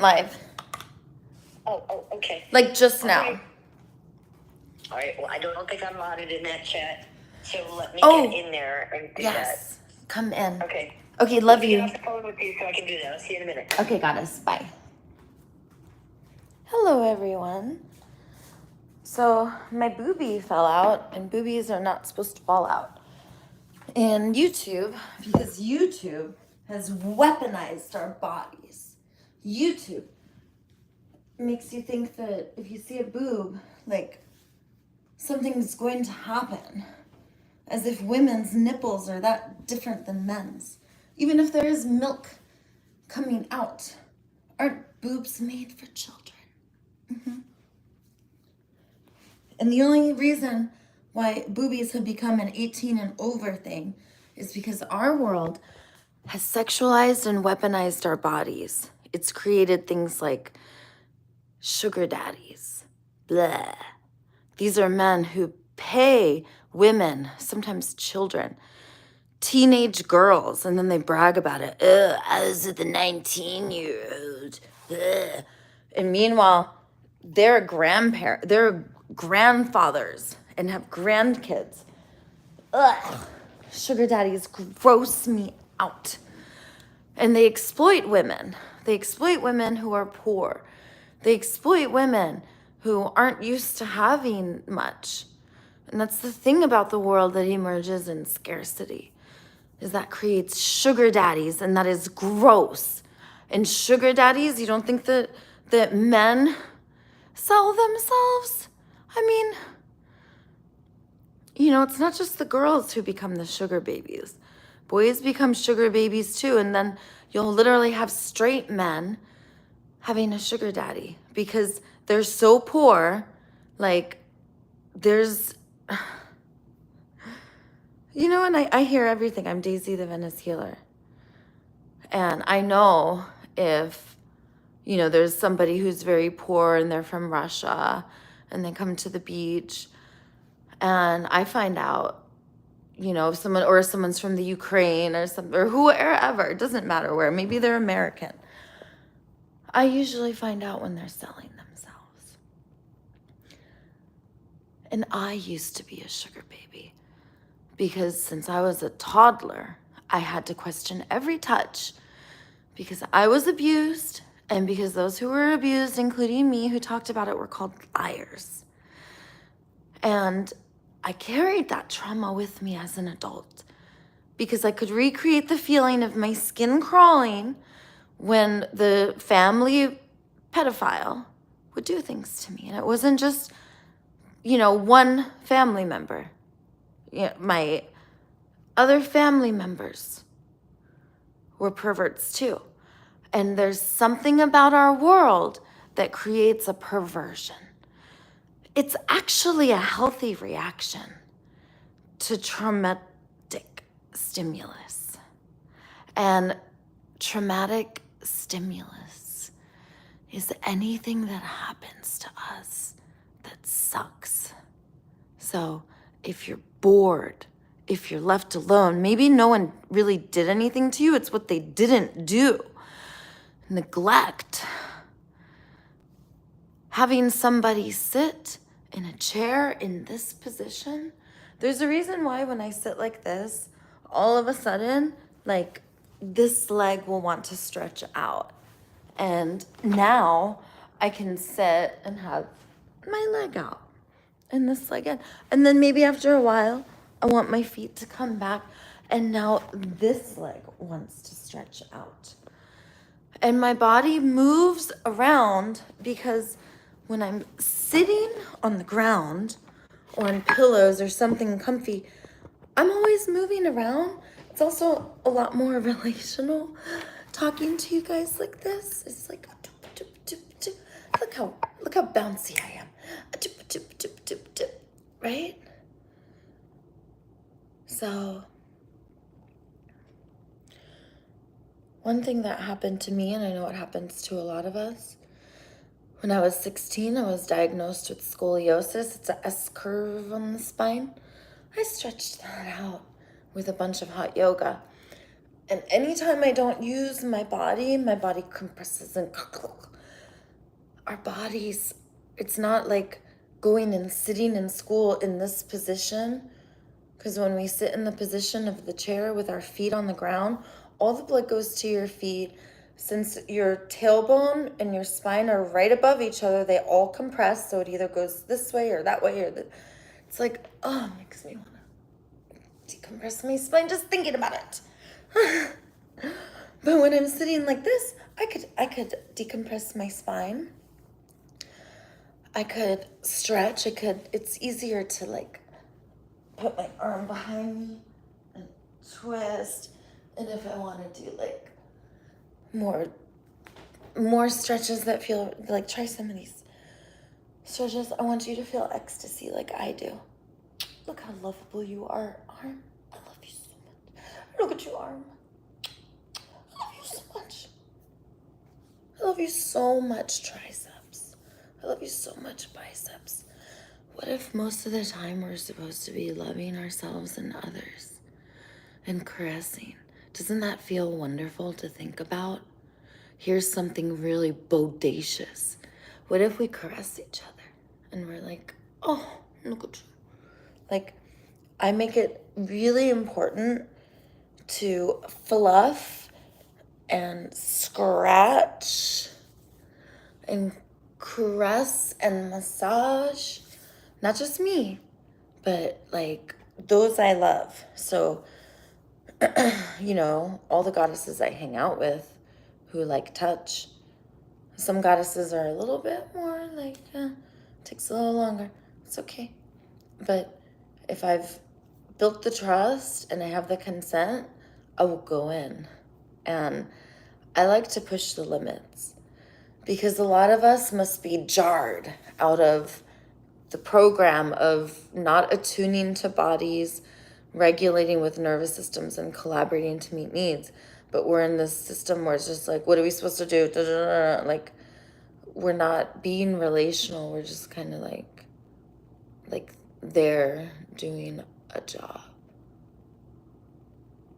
live. Oh, okay. Like just now. All right. Well, I don't think I'm modded in that chat, so let me Oh, get in there and do yes. Come in. that. Okay. Okay, Let love me you. get off the phone with you so I can do that. I'll see you in a minute. Okay, goddess. Bye. Hello, everyone. So my boobie fell out, and boobies are not supposed to fall out. And YouTube, because YouTube has weaponized our bodies. YouTube makes you think that if you see a boob, like something's going to happen. As if women's nipples are that different than men's. Even if there is milk coming out, aren't boobs made for children? Mm-hmm. And the only reason why boobies have become an 18 and over thing is because our world has sexualized and weaponized our bodies. It's created things like sugar daddies. Blah. These are men who pay women, sometimes children, teenage girls, and then they brag about it. I was with a 19-year-old. And meanwhile, they're grandfathers and have grandkids. Ugh. Sugar daddies gross me out. And they exploit women. They exploit women who are poor. They exploit women who aren't used to having much. And that's the thing about the world that emerges in scarcity, is that creates sugar daddies, and that is gross. And sugar daddies, you don't think that men sell themselves? I mean, you know, it's not just the girls who become the sugar babies. Boys become sugar babies too, and then you'll literally have straight men having a sugar daddy because they're so poor. Like, there's, you know, and I hear everything. I'm Daisy the Venice Healer. And I know if, you know, there's somebody who's very poor and they're from Russia and they come to the beach and I find out, you know, someone's from the Ukraine or something, or whoever, it doesn't matter where, maybe they're American. I usually find out when they're selling themselves. And I used to be a sugar baby because since I was a toddler, I had to question every touch because I was abused, and because those who were abused, including me, who talked about it, were called liars. And I carried that trauma with me as an adult because I could recreate the feeling of my skin crawling when the family pedophile would do things to me. And it wasn't just, you know, one family member. You know, my other family members were perverts too. And there's something about our world that creates a perversion. It's actually a healthy reaction to traumatic stimulus. And traumatic stimulus is anything that happens to us that sucks. So if you're bored, if you're left alone, maybe no one really did anything to you, it's what they didn't do. Neglect. Having somebody sit in a chair in this position, there's a reason why when I sit like this, all of a sudden, like, this leg will want to stretch out. And now I can sit and have my leg out and this leg in. And then maybe after a while, I want my feet to come back. And now this leg wants to stretch out. And my body moves around because when I'm sitting on the ground or on pillows or something comfy, I'm always moving around. It's also a lot more relational talking to you guys like this. It's like, look how bouncy I am. Right? So one thing that happened to me, and I know it happens to a lot of us, when I was 16, I was diagnosed with scoliosis. It's a S curve on the spine. I stretched that out with a bunch of hot yoga. And anytime I don't use my body compresses and our bodies, it's not like going and sitting in school in this position, because when we sit in the position of the chair with our feet on the ground, all the blood goes to your feet. Since your tailbone and your spine are right above each other, they all compress, so it either goes this way or that way, or it's like, oh, it makes me want to decompress my spine just thinking about it. But when I'm sitting like this, I could decompress my spine. I could stretch. It's easier to like put my arm behind me and twist. And if I want to do like more stretches that feel like, try some of these stretches. I want you to feel ecstasy like I do. Look how lovable you are, arm. I love you so much. Look at you, arm. I love you so much. I love you so much, triceps. I love you so much, biceps. What if most of the time we're supposed to be loving ourselves and others and caressing? Doesn't that feel wonderful to think about? Here's something really bodacious. What if we caress each other and we're like, oh, look at you. Like, I make it really important to fluff and scratch and caress and massage, not just me, but like those I love. So, all the goddesses I hang out with who like touch, some goddesses are a little bit more like, takes a little longer. It's okay. But if I've built the trust and I have the consent, I will go in. And I like to push the limits because a lot of us must be jarred out of the program of not attuning to bodies, regulating with nervous systems, and collaborating to meet needs. But we're in this system where it's just like, what are we supposed to do? Like, we're not being relational. We're just kind of like they're doing a job,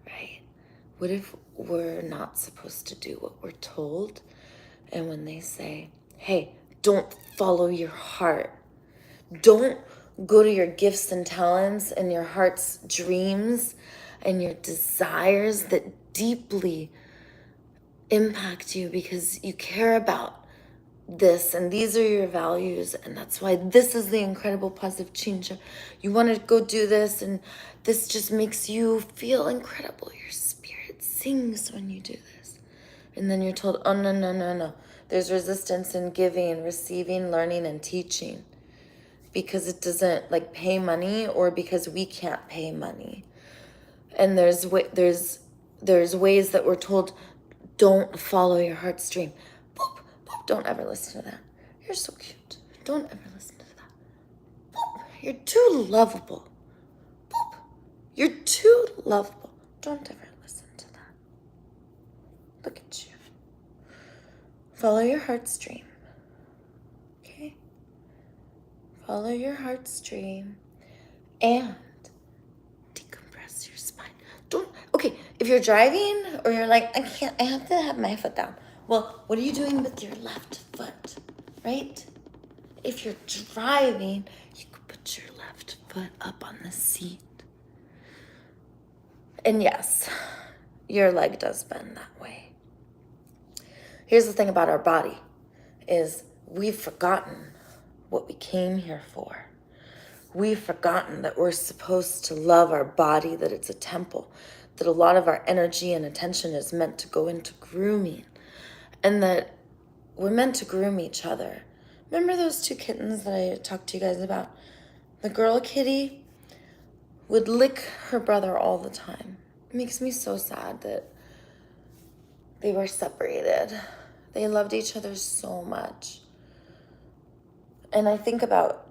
right? What if we're not supposed to do what we're told? And when they say, hey, don't follow your heart, don't go to your gifts and talents and your heart's dreams and your desires that deeply impact you because you care about this and these are your values, and that's why this is the incredible positive change. You want to go do this, and this just makes you feel incredible. Your spirit sings when you do this. And then you're told, oh, no, no, no, no. There's resistance in giving, receiving, learning, and teaching because it doesn't like pay money, or because we can't pay money. And there's ways that we're told, don't follow your heart's dream. Boop, boop, don't ever listen to that. You're so cute. Don't ever listen to that. Boop, you're too lovable. Boop, you're too lovable. Don't ever listen to that. Look at you. Follow your heart's dream. Okay? Follow your heart's dream and decompress your spine. Okay, if you're driving or you're like, I have to have my foot down. Well, what are you doing with your left foot, right? If you're driving, you could put your left foot up on the seat. And yes, your leg does bend that way. Here's the thing about our body is we've forgotten what we came here for. We've forgotten that we're supposed to love our body, that it's a temple, that a lot of our energy and attention is meant to go into grooming, and that we're meant to groom each other. Remember those two kittens that I talked to you guys about? The girl kitty would lick her brother all the time. It makes me so sad that they were separated. They loved each other so much. And I think about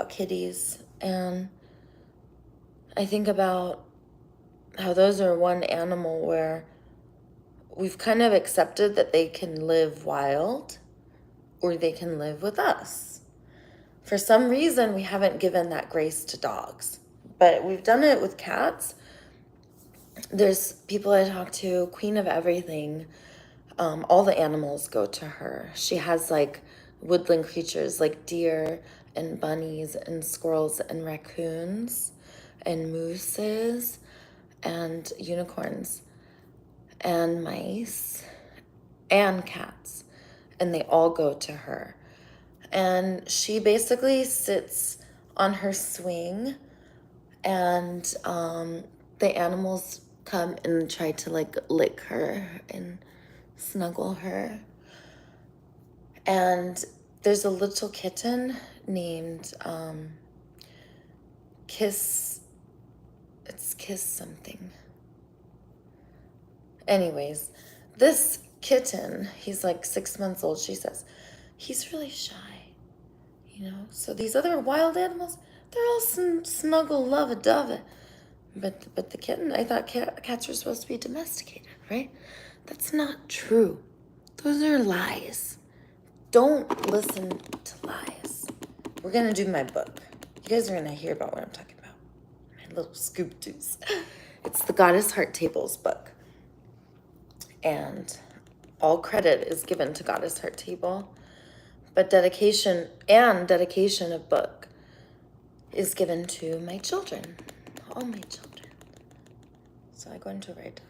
kitties, and I think about how those are one animal where we've kind of accepted that they can live wild or they can live with us. For some reason, we haven't given that grace to dogs, but we've done it with cats. There's people I talk to, Queen of Everything, All the animals go to her. She has like woodland creatures like deer and bunnies and squirrels and raccoons and mooses and unicorns and mice and cats, and they all go to her. And she basically sits on her swing, and the animals come and try to like lick her and snuggle her. And there's a little kitten named Kiss. It's Kiss something. Anyways, this kitten, he's like 6 months old, she says. He's really shy, you know? So these other wild animals, they're all snuggle, love-a-dove. But the kitten, I thought cats were supposed to be domesticated, right? That's not true. Those are lies. Don't listen to lies. We're going to do my book. You guys are going to hear about what I'm talking about. My little scoop doos. It's the Goddess Heart Tables book. And all credit is given to Goddess Heart Table. But dedication of book is given to my children. All my children. So I'm going to write.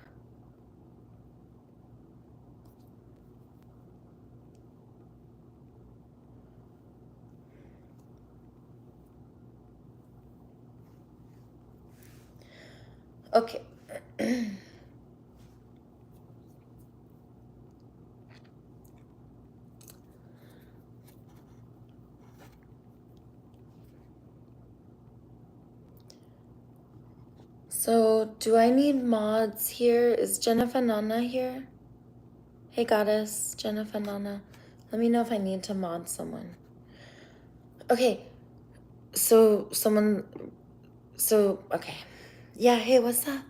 Okay. So, do I need mods here? Is Jennifer Nana here? Hey, Goddess, Jennifer Nana. Let me know if I need to mod someone. Okay. Okay. Yeah, hey, what's up?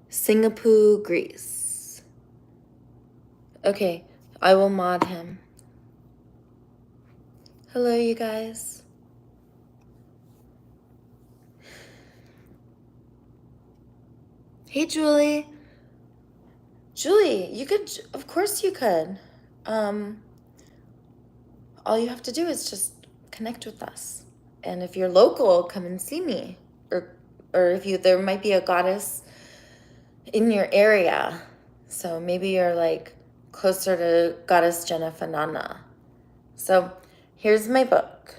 Singapore, Greece. Okay, I will mod him. Hello, you guys. Hey, Julie. Julie, you could, of course you could. All you have to do is just connect with us. And if you're local, come and see me. Or if there might be a goddess in your area. So maybe you're like closer to Goddess Jennifer Nana. So here's my book.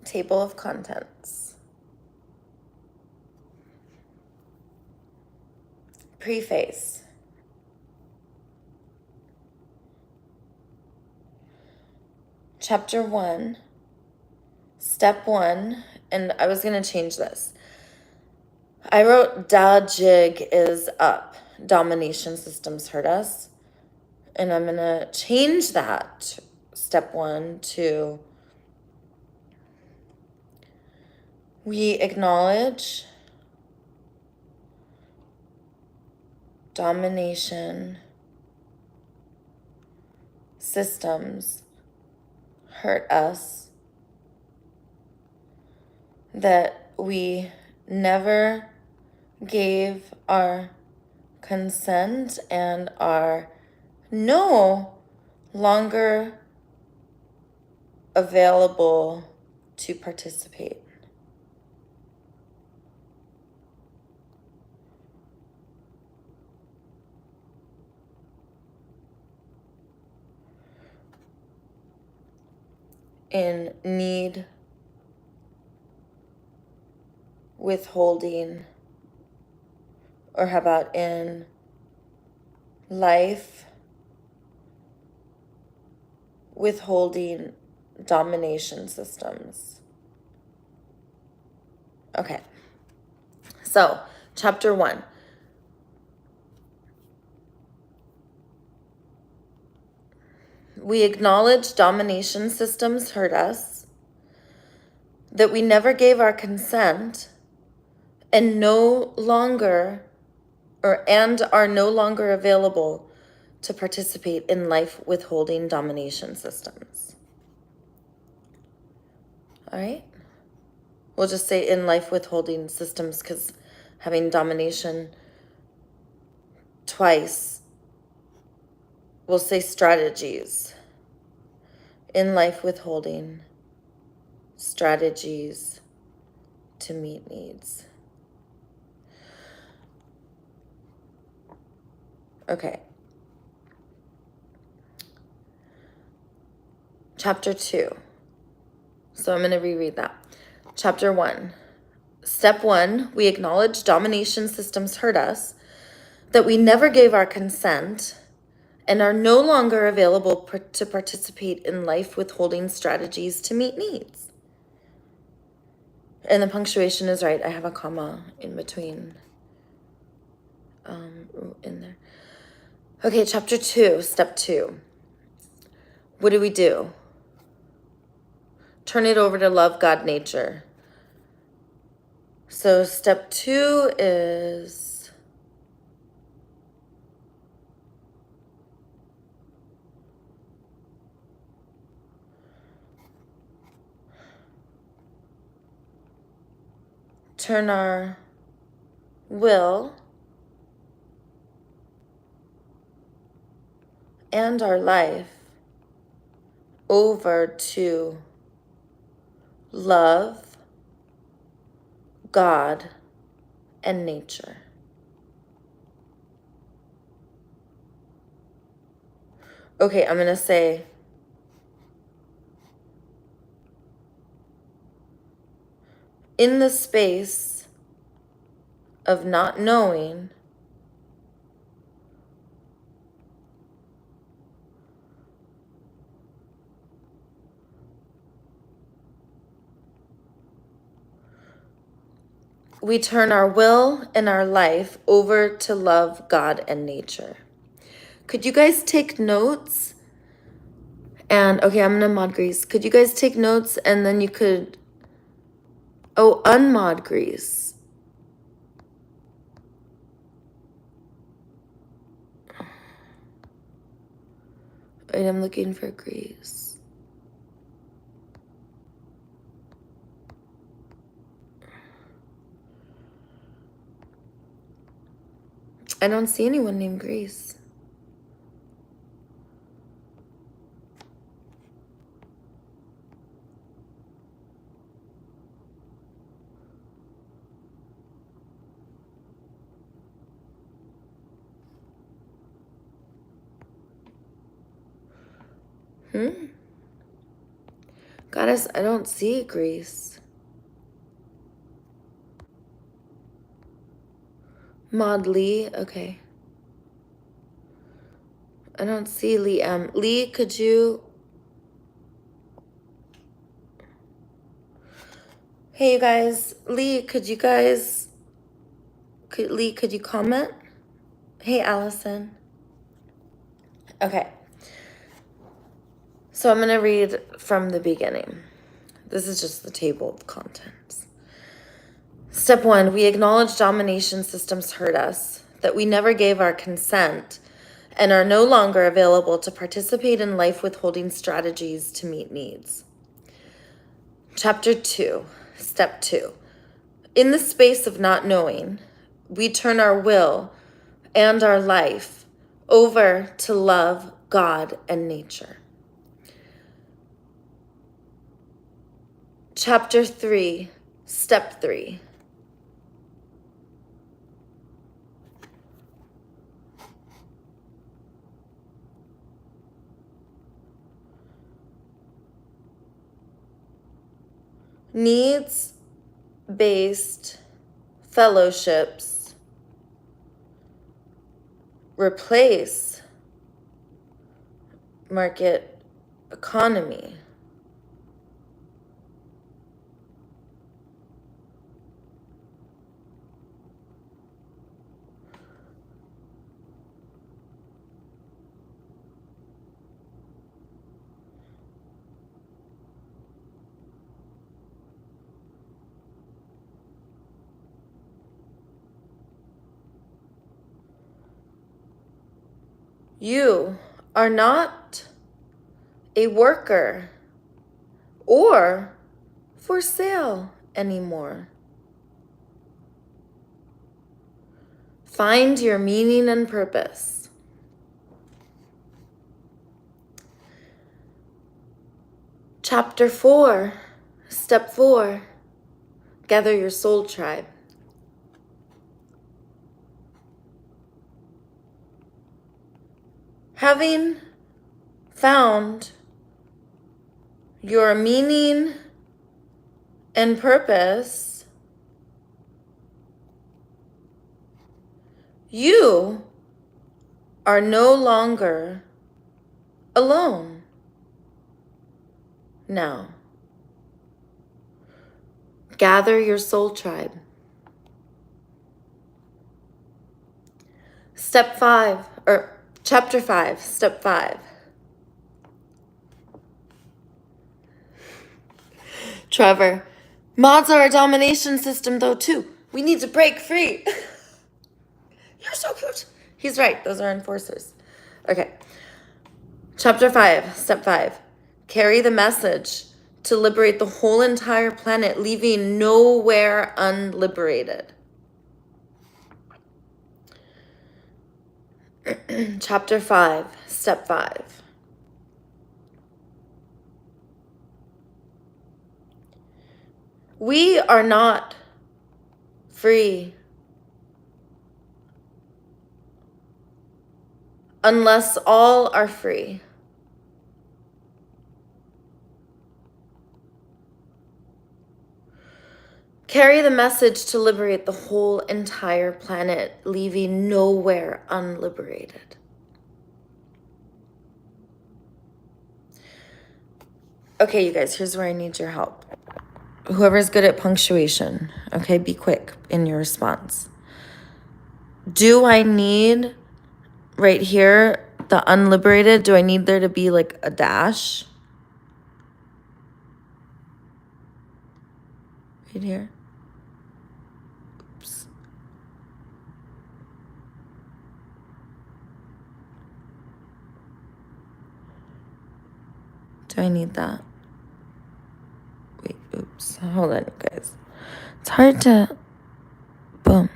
Table of contents. Preface. Chapter 1. Step 1. And I was going to change this. I wrote Da Jig is up. Domination systems hurt us. And I'm going to change that, step 1, to we acknowledge domination systems hurt us, that we never gave our consent and are no longer available to participate. In need, withholding, or how about in life, withholding domination systems. Okay, so chapter 1. We acknowledge domination systems hurt us, that we never gave our consent and are no longer available to participate in life withholding domination systems. All right? We'll just say in life withholding systems, because having domination twice, we'll say strategies. In life withholding strategies to meet needs. Okay. Chapter 2. So I'm going to reread that. Chapter 1. Step 1, we acknowledge domination systems hurt us, that we never gave our consent, and are no longer available to participate in life withholding strategies to meet needs. And the punctuation is right. I have a comma in between in there. Okay, chapter 2, step 2. What do we do? Turn it over to love, God, nature. So step 2 is turn our will and our life over to love, God, and nature. Okay, I'm going to say, in the space of not knowing, we turn our will and our life over to love, God, and nature. Could you guys take notes? And, okay, I'm going to mod Grease. Could you guys take notes and then you could, unmod Grease. Wait, I'm looking for Grease. I don't see anyone named Grease. Goddess, I don't see Grease. Mod Lee, okay. I don't see Lee M. Lee, could you? Hey, you guys. Lee, could you comment? Hey, Allison. Okay. So I'm going to read from the beginning. This is just the table of contents. Step 1, we acknowledge domination systems hurt us, that we never gave our consent, and are no longer available to participate in life withholding strategies to meet needs. Chapter 2, step 2. In the space of not knowing, we turn our will and our life over to love, God, and nature. Chapter 3, step 3. Needs-based fellowships replace market economy. You are not a worker or for sale anymore. Find your meaning and purpose. Chapter 4, Step 4, gather your soul tribe. Having found your meaning and purpose, you are no longer alone now. Gather your soul tribe. Chapter 5, Step 5. Trevor, mods are a domination system though too. We need to break free. You're so cute. He's right, those are enforcers. Okay. Chapter 5, Step 5. Carry the message to liberate the whole entire planet, leaving nowhere unliberated. Chapter 5, Step 5. We are not free unless all are free. Carry the message to liberate the whole entire planet, leaving nowhere unliberated. Okay, you guys, here's where I need your help. Whoever's good at punctuation, okay, be quick in your response. Do I need, right here, the unliberated, do I need there to be like a dash? Right here. Oops. Do I need that? Wait, oops. Hold on, you guys. It's hard to... Boom.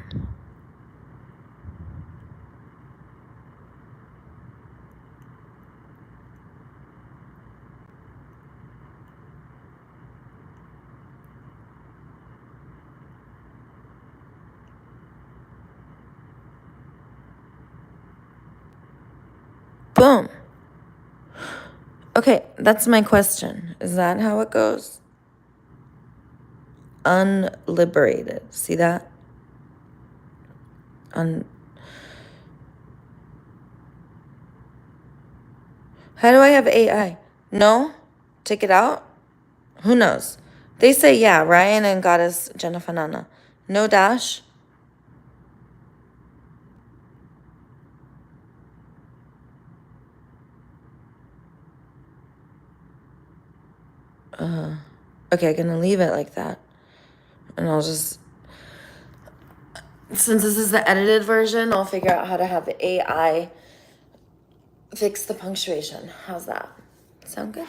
Boom. Okay, that's my question. Is that how it goes? Unliberated. See that? How do I have AI? No? Take it out? Who knows? They say yeah, Ryan and Goddess Jennifer Nana. No dash? Okay, I'm gonna leave it like that. And I'll just... Since this is the edited version, I'll figure out how to have the AI fix the punctuation. How's that? Sound good?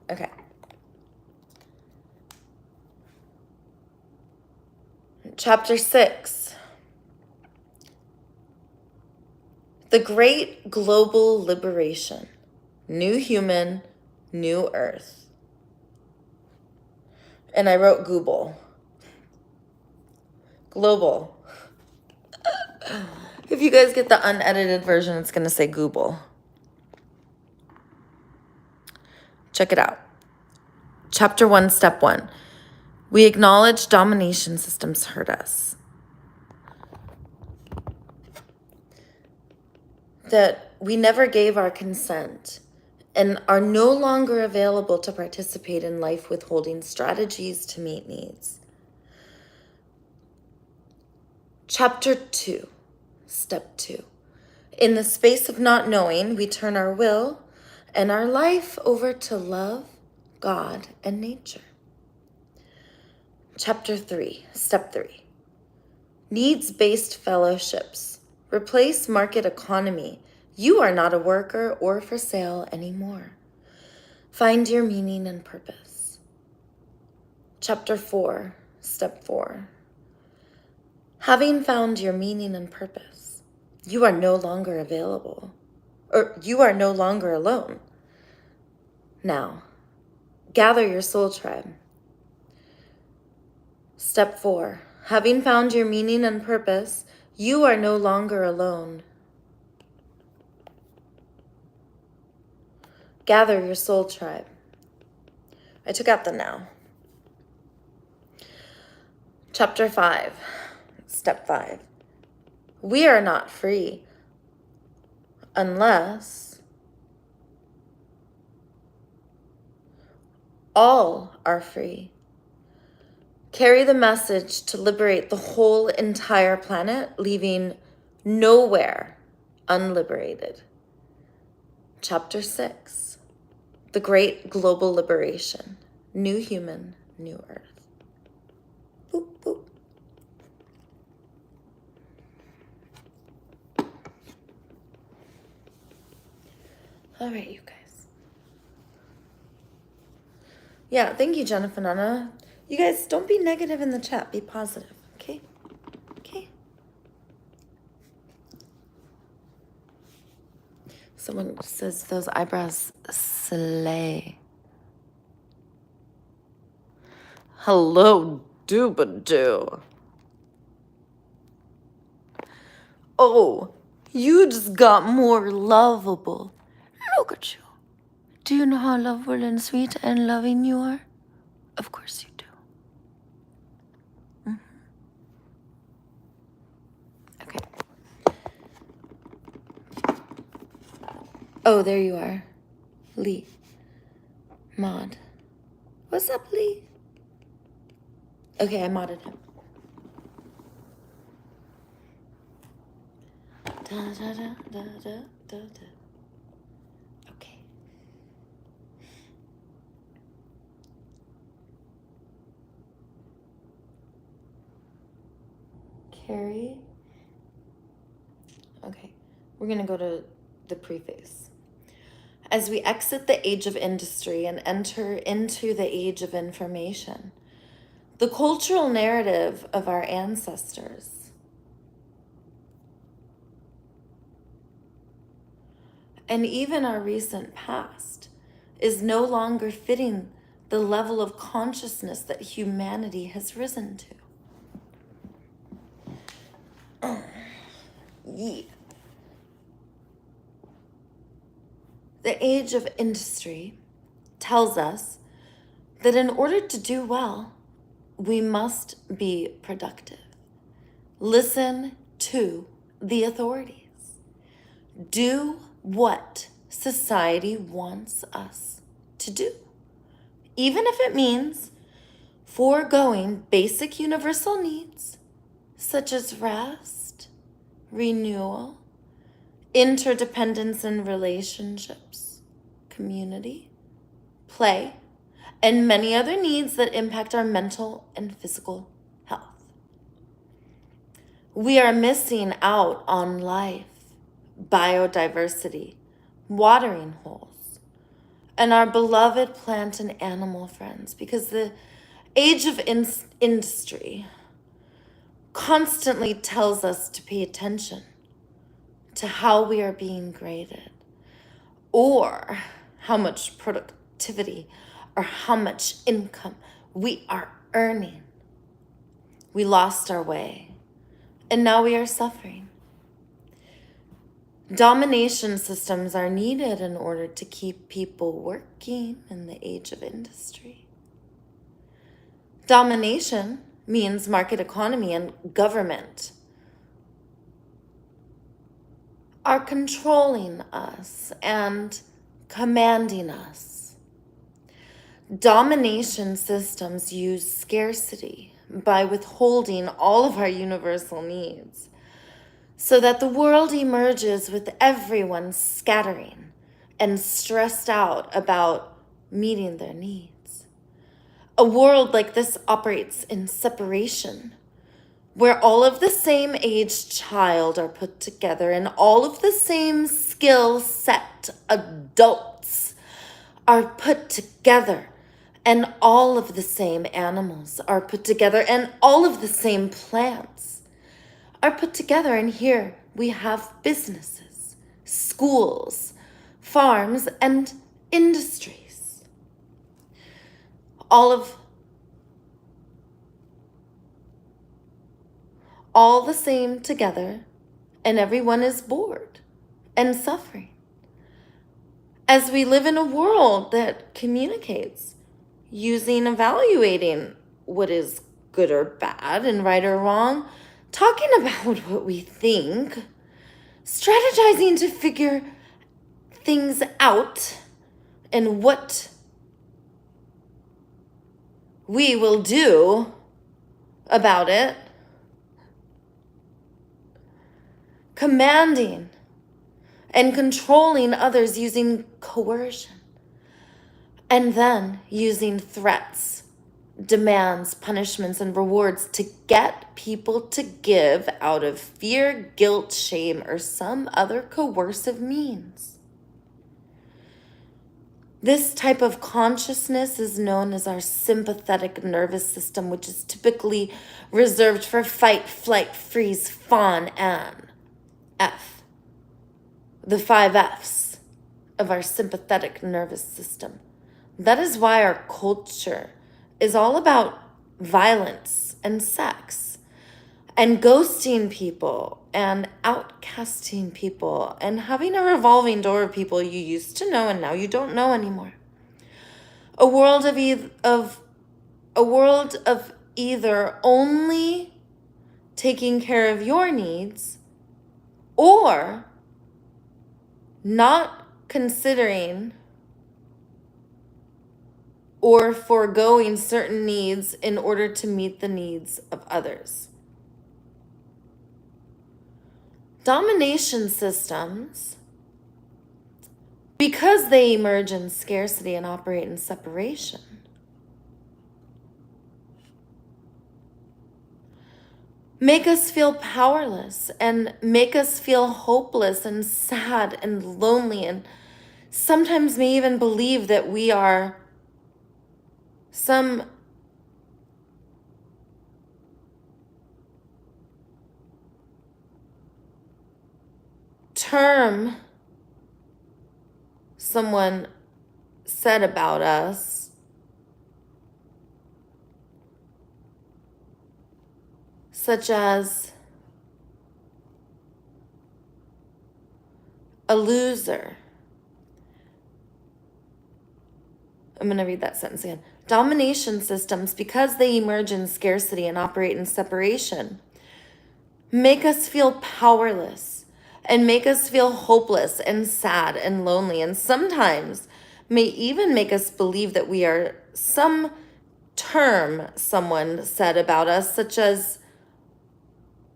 Okay. Chapter 6. The Great Global Liberation. New Human, New Earth. And I wrote Google. Global. If you guys get the unedited version, it's going to say Google. Check it out. Chapter 1, Step 1. We acknowledge domination systems hurt us. That we never gave our consent and are no longer available to participate in life withholding strategies to meet needs. Chapter 2, Step 2. In the space of not knowing, we turn our will and our life over to love, God, and nature. Chapter 3, Step 3. Needs-based fellowships. Replace market economy. You are not a worker or for sale anymore. Find your meaning and purpose. Chapter 4, Step 4. Having found your meaning and purpose, you are no longer available, or you are no longer alone. Now, gather your soul tribe. Step 4. Having found your meaning and purpose, you are no longer alone. Gather your soul tribe. I took out the now. Chapter 5. Step 5. We are not free unless all are free. Carry the message to liberate the whole entire planet, leaving nowhere unliberated. Chapter 6. The Great Global Liberation. New Human, New Earth. Boop, boop. All right, you guys. Yeah, thank you, Jennifer Nana. You guys, don't be negative in the chat. Be positive, okay? Okay. Someone says those eyebrows slay. Hello, doobadoo. Oh, you just got more lovable. Look at you. Do you know how lovable and sweet and loving you are? Of course you do. Okay. Oh, there you are. Lee. Mod. What's up, Lee? Okay, I modded him. Da, da, da, da, da, da, da. Okay. Carrie. Okay, we're gonna go to the preface. As we exit the age of industry and enter into the age of information, the cultural narrative of our ancestors and even our recent past is no longer fitting the level of consciousness that humanity has risen to. Yeah. The age of industry tells us that in order to do well, we must be productive. Listen to the authorities. Do what society wants us to do, even if it means foregoing basic universal needs such as rest, renewal, interdependence in relationships, community, play, and many other needs that impact our mental and physical health. We are missing out on life, biodiversity, watering holes, and our beloved plant and animal friends because the age of industry constantly tells us to pay attention to how we are being graded or how much productivity or how much income we are earning. We lost our way and now we are suffering. Domination systems are needed in order to keep people working in the age of industry. Domination means market economy and government are controlling us and commanding us. Domination systems use scarcity by withholding all of our universal needs so that the world emerges with everyone scattering and stressed out about meeting their needs. A world like this operates in separation, where all of the same age child are put together and all of the same skill set adults are put together And all of the same animals are put together, and all of the same plants are put together. And here we have businesses, schools, farms, and industries. All the same together, and everyone is bored and suffering. As we live in a world that communicates using, evaluating what is good or bad and right or wrong, talking about what we think, strategizing to figure things out and what we will do about it, commanding and controlling others using coercion, and then using threats, demands, punishments, and rewards to get people to give out of fear, guilt, shame, or some other coercive means. This type of consciousness is known as our sympathetic nervous system, which is typically reserved for fight, flight, freeze, fawn, and F. The 5 F's of our sympathetic nervous system. That is why our culture is all about violence and sex and ghosting people and outcasting people and having a revolving door of people you used to know and now you don't know anymore. A world of either only taking care of your needs or not considering or foregoing certain needs in order to meet the needs of others. Domination systems, because they emerge in scarcity and operate in separation, make us feel powerless and make us feel hopeless and sad and lonely, and sometimes may even believe that we are some term someone said about us, such as a loser. I'm going to read that sentence again. Domination systems, because they emerge in scarcity and operate in separation, make us feel powerless and make us feel hopeless and sad and lonely, and sometimes may even make us believe that we are some term someone said about us, such as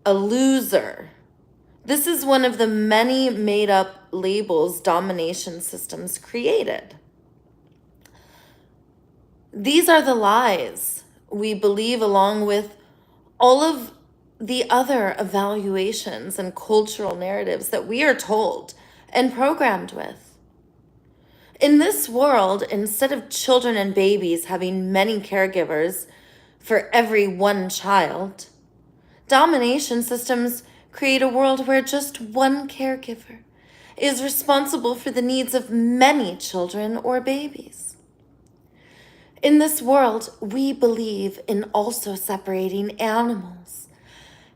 a loser. This is one of the many made-up labels domination systems created. These are the lies we believe, along with all of the other evaluations and cultural narratives that we are told and programmed with. In this world, instead of children and babies having many caregivers for every one child, domination systems create a world where just one caregiver is responsible for the needs of many children or babies. In this world, we believe in also separating animals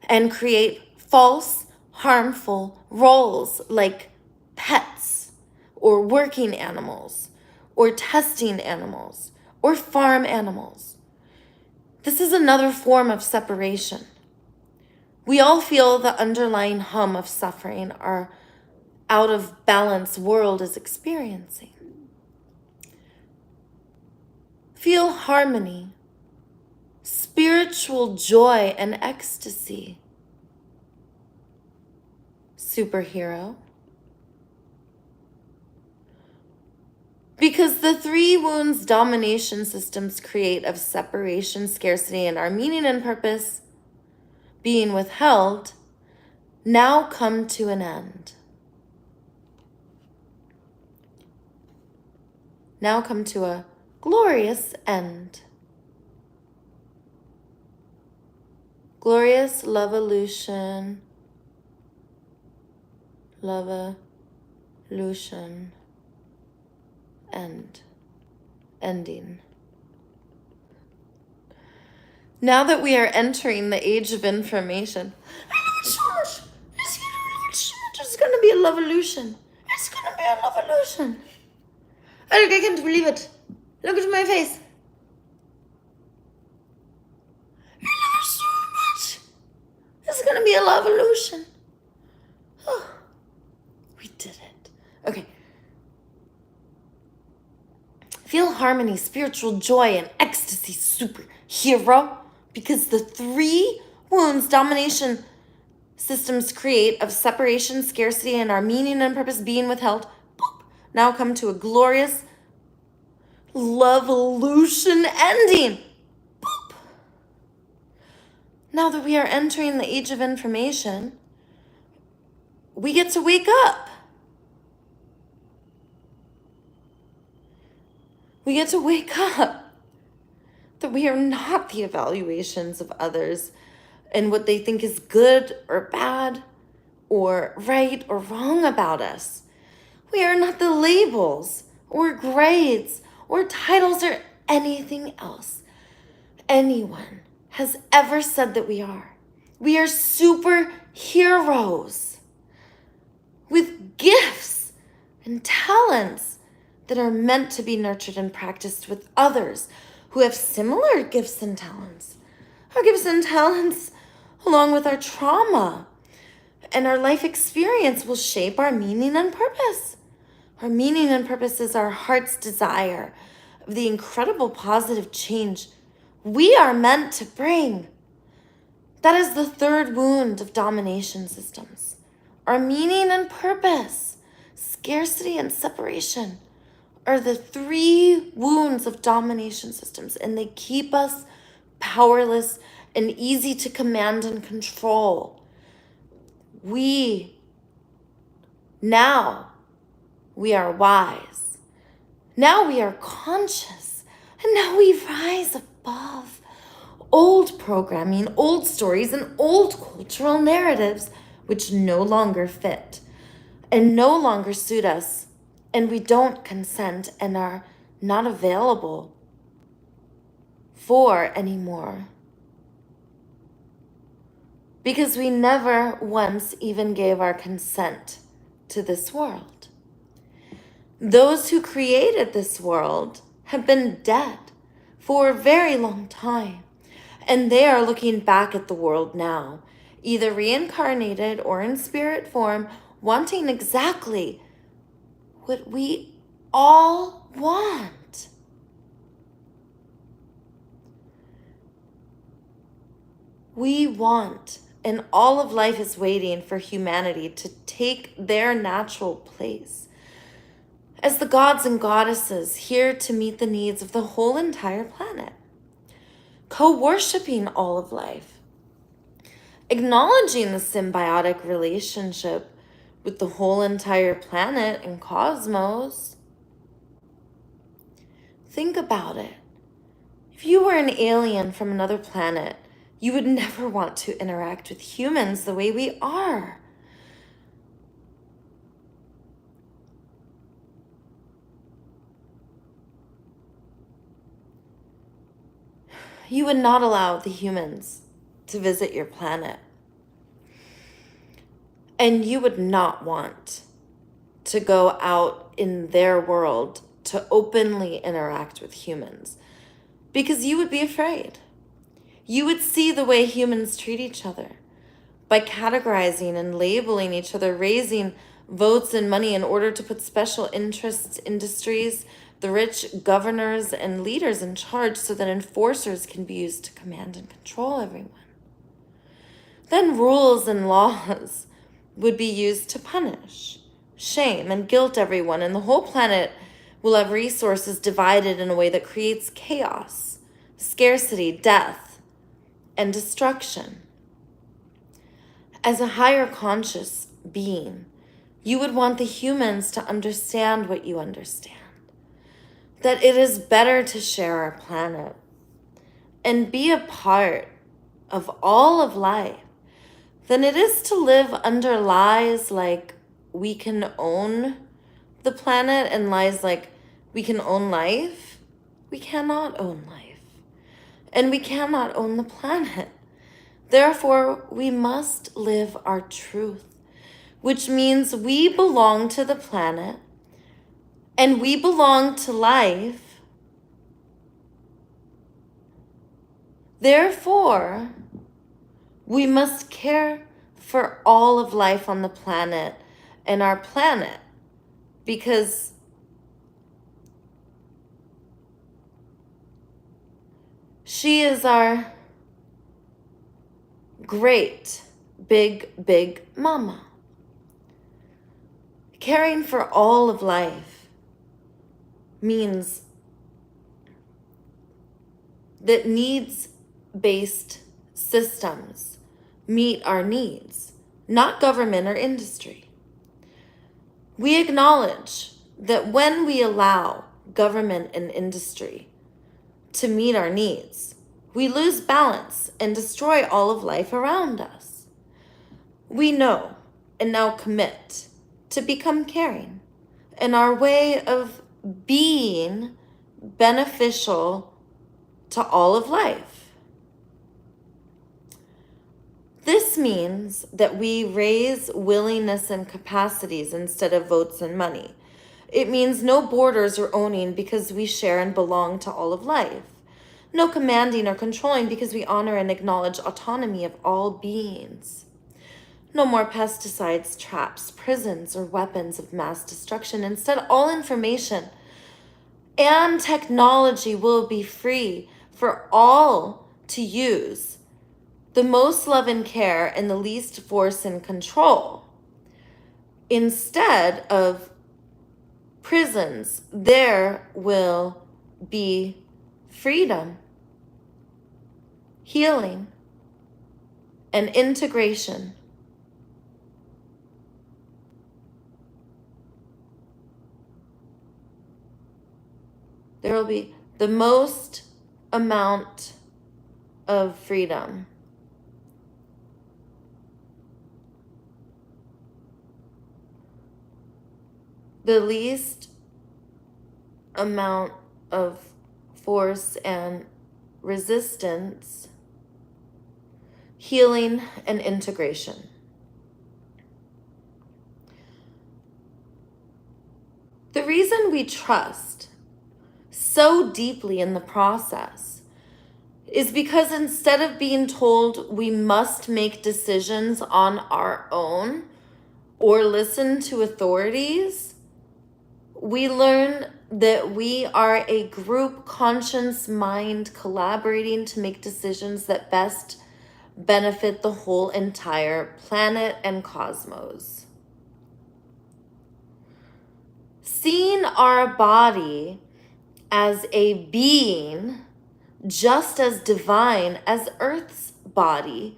and create false, harmful roles like pets or working animals or testing animals or farm animals. This is another form of separation. We all feel the underlying hum of suffering our out of balance world is experiencing. Feel harmony, spiritual joy, and ecstasy. Superhero. Because the 3 wounds domination systems create of separation, scarcity, and our meaning and purpose being withheld now come to an end. Now come to a glorious end. Glorious love-evolution, love-evolution, end, ending. Now that we are entering the age of information, there's going to be a love-evolution. It's going to be a love-evolution. I can't believe it. Look at my face. I love her so much. It's going to be a love-evolution. Oh, we did it. Okay. Feel harmony, spiritual joy, and ecstasy, superhero. Because the 3 wounds domination systems create of separation, scarcity, and our meaning and purpose being withheld, boop, now come to a glorious love-evolution ending. Boop. Now that we are entering the age of information, we get to wake up. We get to wake up that we are not the evaluations of others and what they think is good or bad or right or wrong about us. We are not the labels or grades or titles or anything else anyone has ever said that we are. We are superheroes with gifts and talents that are meant to be nurtured and practiced with others who have similar gifts and talents. Our gifts and talents, along with our trauma and our life experience, will shape our meaning and purpose. Our meaning and purpose is our heart's desire of the incredible positive change we are meant to bring. That is the 3rd wound of domination systems. Our meaning and purpose, scarcity and separation, are the 3 wounds of domination systems, and they keep us powerless and easy to command and control. Now we are wise. Now we are conscious. And now we rise above old programming, old stories, and old cultural narratives which no longer fit and no longer suit us. And we don't consent and are not available for anymore. Because we never once even gave our consent to this world. Those who created this world have been dead for a very long time. And they are looking back at the world now, either reincarnated or in spirit form, wanting exactly what we all want. We want, and all of life is waiting for humanity to take their natural place as the gods and goddesses here to meet the needs of the whole entire planet, co-worshiping all of life, acknowledging the symbiotic relationship with the whole entire planet and cosmos. Think about it. If you were an alien from another planet, you would never want to interact with humans the way we are. You would not allow the humans to visit your planet. And you would not want to go out in their world to openly interact with humans because you would be afraid. You would see the way humans treat each other by categorizing and labeling each other, raising votes and money in order to put special interests, industries, the rich governors and leaders in charge so that enforcers can be used to command and control everyone. Then rules and laws would be used to punish, shame, and guilt everyone, and the whole planet will have resources divided in a way that creates chaos, scarcity, death, and destruction. As a higher conscious being, you would want the humans to understand what you understand, that it is better to share our planet and be a part of all of life than it is to live under lies like we can own the planet and lies like we can own life. We cannot own life, and we cannot own the planet. Therefore, we must live our truth, which means we belong to the planet and we belong to life. Therefore, we must care for all of life on the planet and our planet, because she is our great, big mama. Caring for all of life means that needs-based systems meet our needs, not government or industry. We acknowledge that when we allow government and industry to meet our needs, we lose balance and destroy all of life around us. We know and now commit to become caring in our way of being beneficial to all of life. This means that we raise willingness and capacities instead of votes and money. It means no borders or owning because we share and belong to all of life. No commanding or controlling because we honor and acknowledge autonomy of all beings. No more pesticides, traps, prisons, or weapons of mass destruction. Instead, all information and technology will be free for all to use. The most love and care and the least force and control. Instead of prisons, there will be freedom, healing, and integration. There will be the most amount of freedom. The least amount of force and resistance, healing and integration. The reason we trust so deeply in the process is because instead of being told we must make decisions on our own or listen to authorities, we learn that we are a group conscious mind collaborating to make decisions that best benefit the whole entire planet and cosmos. Seeing our body as a being just as divine as Earth's body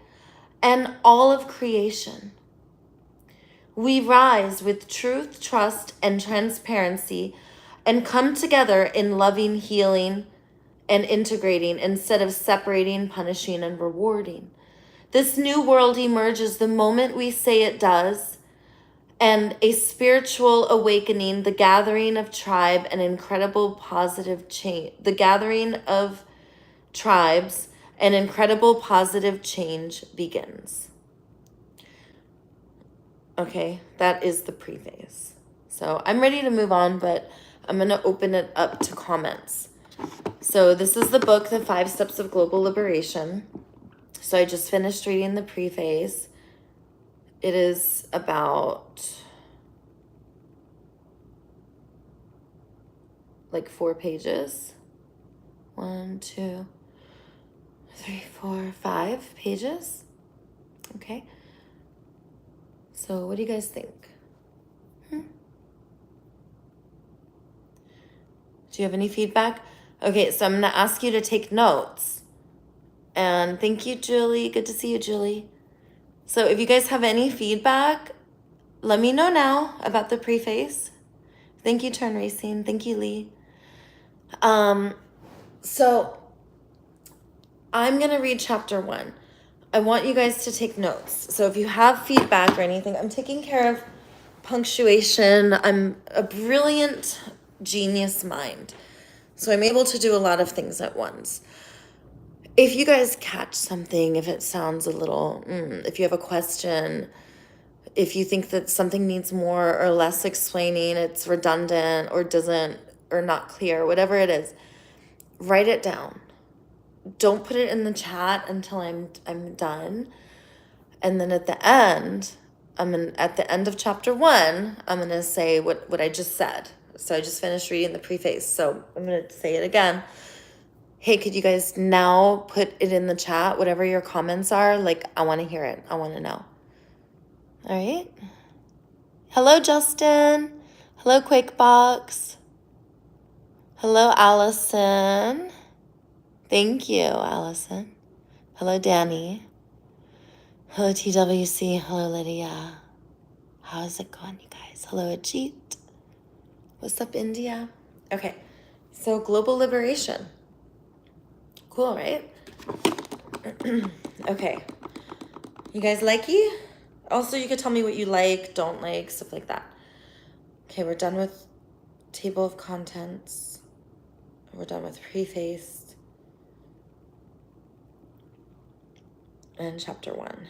and all of creation. We rise with truth, trust, and transparency and come together in loving, healing, and integrating instead of separating, punishing, and rewarding. This new world emerges the moment we say it does, and a spiritual awakening, the gathering of tribe, and incredible positive change. The gathering of tribes, an incredible positive change begins. Okay, that is the preface. So I'm ready to move on, but I'm going to open it up to comments. So this is the book, The 5 Steps of Global Liberation. So I just finished reading the preface. It is about like 4 pages. 1, 2, 3, 4, 5 pages. Okay. So what do you guys think? Do you have any feedback? Okay, so I'm going to ask you to take notes. And thank you, Julie. Good to see you, Julie. So if you guys have any feedback, let me know now about the preface. Thank you, Turn Racing. Thank you, Lee. So I'm going to read chapter 1. I want you guys to take notes. So if you have feedback or anything, I'm taking care of punctuation. I'm a brilliant genius mind. So I'm able to do a lot of things at once. If you guys catch something, if it sounds a little, if you have a question, if you think that something needs more or less explaining, it's redundant or doesn't, or not clear, whatever it is, write it down. Don't put it in the chat until I'm done. And then at the end, at the end of chapter 1, I'm gonna say what I just said. So I just finished reading the preface, so I'm gonna say it again. Hey, could you guys now put it in the chat, whatever your comments are? Like, I want to hear it. I want to know. All right. Hello, Justin. Hello, QuakeBox. Hello, Allison. Thank you, Allison. Hello, Danny. Hello, TWC. Hello, Lydia. How's it going, you guys? Hello, Ajit. What's up, India? Okay, so global liberation. Cool, right? Okay. You guys likey? Also, you could tell me what you like, don't like, stuff like that. Okay, we're done with table of contents. We're done with preface. And chapter 1.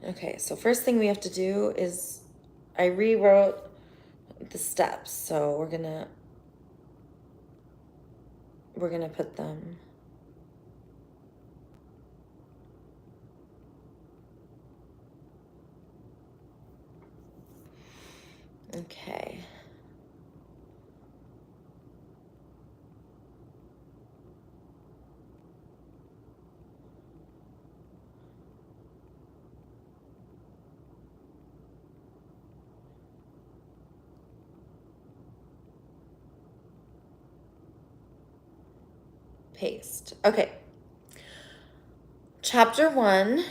Okay, so first thing we have to do is I rewrote the steps, so we're gonna put them okay. Paste. Okay. Chapter 1.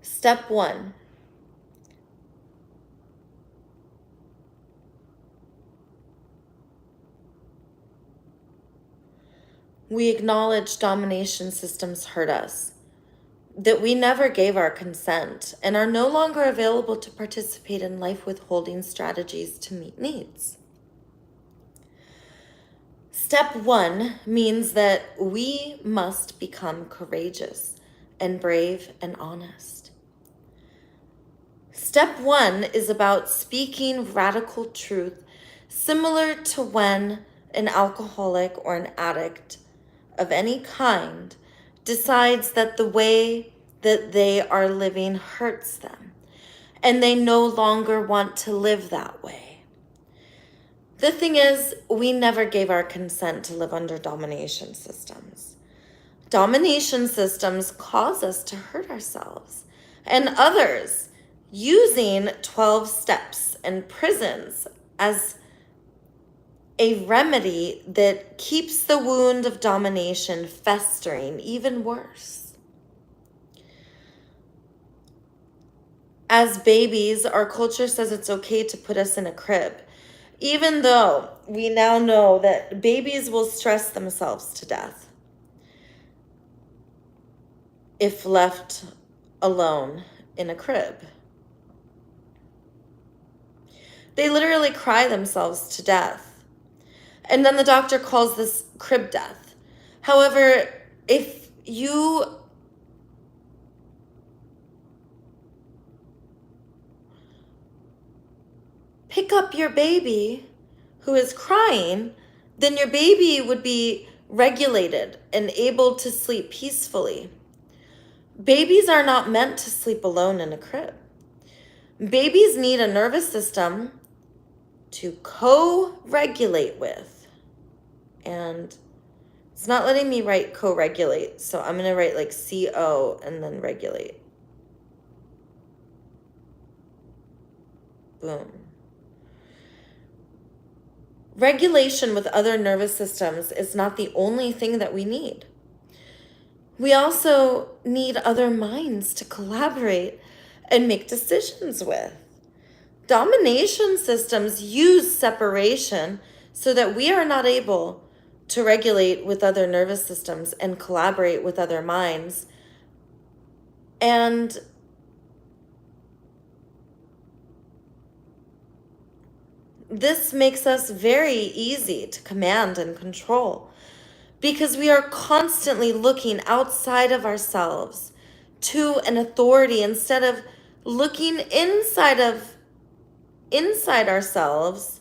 Step 1. We acknowledge domination systems hurt us, that we never gave our consent and are no longer available to participate in life withholding strategies to meet needs. Step 1 means that we must become courageous and brave and honest. Step 1 is about speaking radical truth, similar to when an alcoholic or an addict of any kind decides that the way that they are living hurts them, and they no longer want to live that way. The thing is, we never gave our consent to live under domination systems. Domination systems cause us to hurt ourselves and others, using 12 steps and prisons as a remedy that keeps the wound of domination festering even worse. As babies, our culture says it's okay to put us in a crib, even though we now know that babies will stress themselves to death if left alone in a crib. They literally cry themselves to death. And then the doctor calls this crib death. However, if you pick up your baby who is crying, then your baby would be regulated and able to sleep peacefully. Babies are not meant to sleep alone in a crib. Babies need a nervous system to co-regulate with. And it's not letting me write co-regulate, so I'm going to write like C-O and then regulate. Boom. Regulation with other nervous systems is not the only thing that we need. We also need other minds to collaborate and make decisions with. Domination systems use separation so that we are not able to regulate with other nervous systems and collaborate with other minds. And this makes us very easy to command and control because we are constantly looking outside of ourselves to an authority instead of looking inside ourselves,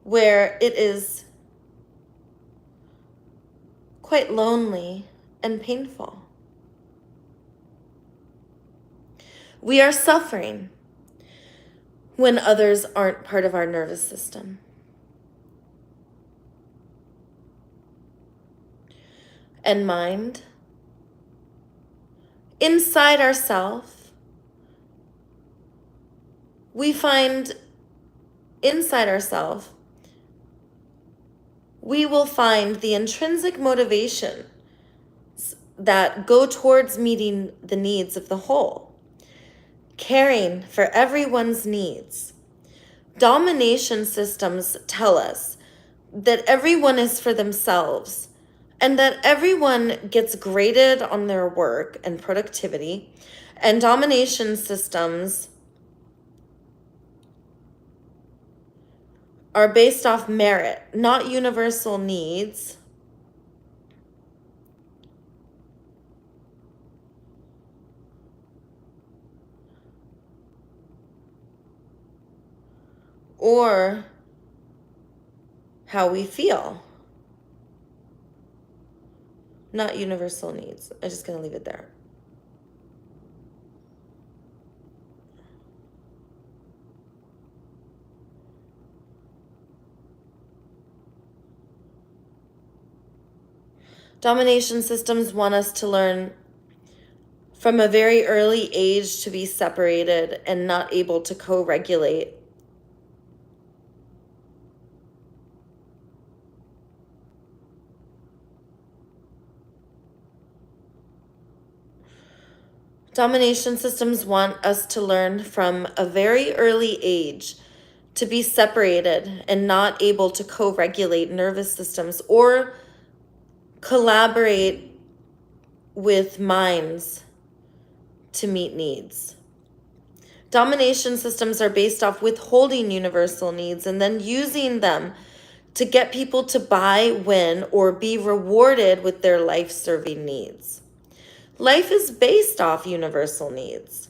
where it is quite lonely and painful. We are suffering when others aren't part of our nervous system. And mind. Inside ourselves, we find inside ourselves, we will find the intrinsic motivation that go towards meeting the needs of the whole, caring for everyone's needs. Domination systems tell us that everyone is for themselves and that everyone gets graded on their work and productivity. And domination systems are based off merit, not universal needs. Or how we feel. Not universal needs. I'm just going to leave it there. Domination systems want us to learn from a very early age to be separated and not able to co-regulate. Domination systems want us to learn from a very early age to be separated and not able to co-regulate nervous systems or collaborate with minds to meet needs. Domination systems are based off withholding universal needs and then using them to get people to buy, win, or be rewarded with their life-serving needs. Life is based off universal needs.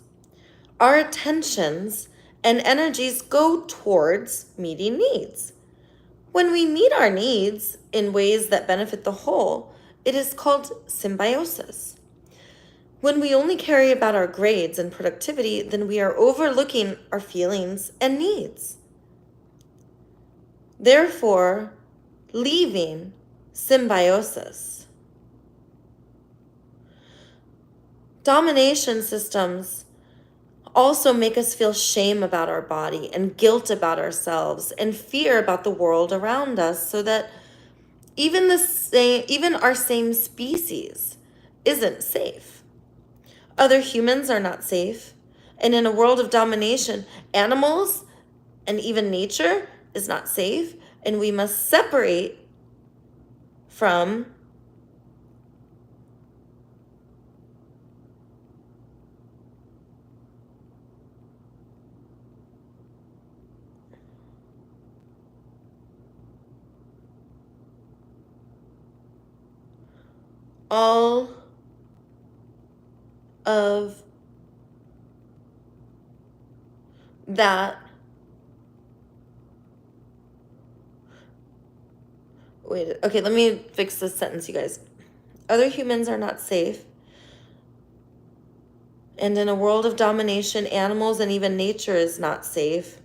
Our attentions and energies go towards meeting needs. When we meet our needs in ways that benefit the whole, it is called symbiosis. When we only care about our grades and productivity, then we are overlooking our feelings and needs. Therefore, leaving symbiosis. Domination systems also make us feel shame about our body and guilt about ourselves and fear about the world around us, so that even our same species isn't safe. Other humans are not safe. And in a world of domination, animals and even nature is not safe, and we must separate from all of that. Wait, okay, let me fix this sentence, you guys. Other humans are not safe. And in a world of domination, animals and even nature is not safe.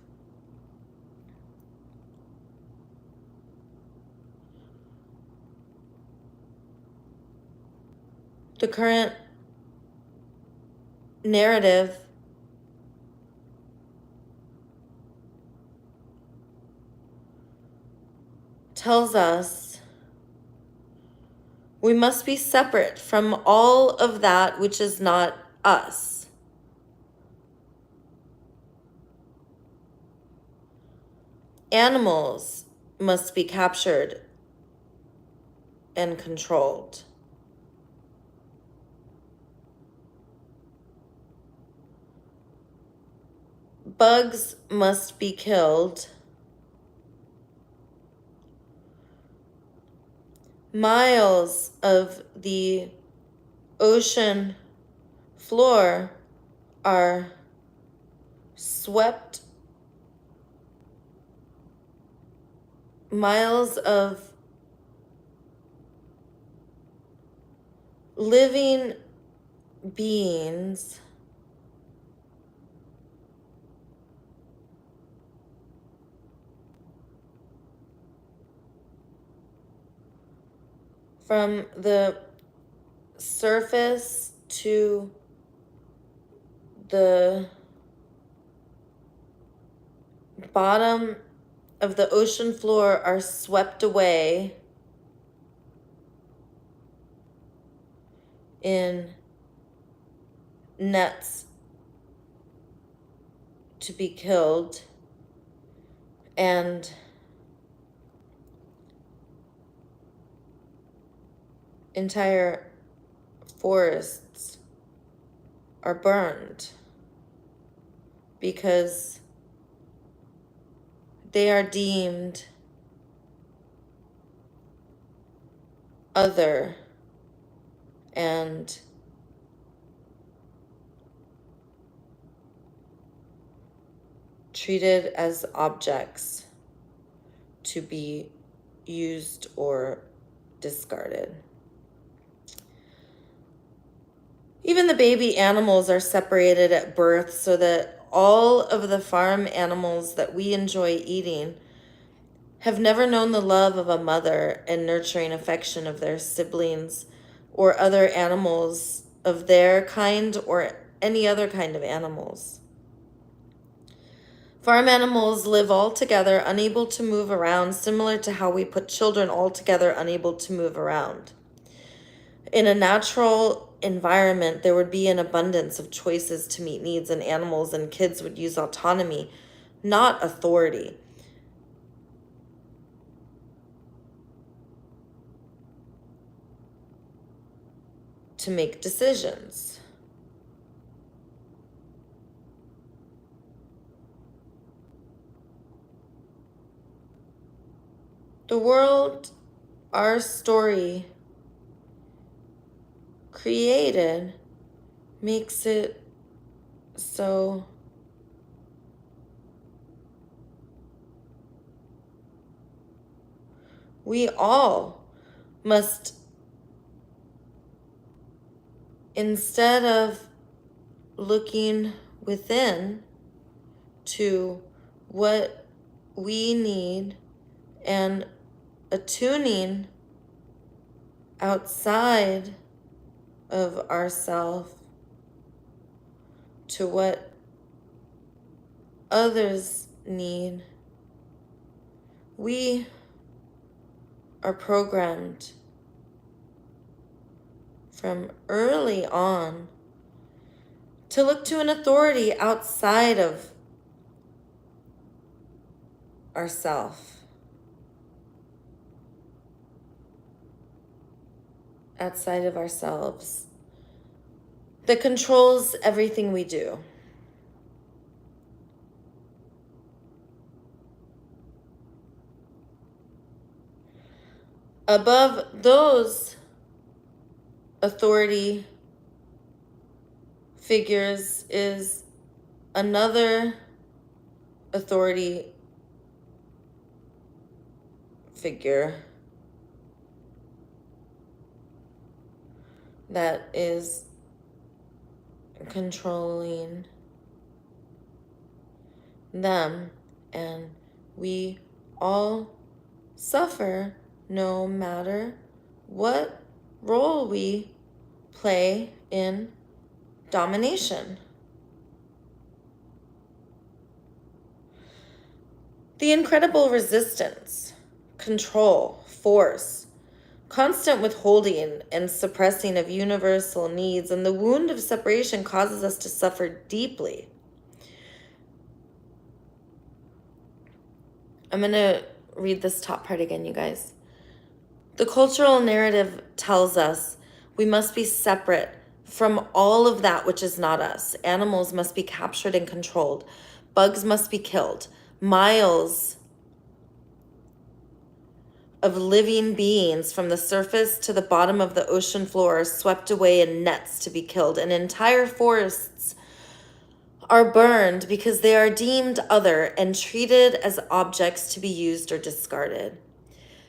The current narrative tells us We must be separate from all of that which is not us. Animals must be captured and controlled. Bugs must be killed. Miles of the ocean floor are swept. Miles of living beings from the surface to the bottom of the ocean floor are swept away in nets to be killed, and entire forests are burned because they are deemed other and treated as objects to be used or discarded. Even the baby animals are separated at birth so that all of the farm animals that we enjoy eating have never known the love of a mother and nurturing affection of their siblings or other animals of their kind or any other kind of animals. Farm animals live all together, unable to move around, similar to how we put children all together, unable to move around. In a natural environment, there would be an abundance of choices to meet needs, and animals and kids would use autonomy, not authority. To make decisions. The world, our story, created, makes it so we all must, instead of looking within to what we need and attuning outside of ourselves to what others need, we are programmed from early on to look to an authority outside of ourself, outside of ourselves, that controls everything we do. Above those authority figures is another authority figure that is controlling them, and we all suffer no matter what role we play in domination. The incredible resistance, control, force, constant withholding and suppressing of universal needs, and the wound of separation causes us to suffer deeply. I'm going to read this top part again, you guys. The cultural narrative tells us we must be separate from all of that which is not us. Animals must be captured and controlled. Bugs must be killed. Miles of living beings from the surface to the bottom of the ocean floor are swept away in nets to be killed, and entire forests are burned because they are deemed other and treated as objects to be used or discarded.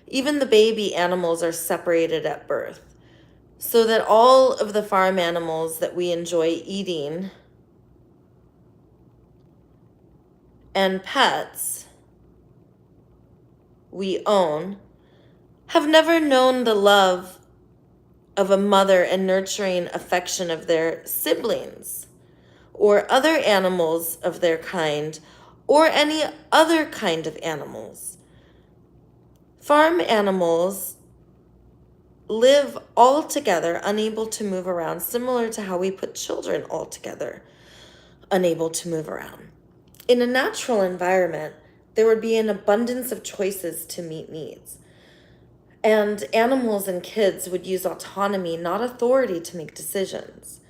Even the baby animals are separated at birth, so that all of the farm animals that we enjoy eating and pets we own have never known the love of a mother and nurturing affection of their siblings or other animals of their kind or any other kind of animals. Farm animals live all together, unable to move around, similar to how we put children all together, unable to move around. In a natural environment, there would be an abundance of choices to meet needs. And animals and kids would use autonomy, not authority, to make decisions.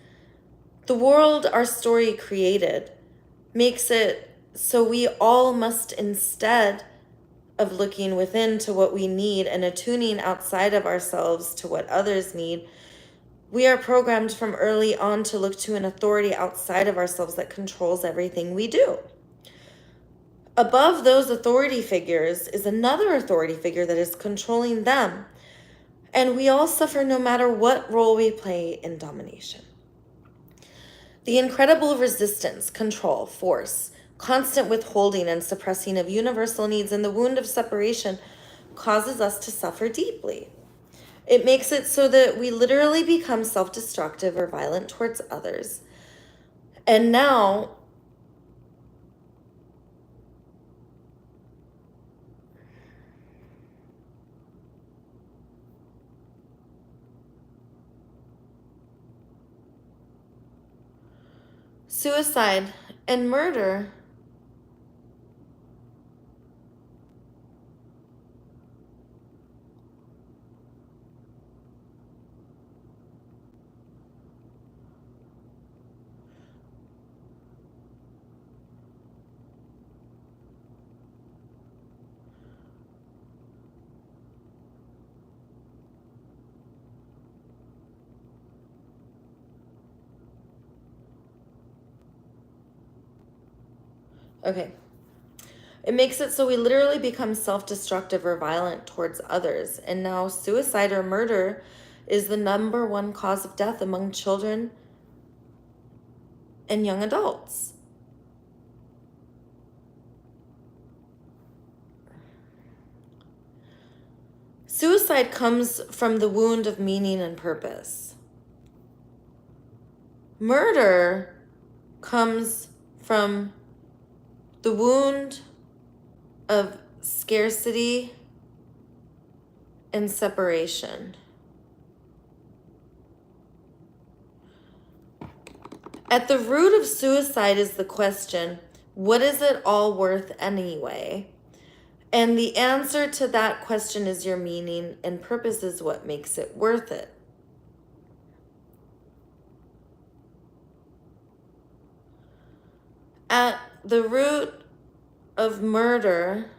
The world our story created makes it so we all must, instead of looking within to what we need and attuning outside of ourselves to what others need, we are programmed from early on to look to an authority outside of ourselves that controls everything we do. Above those authority figures is another authority figure that is controlling them. And we all suffer no matter what role we play in domination. The incredible resistance, control, force, constant withholding and suppressing of universal needs, and the wound of separation causes us to suffer deeply. It makes it so that we literally become self-destructive or violent towards others. And now, suicide and murder Okay. It makes it so we literally become self-destructive or violent towards others. And now suicide or murder is the number one cause of death among children and young adults. Suicide comes from the wound of meaning and purpose. Murder comes from the wound of scarcity and separation. At the root of suicide is the question, what is it all worth anyway? And the answer to that question is your meaning, and purpose is what makes it worth it. At the root of murder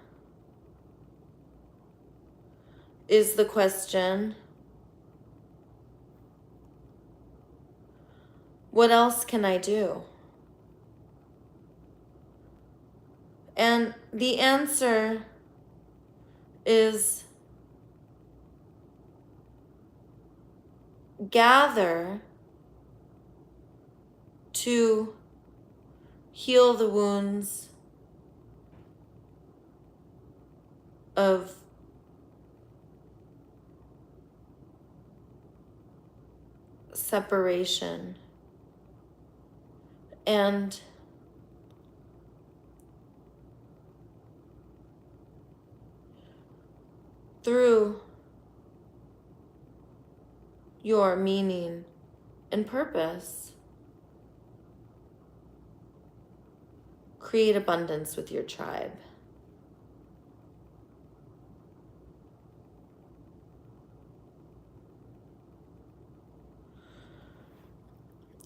is the question, what else can I do? And the answer is gather to heal the wounds of separation and through your meaning and purpose. Create abundance with your tribe.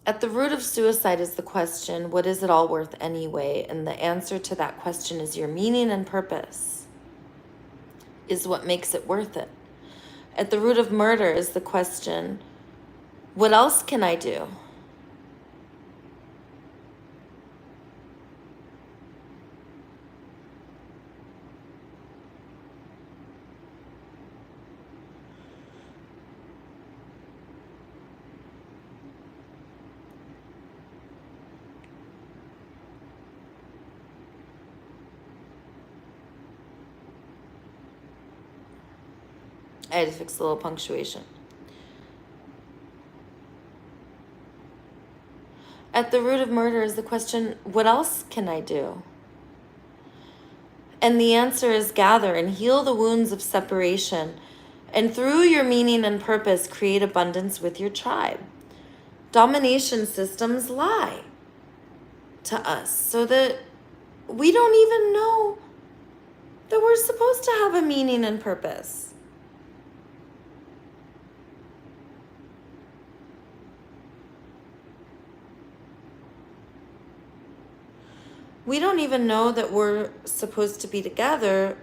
At the root of suicide is the question, what is it all worth anyway? And the answer to that question is your meaning and purpose is what makes it worth it. At the root of murder is the question, what else can I do? I had to fix a little punctuation. At the root of murder is the question, what else can I do? And the answer is gather and heal the wounds of separation. And through your meaning and purpose, create abundance with your tribe. Domination systems lie to us so that we don't even know that we're supposed to have a meaning and purpose. We don't even know that we're supposed to be together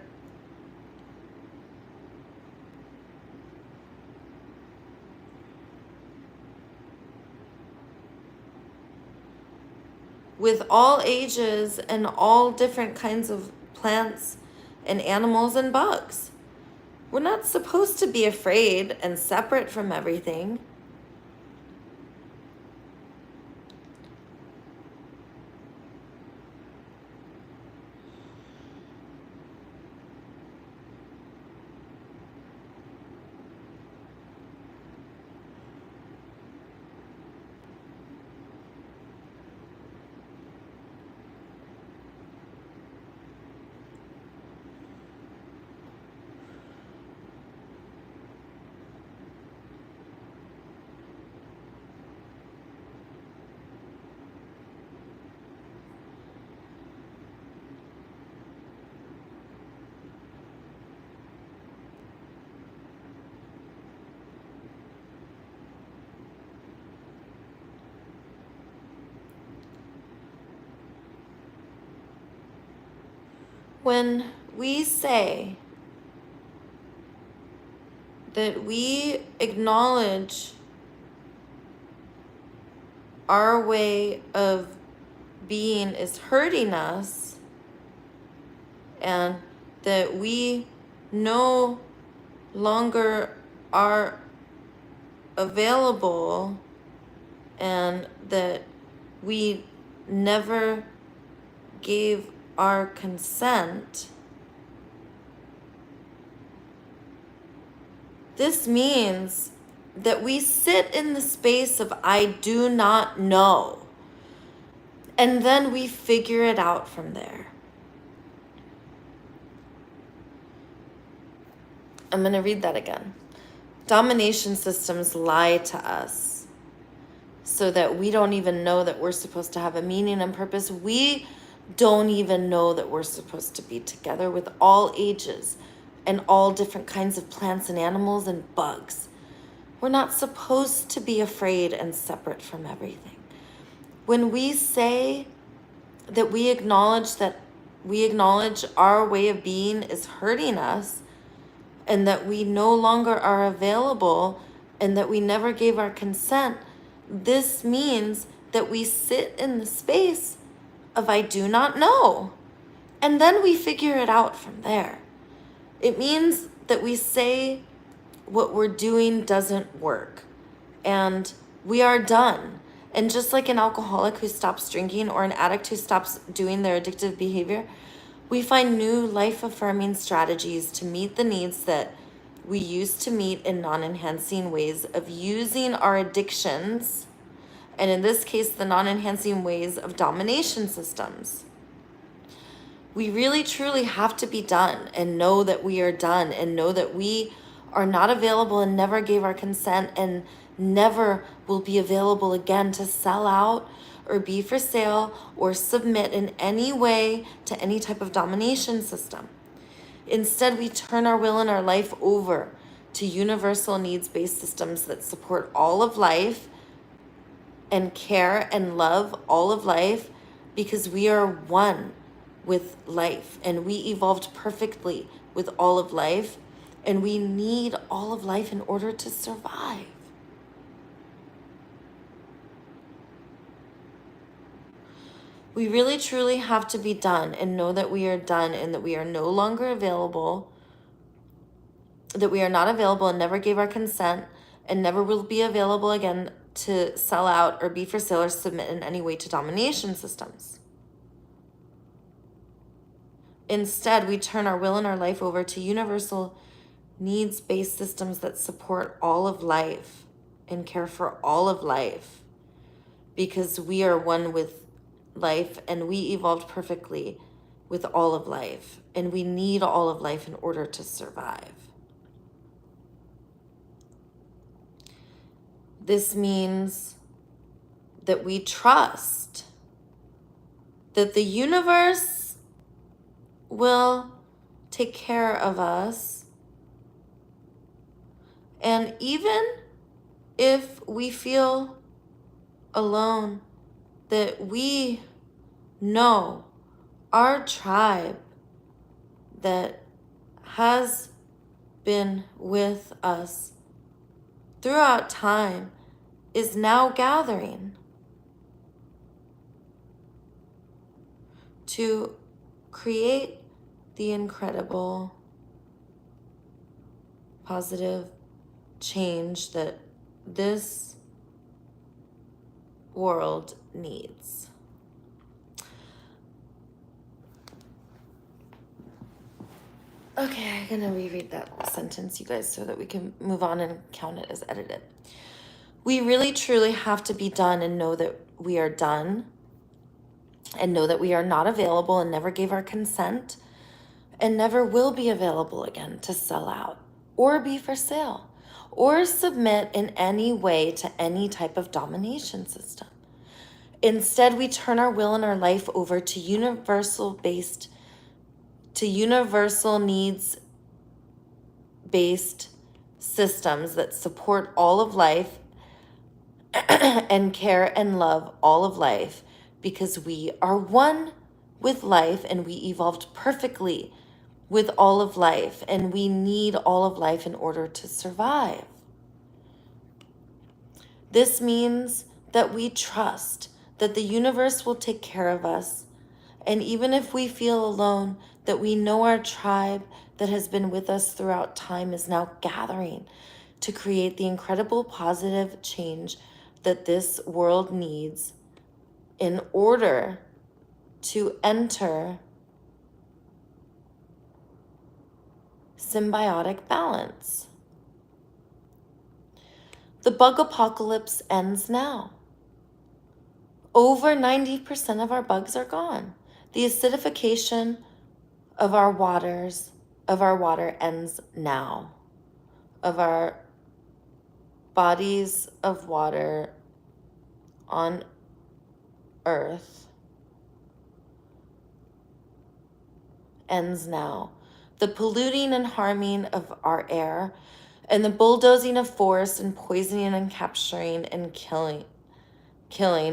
with all ages and all different kinds of plants and animals and bugs. We're not supposed to be afraid and separate from everything. When we say that we acknowledge our way of being is hurting us, and that we no longer are available, and that we never gave our consent, this means that we sit in the space of I do not know, and then we figure it out from there. I'm going to read that again. Domination systems lie to us so that we don't even know that we're supposed to have a meaning and purpose. We don't even know that we're supposed to be together with all ages and all different kinds of plants and animals and bugs. We're not supposed to be afraid and separate from everything. When we say that we acknowledge our way of being is hurting us, and that we no longer are available, and that we never gave our consent, this means that we sit in the space of I do not know, and then we figure it out from there. It means that we say what we're doing doesn't work, and we are done. And just like an alcoholic who stops drinking or an addict who stops doing their addictive behavior, we find new life-affirming strategies to meet the needs that we used to meet in non-enhancing ways of using our addictions, and in this case, the non-enhancing ways of domination systems. We really truly have to be done and know that we are done and know that we are not available and never gave our consent and never will be available again to sell out or be for sale or submit in any way to any type of domination system. Instead, we turn our will and our life over to universal needs-based systems that support all of life and care and love all of life, because we are one with life and we evolved perfectly with all of life, and we need all of life in order to survive. We really truly have to be done and know that we are done and that we are no longer available, that we are not available and never gave our consent and never will be available again to sell out or be for sale or submit in any way to domination systems. Instead, we turn our will and our life over to universal needs-based systems that support all of life and care for all of life, because we are one with life and we evolved perfectly with all of life, and we need all of life in order to survive. This means that we trust that the universe will take care of us. And even if we feel alone, that we know our tribe that has been with us throughout time is now gathering to create the incredible positive change that this world needs. Okay, I'm gonna reread that sentence, you guys, so that we can move on and count it as edited. We really truly have to be done and know that we are done, and know that we are not available and never gave our consent and never will be available again to sell out or be for sale or submit in any way to any type of domination system. Instead, we turn our will and our life over to universal needs-based systems that support all of life and care and love all of life, because we are one with life and we evolved perfectly with all of life, and we need all of life in order to survive. This means that we trust that the universe will take care of us, and even if we feel alone, that we know our tribe that has been with us throughout time is now gathering to create the incredible positive change that this world needs in order to enter symbiotic balance. The bug apocalypse ends now. Over 90% of our bugs are gone. The acidification of our water ends now. Of our bodies of water on Earth ends now. The polluting and harming of our air and the bulldozing of forests and poisoning and capturing and killing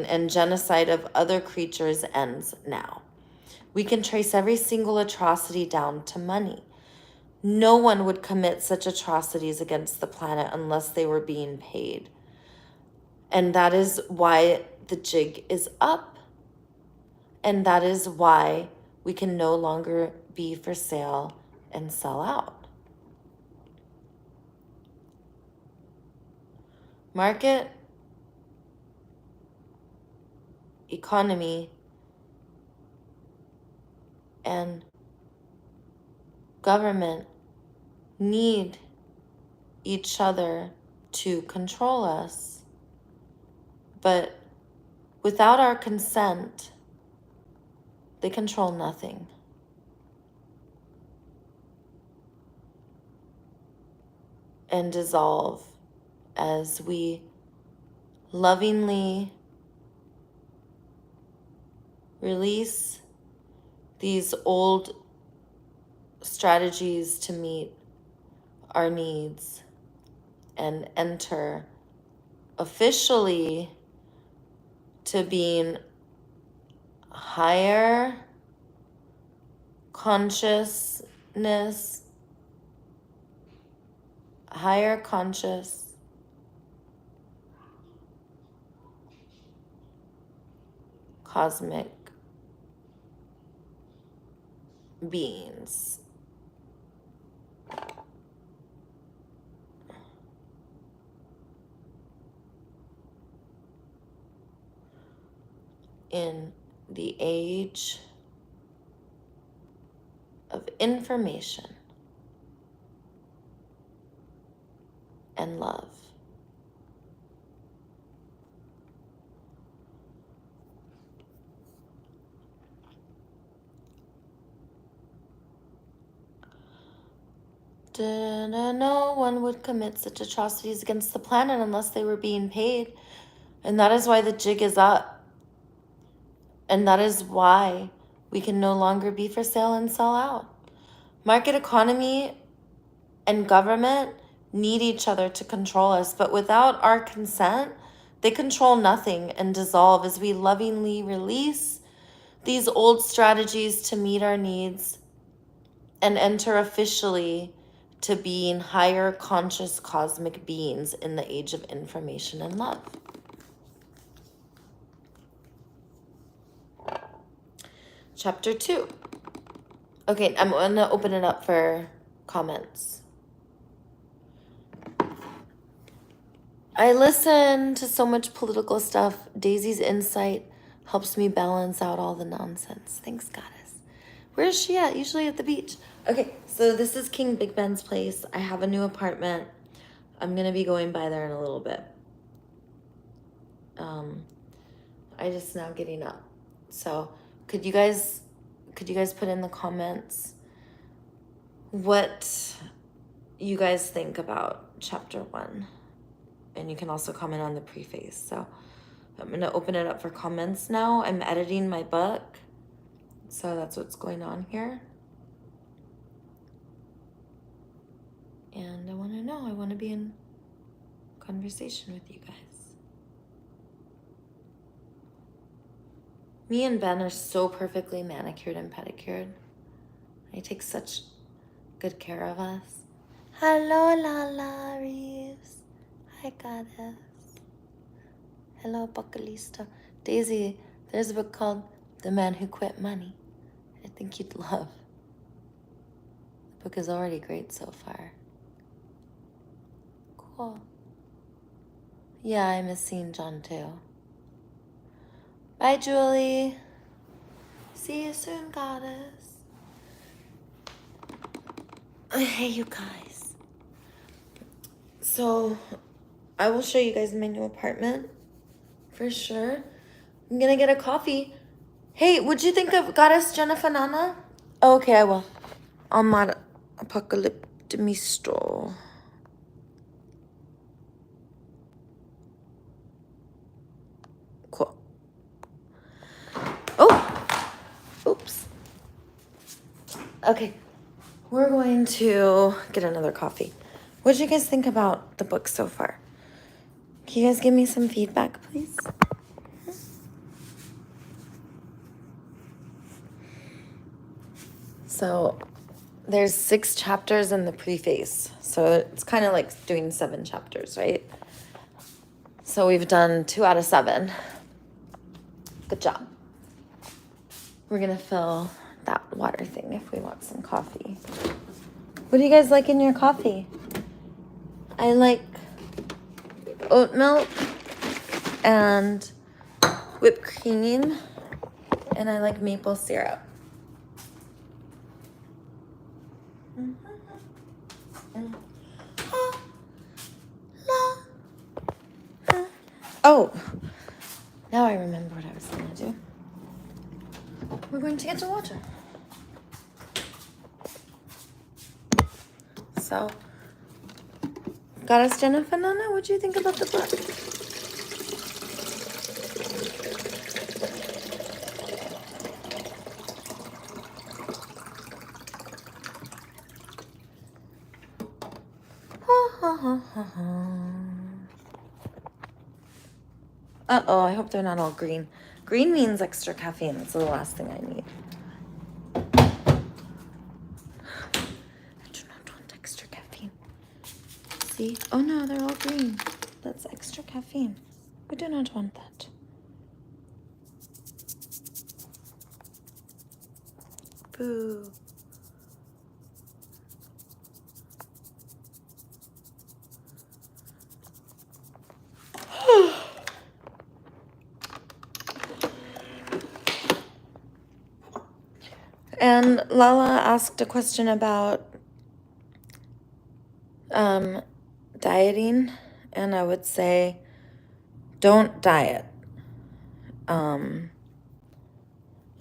and genocide of other creatures ends now. We can trace every single atrocity down to money. No one would commit such atrocities against the planet unless they were being paid. And that is why the jig is up. And that is why we can no longer be for sale and sell out. Market, economy, and government need each other to control us. But without our consent, they control nothing. and dissolve as we lovingly release these old strategies to meet our needs and enter officially to being higher consciousness, higher conscious cosmic beings. In the age of information and love. No one would commit such atrocities against the planet unless they were being paid. And that is why the jig is up. And that is why we can no longer be for sale and sell out. Market economy and government need each other to control us, but without our consent, they control nothing and dissolve as we lovingly release these old strategies to meet our needs and enter officially to being higher conscious cosmic beings in the age of information and love. Chapter 2. Okay, I'm going to open it up for comments. I listen to so much political stuff. Daisy's insight helps me balance out all the nonsense. Thanks, Goddess. Where is she at? Usually at the beach. Okay, so this is King Big Ben's place. I have a new apartment. I'm going to be going by there in a little bit. I just now getting up. So could you guys put in the comments what you guys think about chapter 1? And you can also comment on the preface. So I'm going to open it up for comments now. I'm editing my book. So that's what's going on here. And I want to know. I want to be in conversation with you guys. Me and Ben are so perfectly manicured and pedicured. He takes such good care of us. Hello, Lala Reeves. Hi, Goddess. Hello, Buckalista. Daisy, there's a book called The Man Who Quit Money. I think you'd love. The book is already great so far. Cool. Yeah, I miss seeing John too. Bye, Julie. See you soon, Goddess. Hey, you guys. So, I will show you guys my new apartment. For sure. I'm gonna get a coffee. Hey, what'd you think of Goddess Jennifer Nana? Oh, okay, I will. Amar Apocalyptimisto. Cool. Oh! Oops. Okay. We're going to get another coffee. What did you guys think about the book so far? Can you guys give me some feedback, please? So there's 6 chapters in the preface. So it's kind of like doing 7 chapters, right? So we've done 2 out of 7. Good job. We're going to fill that water thing if we want some coffee. What do you guys like in your coffee? I like oat milk and whipped cream, and I like maple syrup. Oh, now I remember what I was going to do. We're going to get to water. So Goddess Jennifer Nana, what do you think about the book? Uh-oh, I hope they're not all green. Green means extra caffeine. That's the last thing I need. I do not want extra caffeine. See? Oh no, they're all green. That's extra caffeine. We do not want that. Boo. And Lala asked a question about dieting, and I would say don't diet.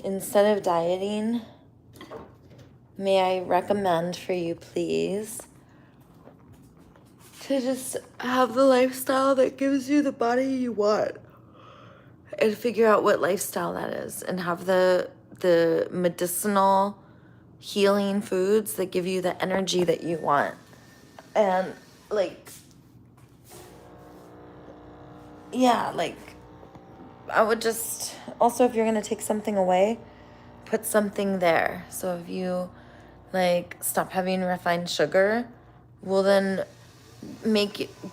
Instead of dieting, may I recommend for you, please, to just have the lifestyle that gives you the body you want, and figure out what lifestyle that is, and have the medicinal healing foods that give you the energy that you want. And like, yeah, like, I would just, also, if you're gonna take something away, put something there. So if you like stop having refined sugar, well then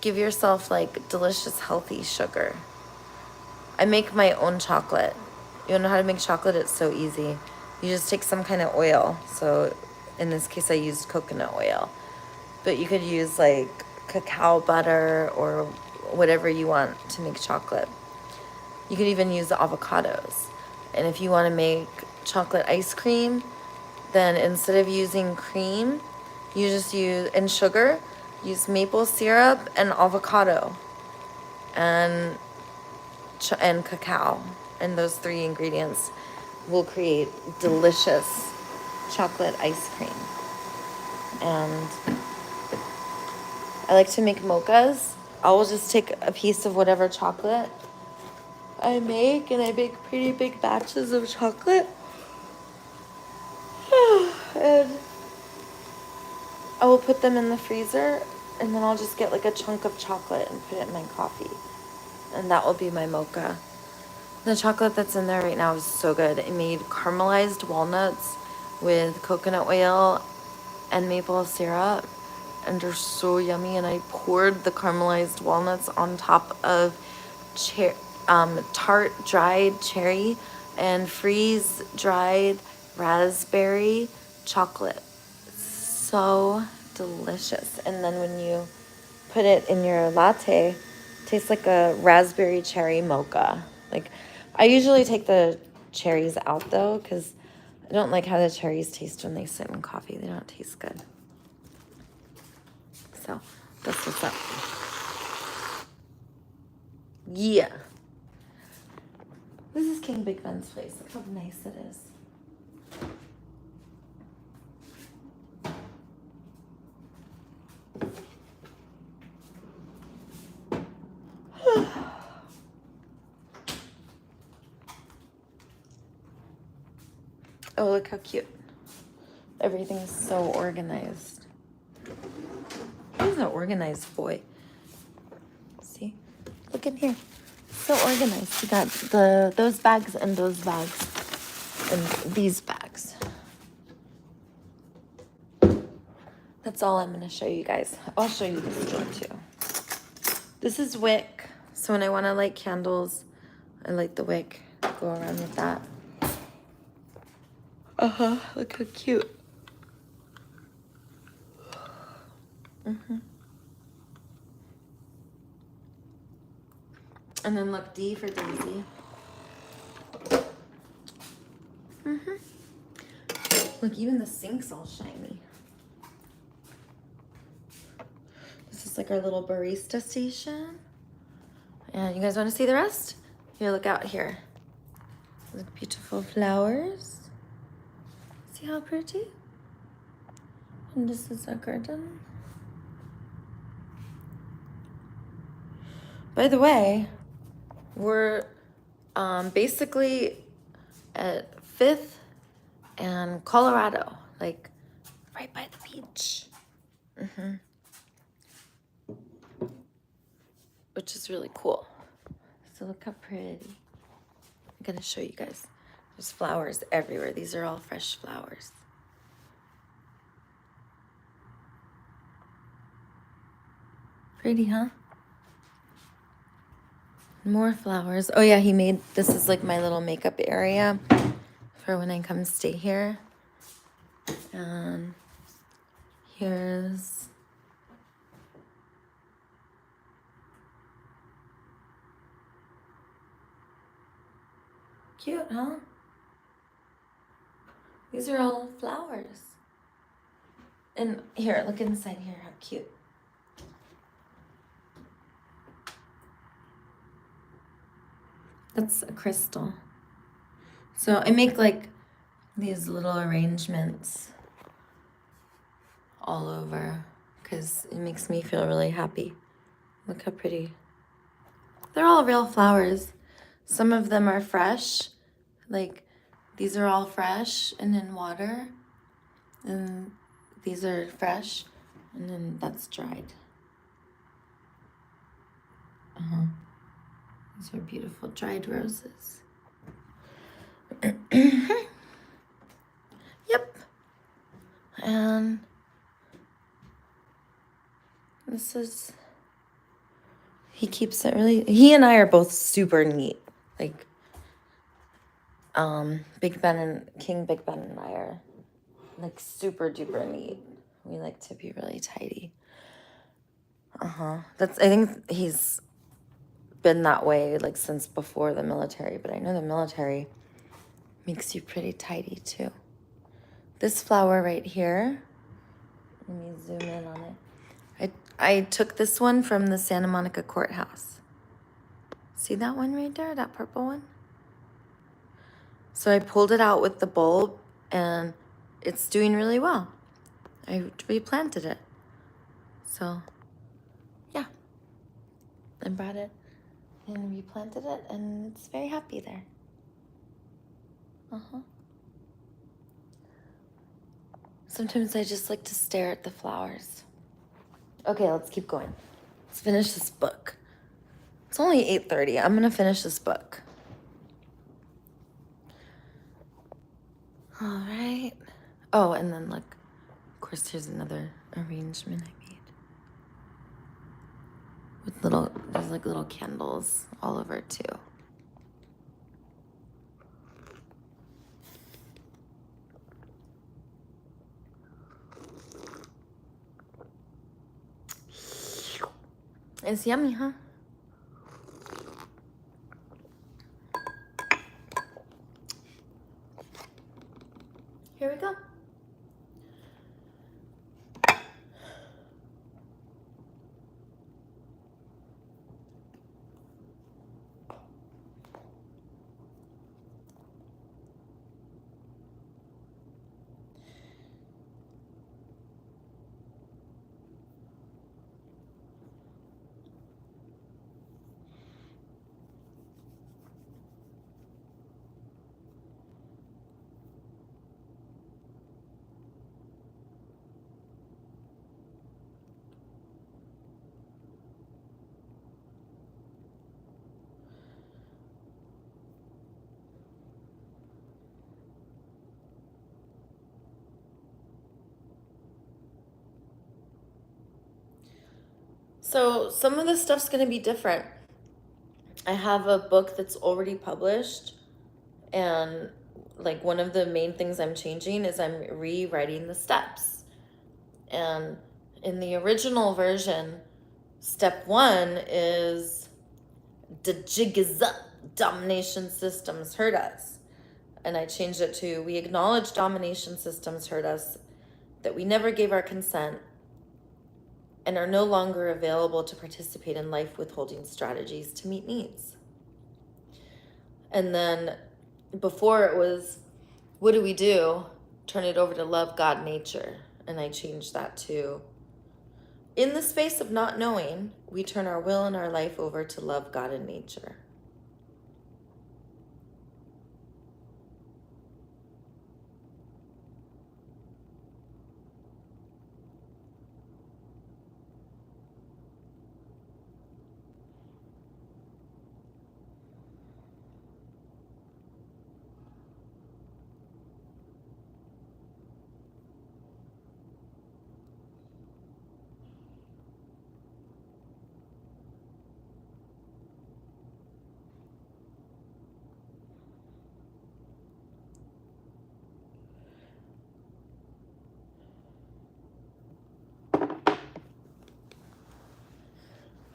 give yourself like delicious healthy sugar. I make my own chocolate. You know how to make chocolate? It's so easy. You just take some kind of oil. So in this case I used coconut oil, but you could use like cacao butter or whatever you want to make chocolate. You could even use the avocados. And if you want to make chocolate ice cream, then instead of using cream, you just use, and sugar, use maple syrup and avocado and cacao. And those 3 ingredients will create delicious chocolate ice cream. And I like to make mochas. I will just take a piece of whatever chocolate I make, and I make pretty big batches of chocolate. And I will put them in the freezer, and then I'll just get like a chunk of chocolate and put it in my coffee. And that will be my mocha. The chocolate that's in there right now is so good. It made caramelized walnuts with coconut oil and maple syrup, and they're so yummy. And I poured the caramelized walnuts on top of tart dried cherry and freeze dried raspberry chocolate. So delicious. And then when you put it in your latte, it tastes like a raspberry cherry mocha. Like, I usually take the cherries out though, because I don't like how the cherries taste when they sit in coffee. They don't taste good. So that's what's up. Yeah. This is King Big Ben's place. Look how nice it is. Oh, look how cute. Everything's so organized. He's an organized boy. See? Look in here. So organized. You got those bags and those bags and these bags. That's all I'm going to show you guys. I'll show you this drawer too. This is wick. So when I want to light candles, I light the wick. Go around with that. Look how cute. And then look, D for Daisy. Look, even the sink's all shiny. This is like our little barista station. And you guys want to see the rest? Here, look out here. The beautiful flowers. See how pretty? And this is our garden. By the way, we're basically at 5th and Colorado, like right by the beach. Which is really cool. So look how pretty. I'm gonna show you guys. There's flowers everywhere. These are all fresh flowers. Pretty, huh? More flowers. Oh yeah, this is like my little makeup area for when I come stay here. And here's cute, huh? These are all flowers. And here, look inside here, how cute. That's a crystal. So I make like these little arrangements all over because it makes me feel really happy. Look how pretty. They're all real flowers. Some of them are fresh, like these are all fresh and in water, and these are fresh, and then that's dried. These are beautiful dried roses. Yep. And this is, he keeps it really, he and I are both super neat. Like, Big Ben and King Big Ben and I are like super duper neat. We like to be really tidy. I think he's been that way like since before the military, but I know the military makes you pretty tidy too. This flower right here, let me zoom in on it. I took this one from the Santa Monica courthouse. See that one right there, that purple one? So I pulled it out with the bulb and it's doing really well. I replanted it. So yeah, I brought it and replanted it and it's very happy there. Sometimes I just like to stare at the flowers. Okay, let's keep going. Let's finish this book. It's only 8:30. I'm gonna finish this book. All right. Oh, and then look, of course, here's another arrangement I made. With there's like little candles all over too. It's yummy, huh? Here we go. So some of the stuff's gonna be different. I have a book that's already published, and like one of the main things I'm changing is I'm rewriting the steps. And in the original version, step 1 is the jig is up, domination systems hurt us. And I changed it to we acknowledge domination systems hurt us, that we never gave our consent, and are no longer available to participate in life withholding strategies to meet needs. And then before it was, what do we do? Turn it over to love, God, nature. And I changed that to, In the space of not knowing, we turn our will and our life over to love, God, and nature.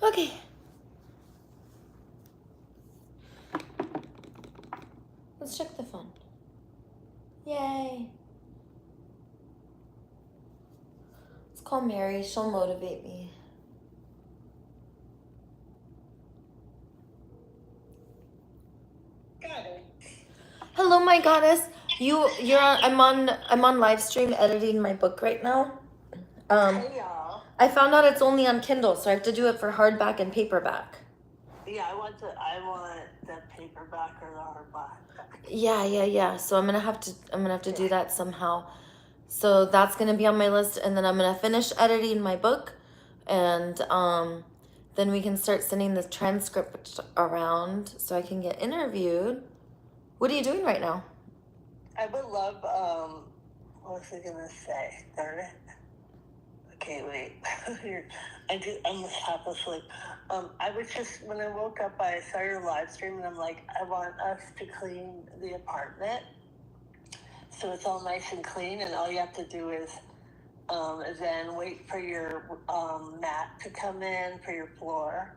Okay. Let's check the phone. Yay. Let's call Mary. She'll motivate me. Got it. Hello, my goddess. You're on. I'm on live stream editing my book right now. Hey, y'all. I found out it's only on Kindle, so I have to do it for hardback and paperback. Yeah, I want the paperback or the hardback. Yeah. So I'm gonna have to do that somehow. So that's gonna be on my list, and then I'm gonna finish editing my book, and then we can start sending the transcript around so I can get interviewed. What are you doing right now? I would love, what was I gonna say? Darn it. Okay, wait. I'm half asleep. I was just, when I woke up, I saw your live stream and I'm like, I want us to clean the apartment. So it's all nice and clean, and all you have to do is then wait for your mat to come in for your floor.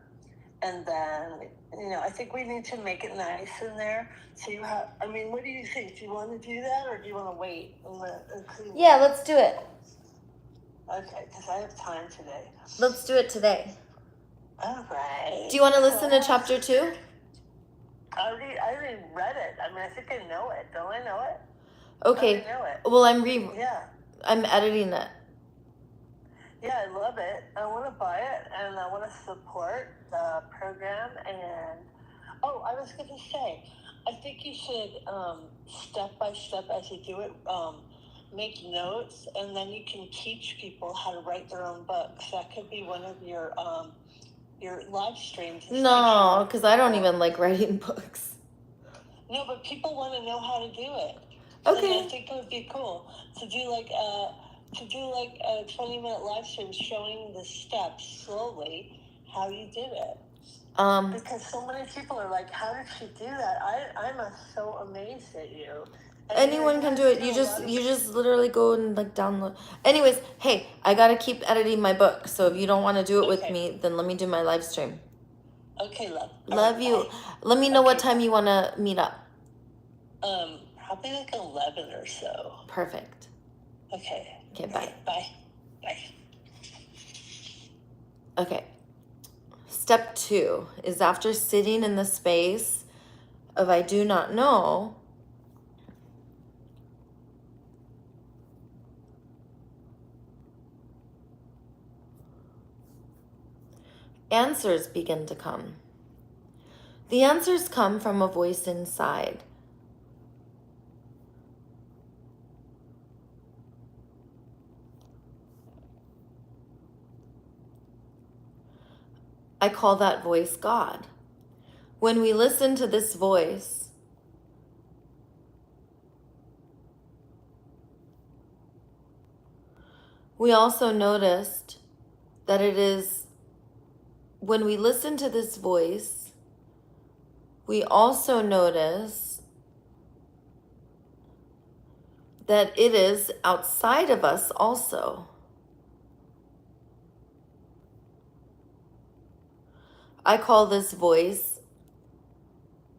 And then, I think we need to make it nice in there. So you have, what do you think? Do you want to do that, or do you want to wait and clean? Yeah, let's do it. Okay, because I have time today. Let's do it today. All right. Do you want to listen to chapter 2? I already read it. I think I know it. Don't I know it? Okay. I know it. Well, Yeah. I'm editing it. Yeah, I love it. I want to buy it, and I want to support the program. And I was going to say, I think you should step by step as you do it, make notes, and then you can teach people how to write their own books. That could be one of your live streams. No, because I don't even like writing books. No, but people want to know how to do it. Okay. And I think it would be cool to do like a 20-minute live stream showing the steps slowly how you did it. Because so many people are like, how did she do that? I'm so amazed at you. And anyone can do it. You just literally go and like download. Anyways, hey, I gotta keep editing my book. So if you don't want to do it with me, then let me do my live stream. Okay, love. Love you. Let me know what time you want to meet up. Probably like 11 or so. Perfect. Okay. Okay, bye. Bye. Okay. Step 2 is after sitting in the space of I do not know, answers begin to come. The answers come from a voice inside. I call that voice God. When we listen to this voice, we also noticed that it is, when we listen to this voice, we also notice that it is outside of us also. I call this voice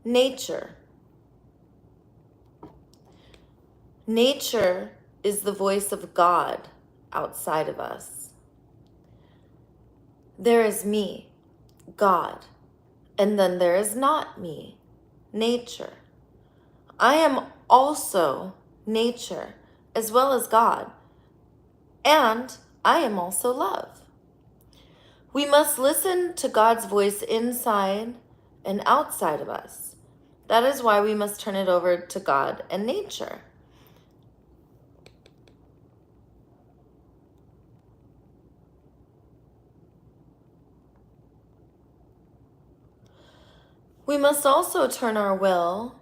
nature. Nature is the voice of God outside of us. There is me, God, and then there is not me, nature. I am also nature as well as God, and I am also love. We must listen to God's voice inside and outside of us. That is why we must turn it over to God and nature. We must also turn our will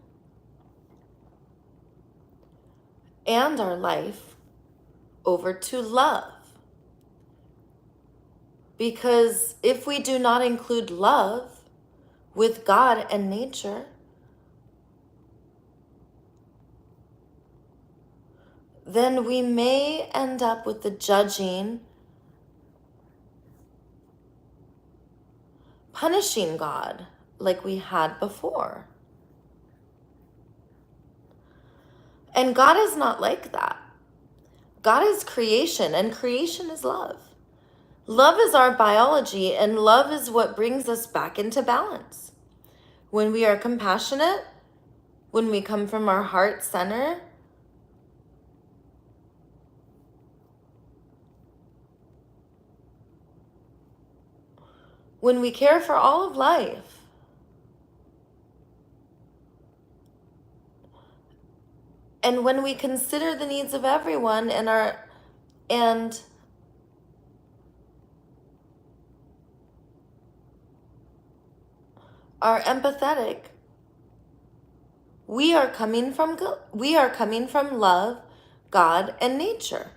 and our life over to love. Because if we do not include love with God and nature, then we may end up with the judging, punishing God like we had before. And God is not like that. God is creation, and creation is love. Love is our biology, and love is what brings us back into balance. When we are compassionate, when we come from our heart center, when we care for all of life, and when we consider the needs of everyone and are empathetic, we are coming from love, God, and nature.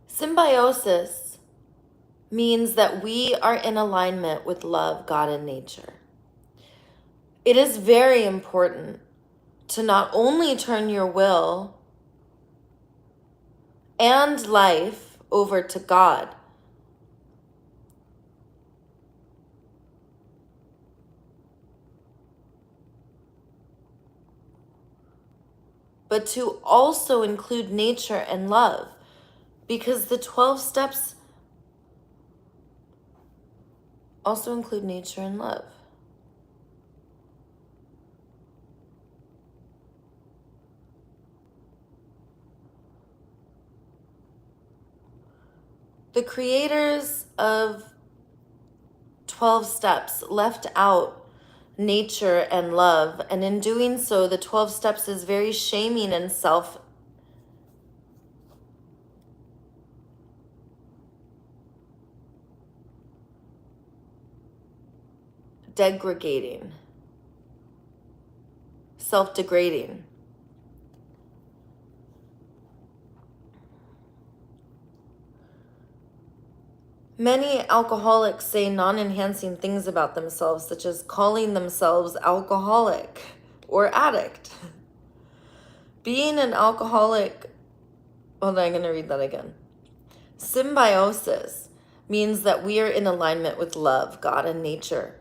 Symbiosis means that we are in alignment with love, God, and nature. It is very important to not only turn your will and life over to God, but to also include nature and love, because the 12 steps also include nature and love. The creators of 12 steps left out nature and love, and in doing so, the 12 steps is very shaming and self-degrading. Many alcoholics say non-enhancing things about themselves, such as calling themselves alcoholic or addict. Being an alcoholic, I'm going to read that again. Symbiosis means that we are in alignment with love, God, and nature.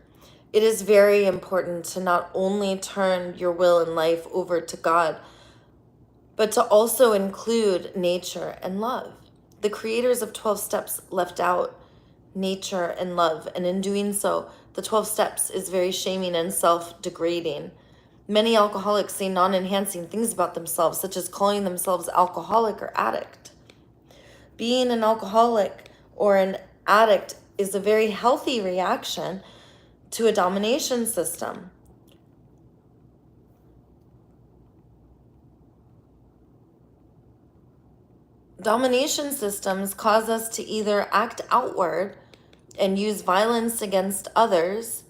It is very important to not only turn your will and life over to God, but to also include nature and love. The creators of 12 steps left out nature and love, and in doing so, the 12 steps is very shaming and self-degrading. Many alcoholics say non-enhancing things about themselves, such as calling themselves alcoholic or addict. Being an alcoholic or an addict is a very healthy reaction to a domination system. Domination systems cause us to either act outward and use violence against others,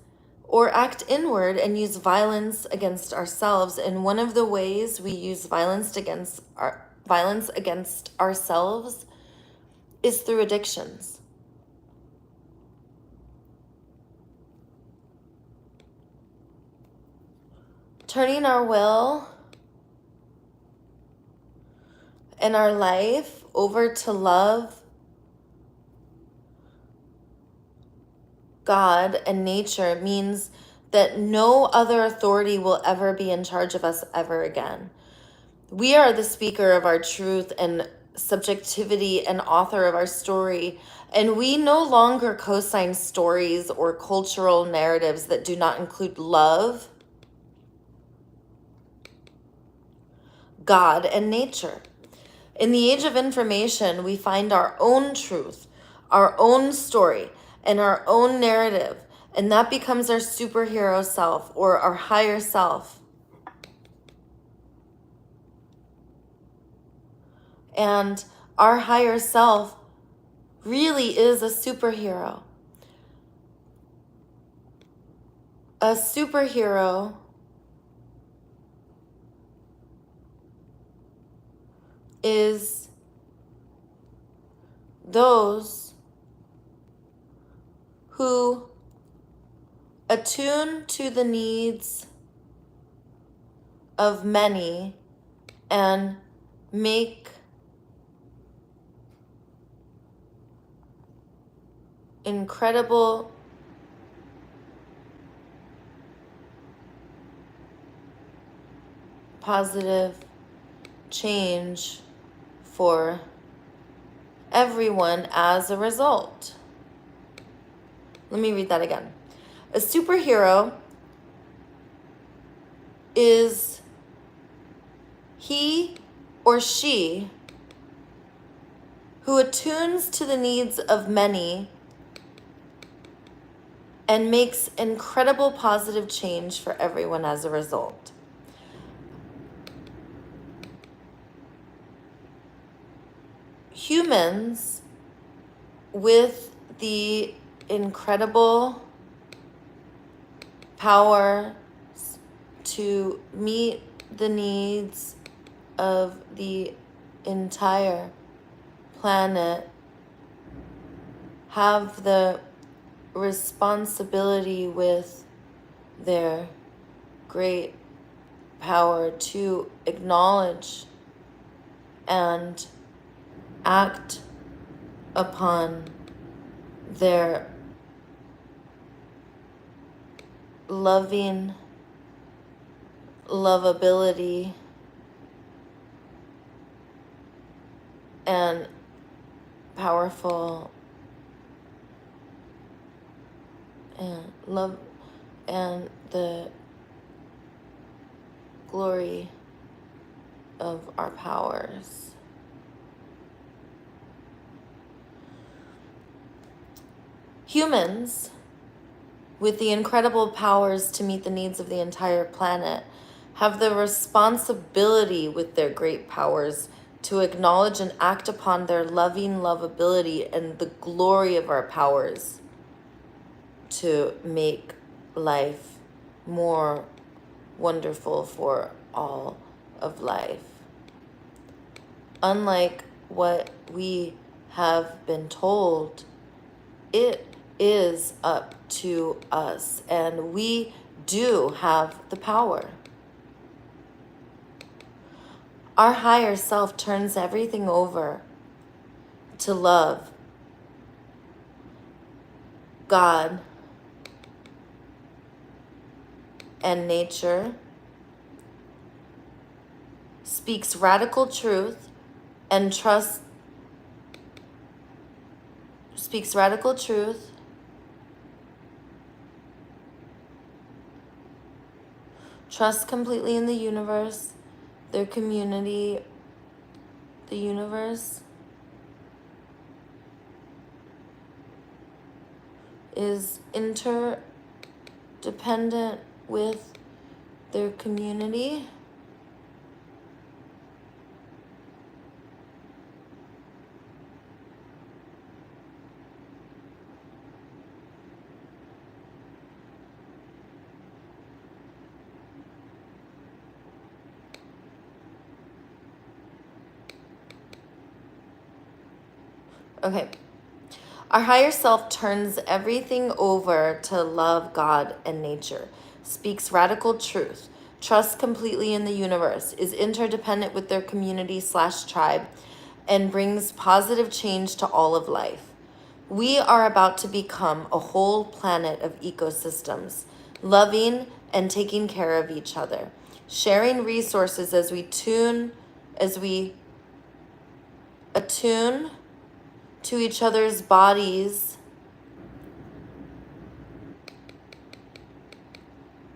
or act inward and use violence against ourselves. And one of the ways we use violence against ourselves is through addictions. Turning our will and our life over to love, God, and nature means that no other authority will ever be in charge of us ever again. We are the speaker of our truth and subjectivity and author of our story. And we no longer co-sign stories or cultural narratives that do not include love, God, and nature. In the age of information, we find our own truth, our own story, and our own narrative. And that becomes our superhero self or our higher self. And our higher self really is a superhero. A superhero is those who attune to the needs of many and make incredible positive change for everyone as a result. Let me read that again. A superhero is he or she who attunes to the needs of many and makes incredible positive change for everyone as a result. Humans with the incredible power to meet the needs of the entire planet have the responsibility with their great power to acknowledge and act upon their loving lovability and powerful and love and the glory of our powers. Humans with the incredible powers to meet the needs of the entire planet have the responsibility with their great powers to acknowledge and act upon their loving lovability and the glory of our powers to make life more wonderful for all of life. Unlike what we have been told, it is up to us, and we do have the power. Our higher self turns everything over to love, God, and nature, speaks radical truth and trust, speaks radical truth, trusts completely in the universe, their community, the universe is interdependent with their community. Okay. Our higher self turns everything over to love, God, and nature, speaks radical truth, trusts completely in the universe, is interdependent with their community/tribe, and brings positive change to all of life. We are about to become a whole planet of ecosystems, loving and taking care of each other, sharing resources as we attune to each other's bodies,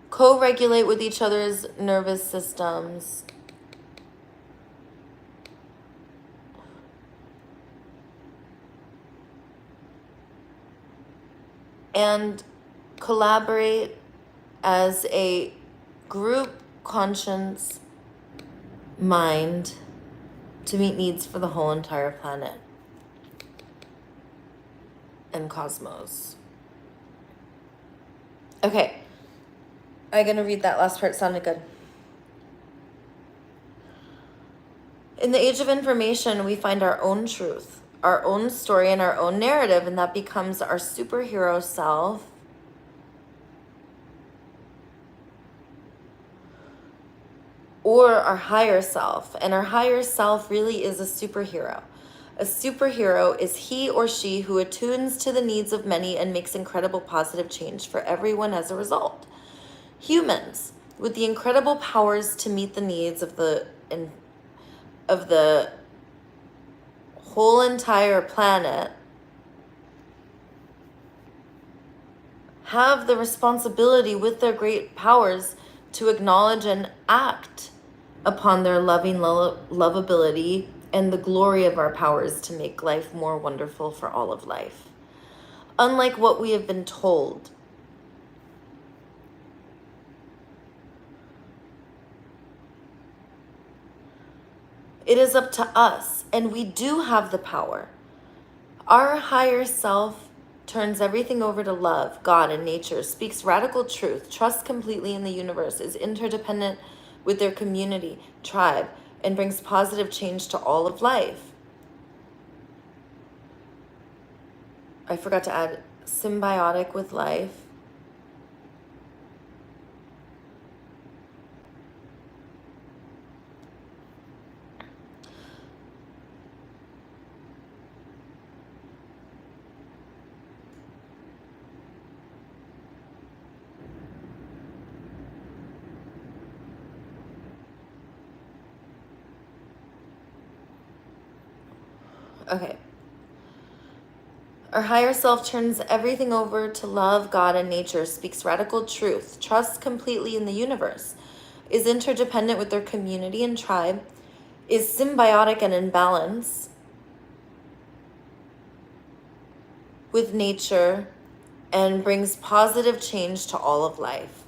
co-regulate with each other's nervous systems, and collaborate as a group conscience mind to meet needs for the whole entire planet and cosmos. Okay, I'm gonna read that last part. Sounded good. In the age of information, we find our own truth, our own story, and our own narrative, and that becomes our superhero self. Or our higher self. And our higher self really is a superhero. A superhero is he or she who attunes to the needs of many and makes incredible positive change for everyone as a result. Humans, with the incredible powers to meet the needs of the whole entire planet, have the responsibility with their great powers to acknowledge and act upon their loving lovability and the glory of our powers to make life more wonderful for all of life. Unlike what we have been told, it is up to us, and we do have the power. Our higher self turns everything over to love, God, and nature, speaks radical truth, trusts completely in the universe, is interdependent with their community, tribe, and brings positive change to all of life. I forgot to add symbiotic with life. Okay. Our higher self turns everything over to love, God, and nature, speaks radical truth, trusts completely in the universe, is interdependent with their community and tribe, is symbiotic and in balance with nature, and brings positive change to all of life.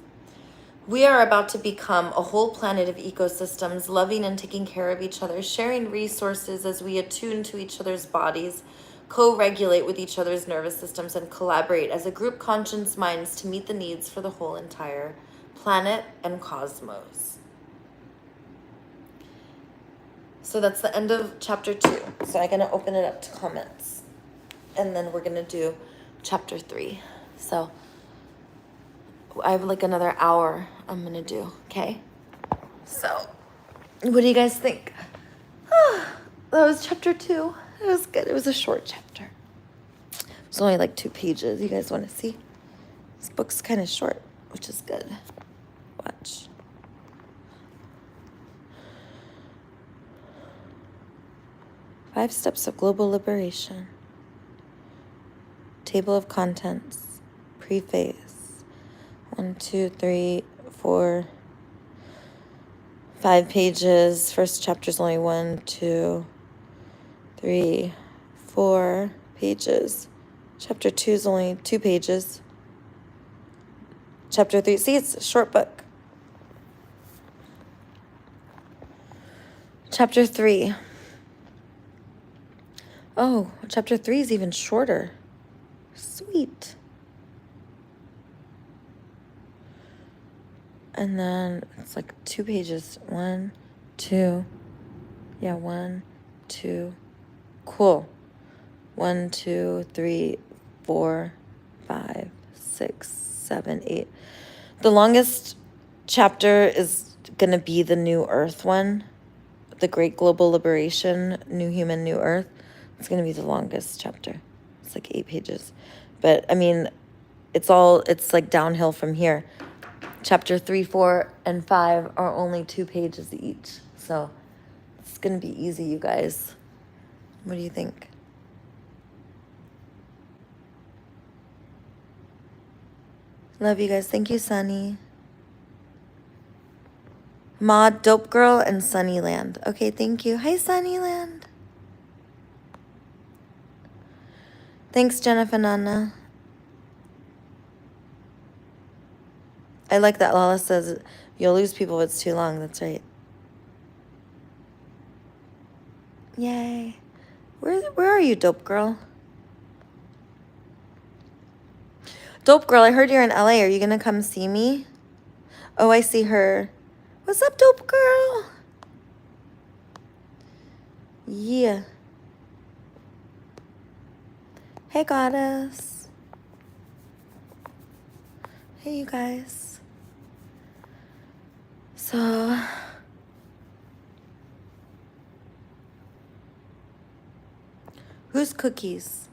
We are about to become a whole planet of ecosystems, loving and taking care of each other, sharing resources as we attune to each other's bodies, co-regulate with each other's nervous systems, and collaborate as a group conscious minds to meet the needs for the whole entire planet and cosmos. So that's the end of chapter 2. So I'm going to open it up to comments. And then we're going to do chapter 3. So I have like another hour I'm going to do, okay? So what do you guys think? That was chapter 2. It was good. It was a short chapter. It was only like 2 pages. You guys want to see? This book's kind of short, which is good. Watch. Five Steps of Global Liberation. Table of Contents. Preface. 1, 2, 3, 4, 5 pages. First chapter's only 1, 2, 3, 4 pages. Chapter 2 is only 2 pages. Chapter 3, see, it's a short book. Chapter 3. Oh, chapter 3 is even shorter. Sweet. And then it's like 2 pages. 1, 2. Yeah, 1, 2. Cool. 1, 2, 3, 4, 5, 6, 7, 8. The longest chapter is going to be the New Earth one. The Great Global Liberation, New Human, New Earth. It's going to be the longest chapter. It's like 8 pages. But, I mean, it's like downhill from here. Chapter 3, 4, and 5 are only 2 pages each. So it's going to be easy, you guys. What do you think? Love you guys. Thank you, Sunny. Maud, Dope Girl, and Sunnyland. Okay, thank you. Hi, Sunnyland. Thanks, Jennifer Nana. I like that Lala says you'll lose people if it's too long. That's right. Yay. Where are you, Dope Girl? Dope Girl, I heard you're in LA. Are you gonna come see me? Oh, I see her. What's up, Dope Girl? Yeah. Hey, Goddess. Hey, you guys. So, who's Cookies?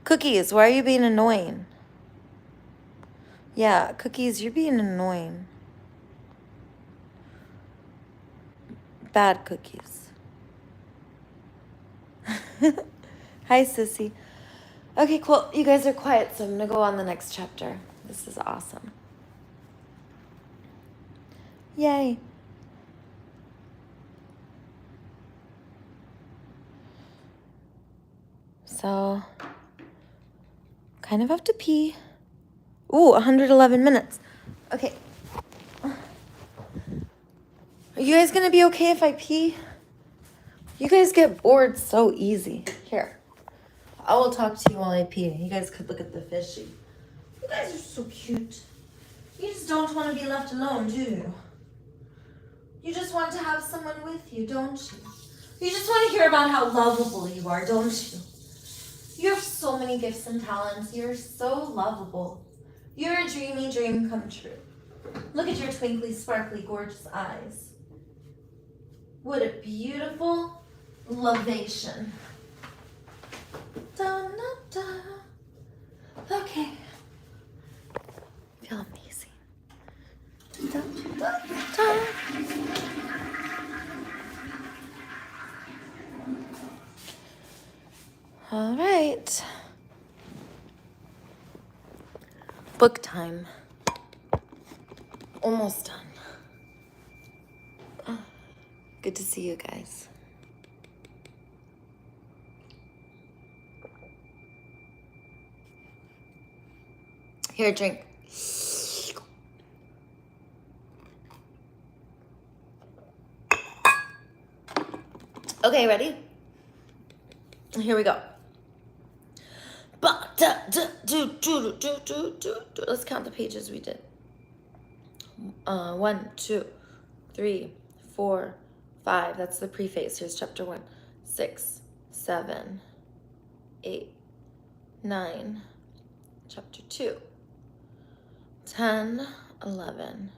Cookies, why are you being annoying? Yeah, Cookies, you're being annoying. Bad Cookies. Hi, Sissy. Okay, cool. You guys are quiet, so I'm gonna go on the next chapter. This is awesome. Yay. So, kind of have to pee. Ooh, 111 minutes. Okay. Are you guys gonna be okay if I pee? You guys get bored so easy. Here. I will talk to you while I pee. You guys could look at the fishy. You guys are so cute. You just don't want to be left alone, do you? You just want to have someone with you, don't you? You just want to hear about how lovable you are, don't you? You have so many gifts and talents. You're so lovable. You're a dreamy dream come true. Look at your twinkly, sparkly, gorgeous eyes. What a beautiful lovation. Da, da, da. Okay. Feel amazing. Da, da, da. All right. Book time. Almost done. Oh, good to see you guys. Here, drink. Okay, ready? Here we go. Let's count the pages we did. 1, 2, 3, 4, 5. That's the preface. Here's chapter 1. 6, 7, 8, 9. Chapter 2. 10, 11.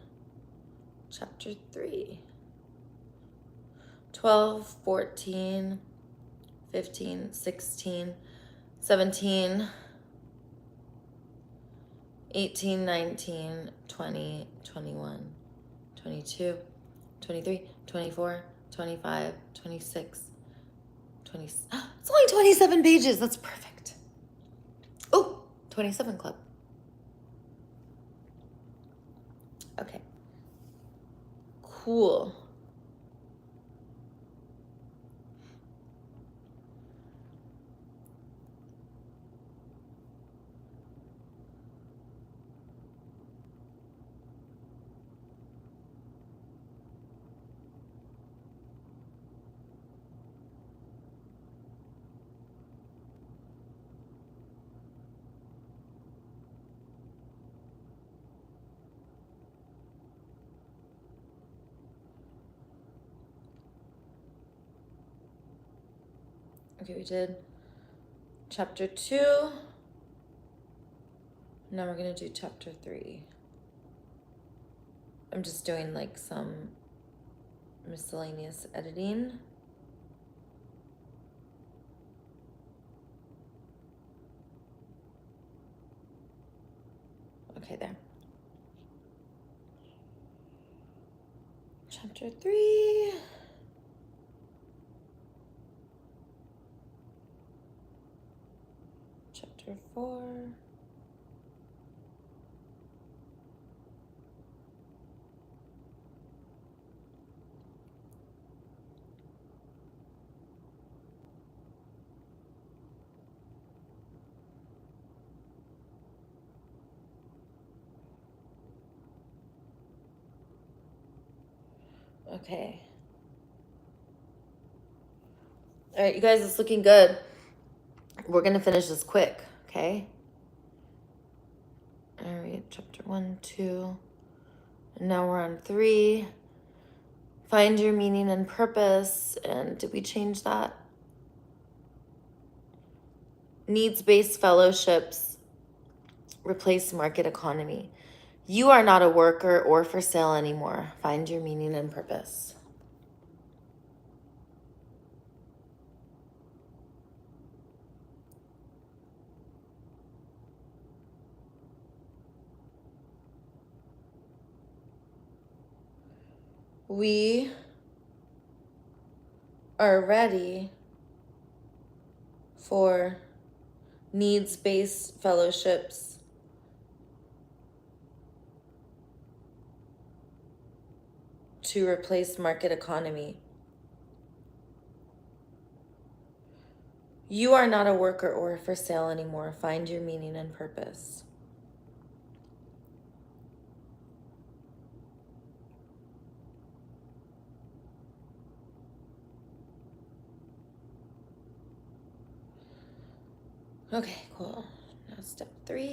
Chapter 3. 12, 14, 15, 16, 17, 18, 19, 20, 21, 22, 23, 24, 25, 26, 20. It's only 27 pages. That's perfect. Oh, 27 club. Okay. Cool. Okay, we did chapter 2. Now we're gonna do chapter 3. I'm just doing like some miscellaneous editing. Okay, there. Chapter 3. chapter 4. Okay. All right, you guys, it's looking good. We're going to finish this quick, okay? All right, chapter 1, 2. And now we're on 3. Find your meaning and purpose. And did we change that? Needs-based fellowships replace market economy. You are not a worker or for sale anymore. Find your meaning and purpose. We are ready for needs-based fellowships to replace market economy. You are not a worker or for sale anymore. Find your meaning and purpose. Okay, cool. Now step 3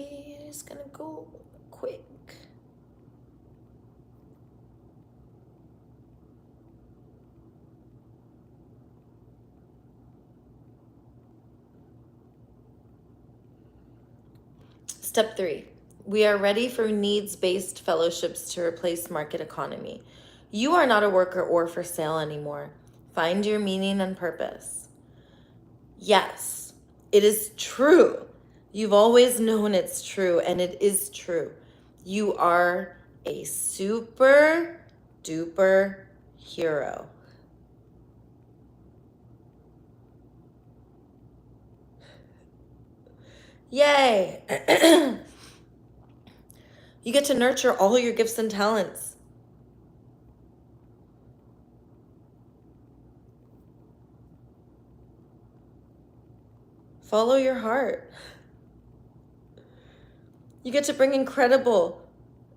is gonna go quick. Step 3, we are ready for needs-based fellowships to replace market economy. You are not a worker or for sale anymore. Find your meaning and purpose. Yes, it is true. You've always known it's true, and it is true. You are a super duper hero. Yay! You get to nurture all your gifts and talents. Follow your heart. You get to bring incredible,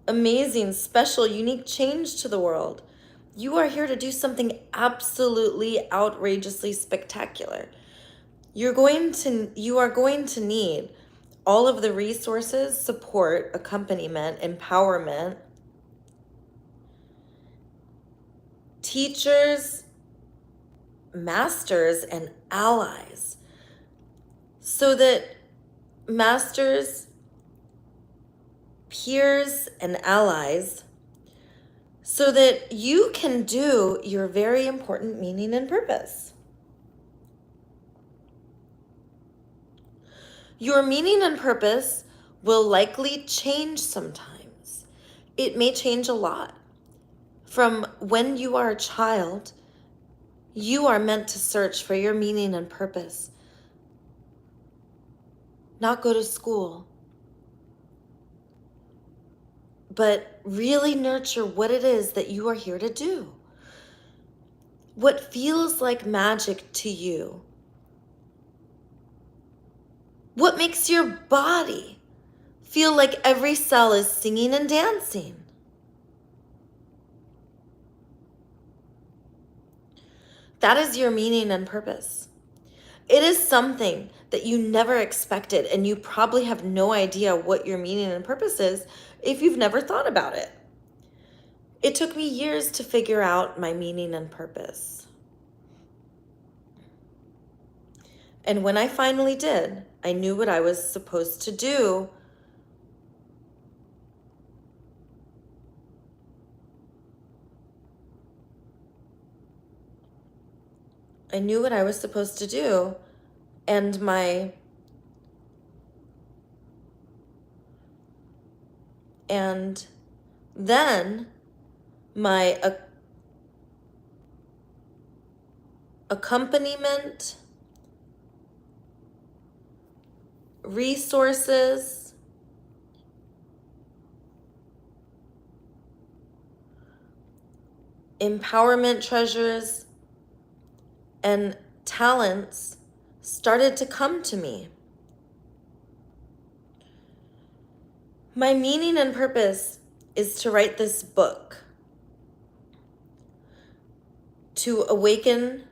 amazing, special, unique change to the world. You are here to do something absolutely outrageously spectacular. You are going to need all of the resources, support, accompaniment, empowerment, teachers, masters, and allies, so that masters, peers, and allies, so that you can do your very important meaning and purpose. Your meaning and purpose will likely change sometimes. It may change a lot. From when you are a child, you are meant to search for your meaning and purpose. Not go to school, but really nurture what it is that you are here to do. What feels like magic to you. What makes your body feel like every cell is singing and dancing? That is your meaning and purpose. It is something that you never expected, and you probably have no idea what your meaning and purpose is if you've never thought about it. It took me years to figure out my meaning and purpose. And when I finally did, I knew what I was supposed to do. I knew what I was supposed to do, and then my accompaniment, resources, empowerment treasures, and talents started to come to me. My meaning and purpose is to write this book, to awaken,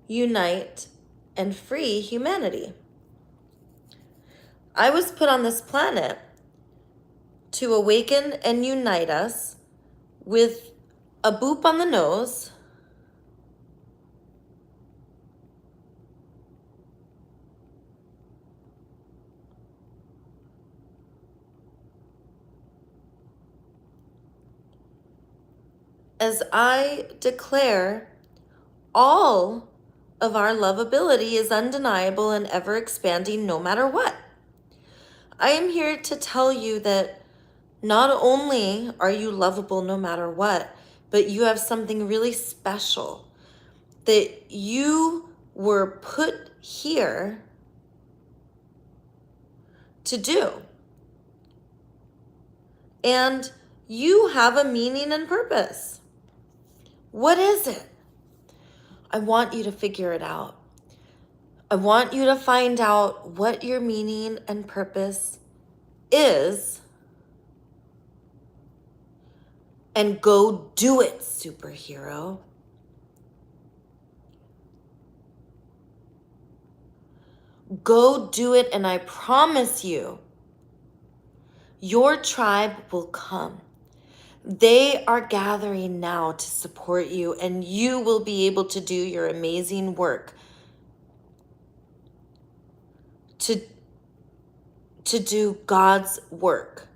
unite, and free humanity. I was put on this planet to awaken and unite us with a boop on the nose, as I declare all of our lovability is undeniable and ever expanding no matter what. I am here to tell you that not only are you lovable no matter what, but you have something really special that you were put here to do. And you have a meaning and purpose. What is it? I want you to figure it out. I want you to find out what your meaning and purpose is and go do it, superhero. Go do it, and I promise you, your tribe will come. They are gathering now to support you, and you will be able to do your amazing work to do God's work,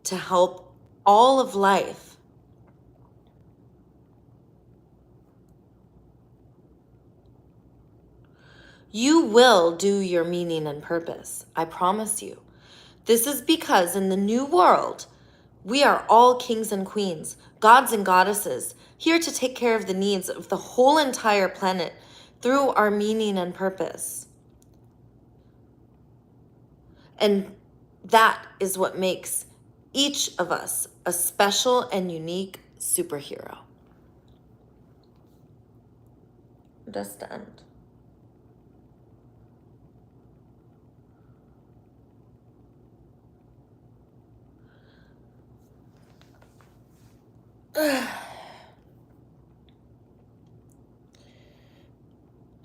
to help all of life. You will do your meaning and purpose. I promise you. This is because in the new world, we are all kings and queens, gods and goddesses, here to take care of the needs of the whole entire planet through our meaning and purpose. And that is what makes each of us a special and unique superhero. Just the end.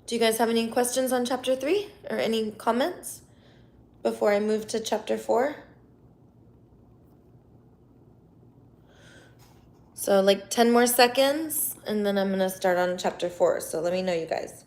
Do you guys have any questions on chapter 3 or any comments before I move to chapter 4? So like 10 more seconds and then I'm going to start on chapter 4. So let me know, you guys.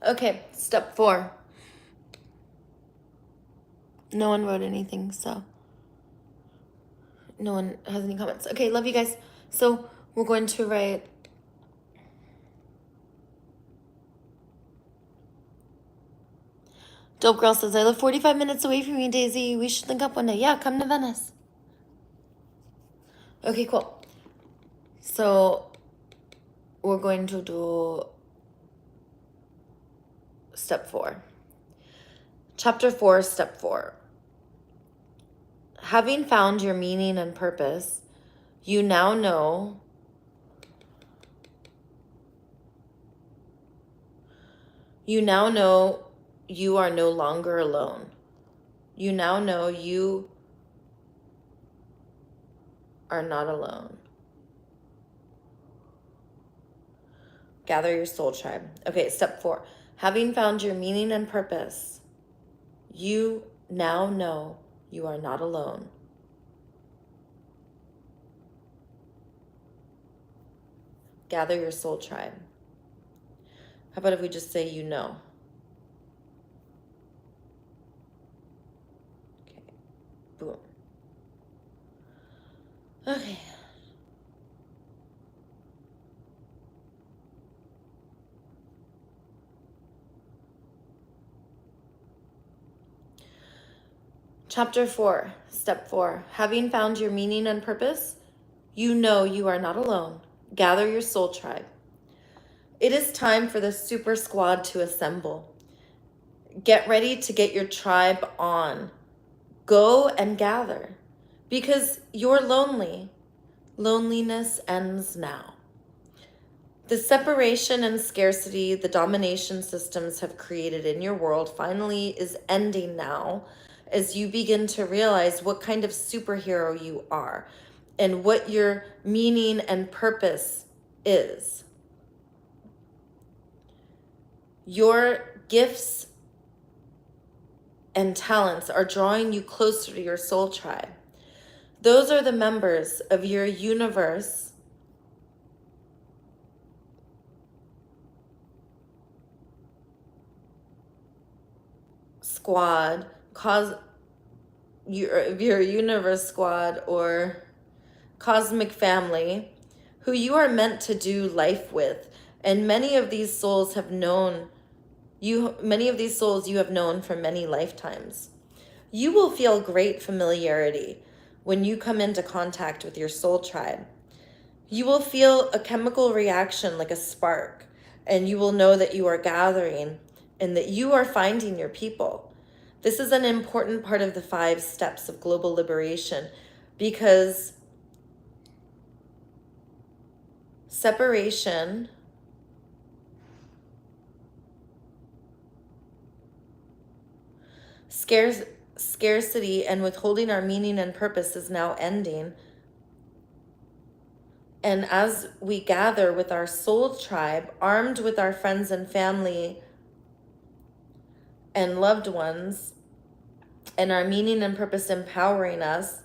Okay, step 4. No one wrote anything, so no one has any comments. Okay, love you guys. So we're going to write Dope Girl says, I live 45 minutes away from you, Daisy. We should link up one day. Yeah, come to Venice. Okay, cool. So we're going to do step 4. Chapter 4, step 4. Having found your meaning and purpose, you now know you are no longer alone. You now know you are not alone. Gather your soul tribe. Okay, step 4. Having found your meaning and purpose, you now know you are not alone. Gather your soul tribe. How about if we just say you know? Okay, boom. Okay. Chapter 4, Step 4. Having found your meaning and purpose, you know you are not alone. Gather your soul tribe. It is time for the super squad to assemble. Get ready to get your tribe on. Go and gather. Because you're lonely. Loneliness ends now. The separation and scarcity the domination systems have created in your world finally is ending now as you begin to realize what kind of superhero you are and what your meaning and purpose is. Your gifts and talents are drawing you closer to your soul tribe. Those are the members of your universe squad, your universe squad or cosmic family who you are meant to do life with. And many of these souls you have known for many lifetimes. You will feel great familiarity when you come into contact with your soul tribe. You will feel a chemical reaction like a spark, and you will know that you are gathering and that you are finding your people. This is an important part of the 5 steps of global liberation because separation scarcity and withholding our meaning and purpose is now ending. And as we gather with our soul tribe, armed with our friends and family and loved ones, and our meaning and purpose empowering us.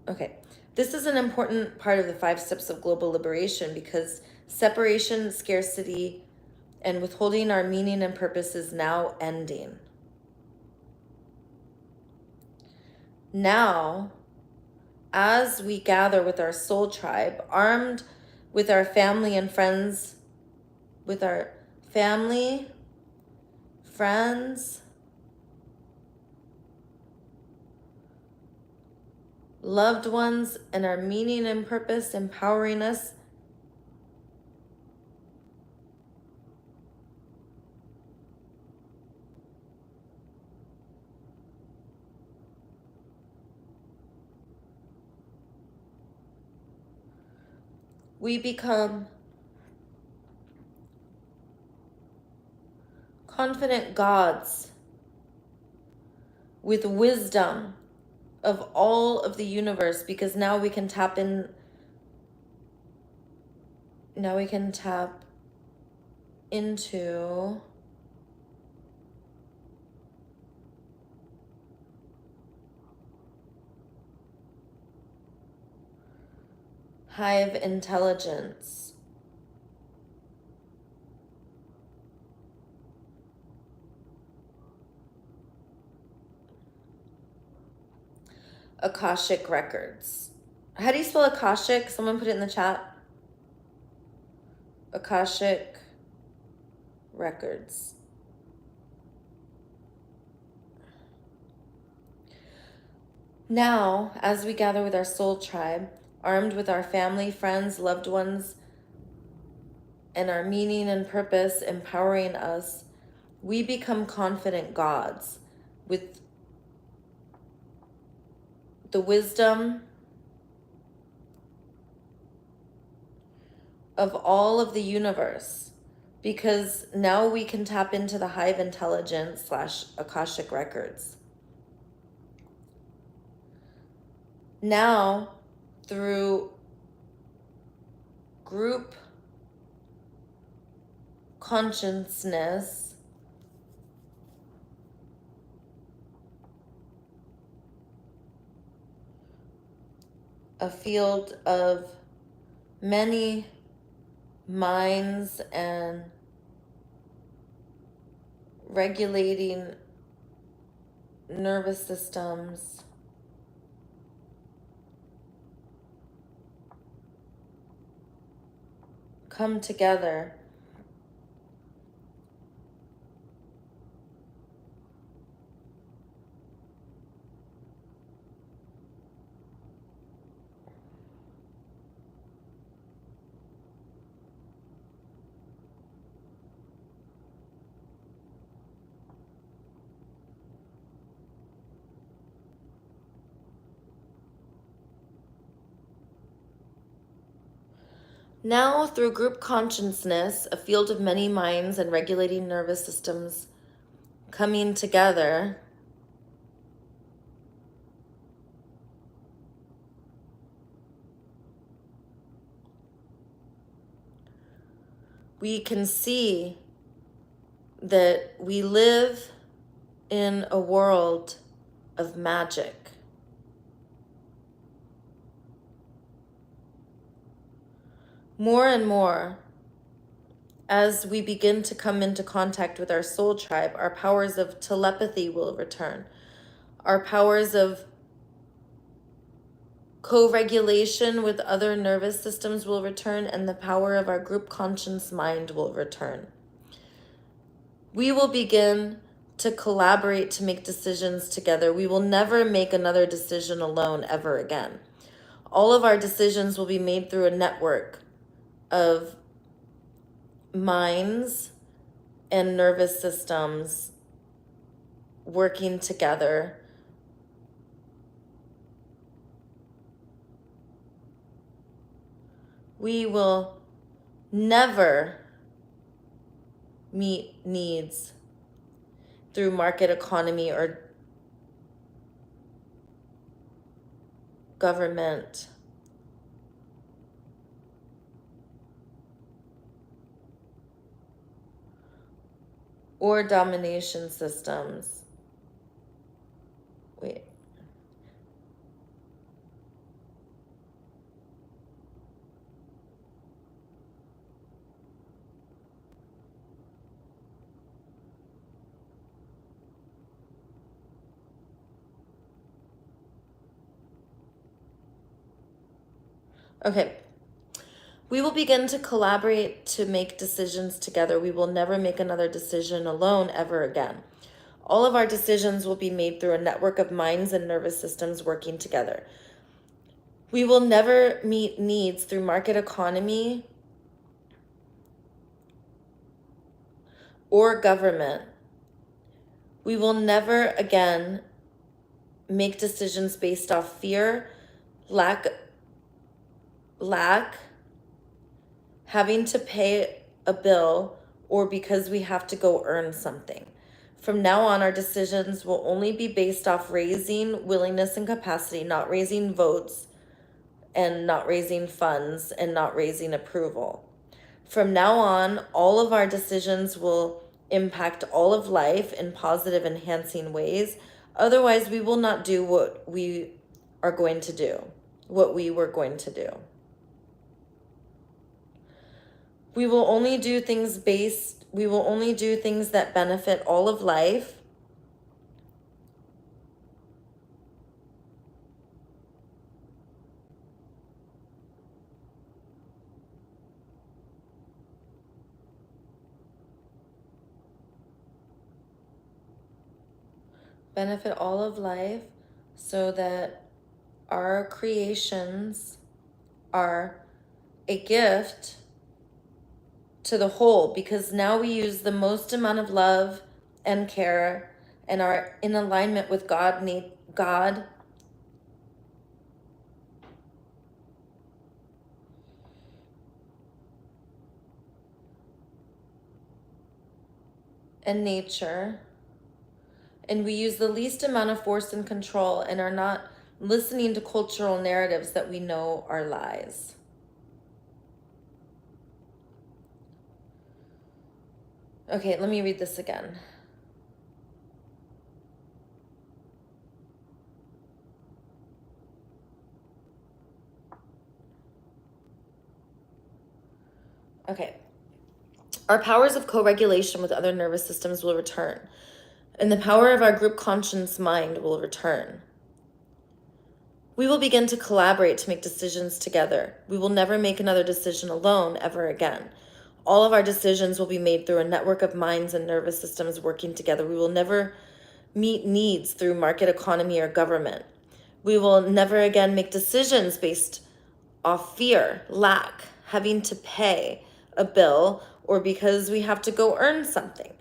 Okay, this is an important part of the 5 steps of global liberation because separation, scarcity, and withholding our meaning and purpose is now ending. Now, as we gather with our soul tribe, armed with our family and friends, with our family, friends, loved ones, and our meaning and purpose empowering us, we become confident gods with wisdom of all of the universe, because now we can tap into hive intelligence. Akashic records. How do you spell Akashic? Someone put it in the chat. Akashic records. Now, as we gather with our soul tribe, armed with our family, friends, loved ones, and our meaning and purpose empowering us, we become confident gods with the wisdom of all of the universe, because now we can tap into the hive intelligence / Akashic records. Now, through group consciousness, a field of many minds and regulating nervous systems come together, now, through group consciousness, a field of many minds and regulating nervous systems coming together, we can see that we live in a world of magic. More and more, as we begin to come into contact with our soul tribe, our powers of telepathy will return. Our powers of co-regulation with other nervous systems will return, and the power of our group conscious mind will return. We will begin to collaborate to make decisions together. We will never make another decision alone ever again. All of our decisions will be made through a network of minds and nervous systems working together. We will never meet needs through market economy or government. Or domination systems. Wait. Okay. We will begin to collaborate to make decisions together. We will never make another decision alone ever again. All of our decisions will be made through a network of minds and nervous systems working together. We will never meet needs through market economy or government. We will never again make decisions based off fear, lack, having to pay a bill, or because we have to go earn something. From now on, our decisions will only be based off raising willingness and capacity, not raising votes and not raising funds and not raising approval. From now on, all of our decisions will impact all of life in positive, enhancing ways. Otherwise, we will not do what we are going to do, what we were going to do. We will only do things that benefit all of life. Benefit all of life so that our creations are a gift to the whole, because now we use the most amount of love and care and are in alignment with God and nature, and we use the least amount of force and control and are not listening to cultural narratives that we know are lies. Okay, let me read this again. Okay. Our powers of co-regulation with other nervous systems will return, and the power of our group conscious mind will return. We will begin to collaborate to make decisions together. We will never make another decision alone ever again. All of our decisions will be made through a network of minds and nervous systems working together. We will never meet needs through market economy or government. We will never again make decisions based off fear, lack, having to pay a bill, or because we have to go earn something.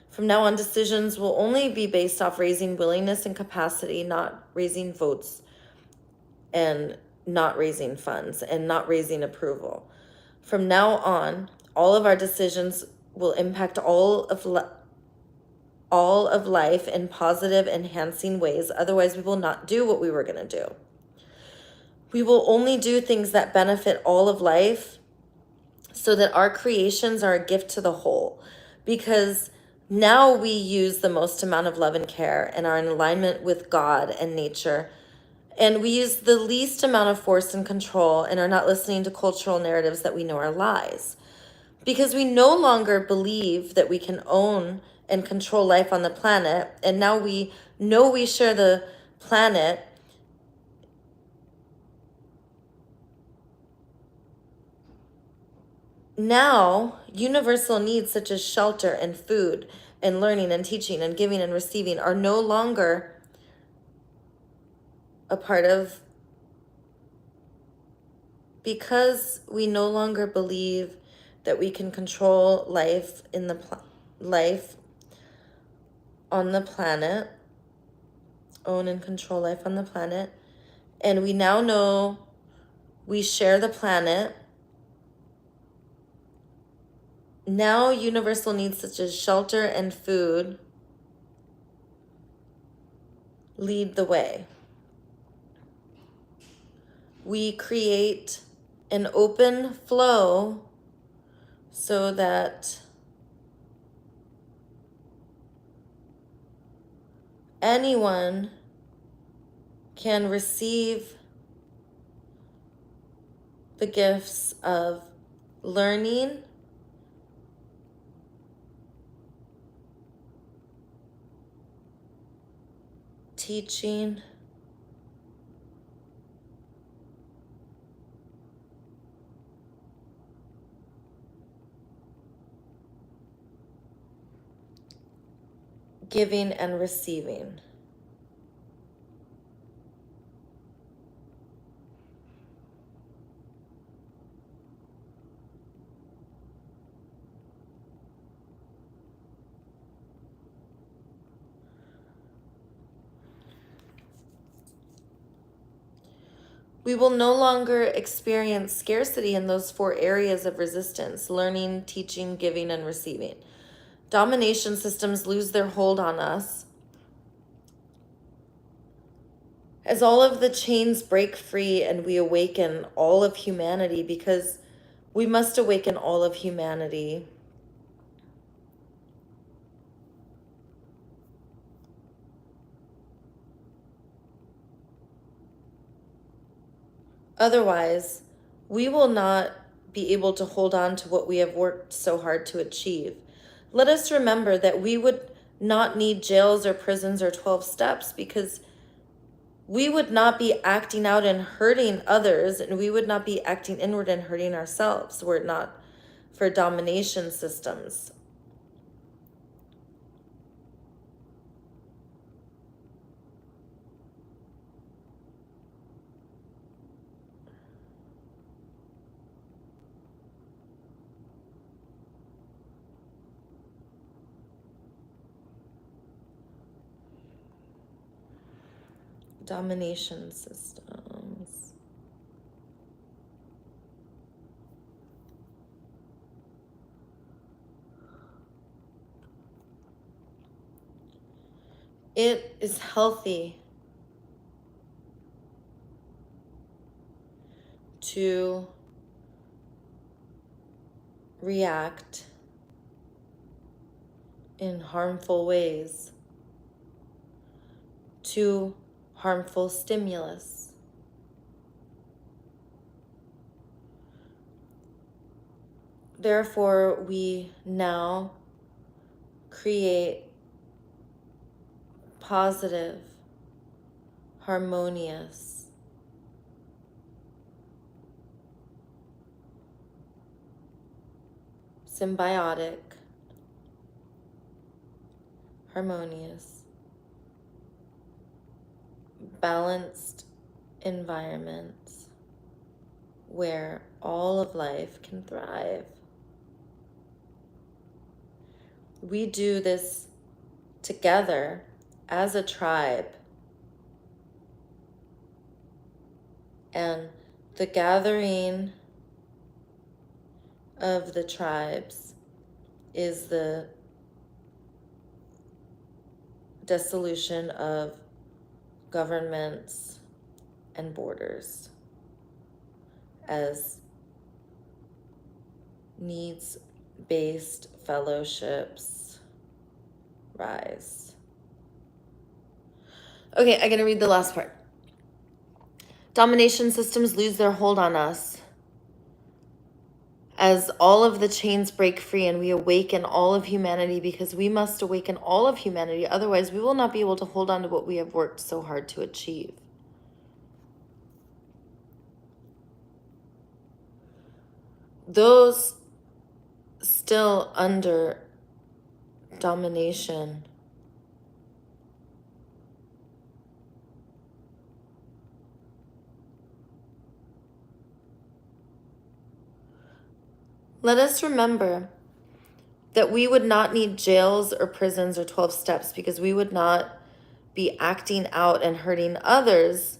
From now on, decisions will only be based off raising willingness and capacity, not raising votes and not raising funds and not raising approval. From now on, all of our decisions will impact all of life in positive, enhancing ways. Otherwise, we will not do what we were going to do. We will only do things that benefit all of life so that our creations are a gift to the whole. Because now we use the most amount of love and care and are in alignment with God and nature. And we use the least amount of force and control and are not listening to cultural narratives that we know are lies. Because we no longer believe that we can own and control life on the planet, and now we know we share the planet. Now, universal needs such as shelter and food and learning and teaching and giving and receiving are no longer a part of, because we no longer believe that we can control life in the life on the planet, own and control life on the planet, and we now know we share the planet. Now universal needs such as shelter and food lead the way. We create an open flow so that anyone can receive the gifts of learning, teaching, giving, and receiving. We will no longer experience scarcity in those 4 areas of resistance: learning, teaching, giving, and receiving. Domination systems lose their hold on us as all of the chains break free and we awaken all of humanity, because we must awaken all of humanity. Otherwise, we will not be able to hold on to what we have worked so hard to achieve. Let us remember that we would not need jails or prisons or 12 steps, because we would not be acting out and hurting others, and we would not be acting inward and hurting ourselves were it not for domination systems. Domination systems. It is healthy to react in harmful ways to harmful stimulus. Therefore, we now create positive, harmonious, symbiotic, harmonious, balanced environments where all of life can thrive. We do this together as a tribe, and the gathering of the tribes is the dissolution of governments and borders as needs-based fellowships rise. Okay, I'm gonna read the last part. Domination systems lose their hold on us as all of the chains break free and we awaken all of humanity, because we must awaken all of humanity. Otherwise, we will not be able to hold on to what we have worked so hard to achieve. Those still under domination let us remember that we would not need jails or prisons or 12 steps, because we would not be acting out and hurting others,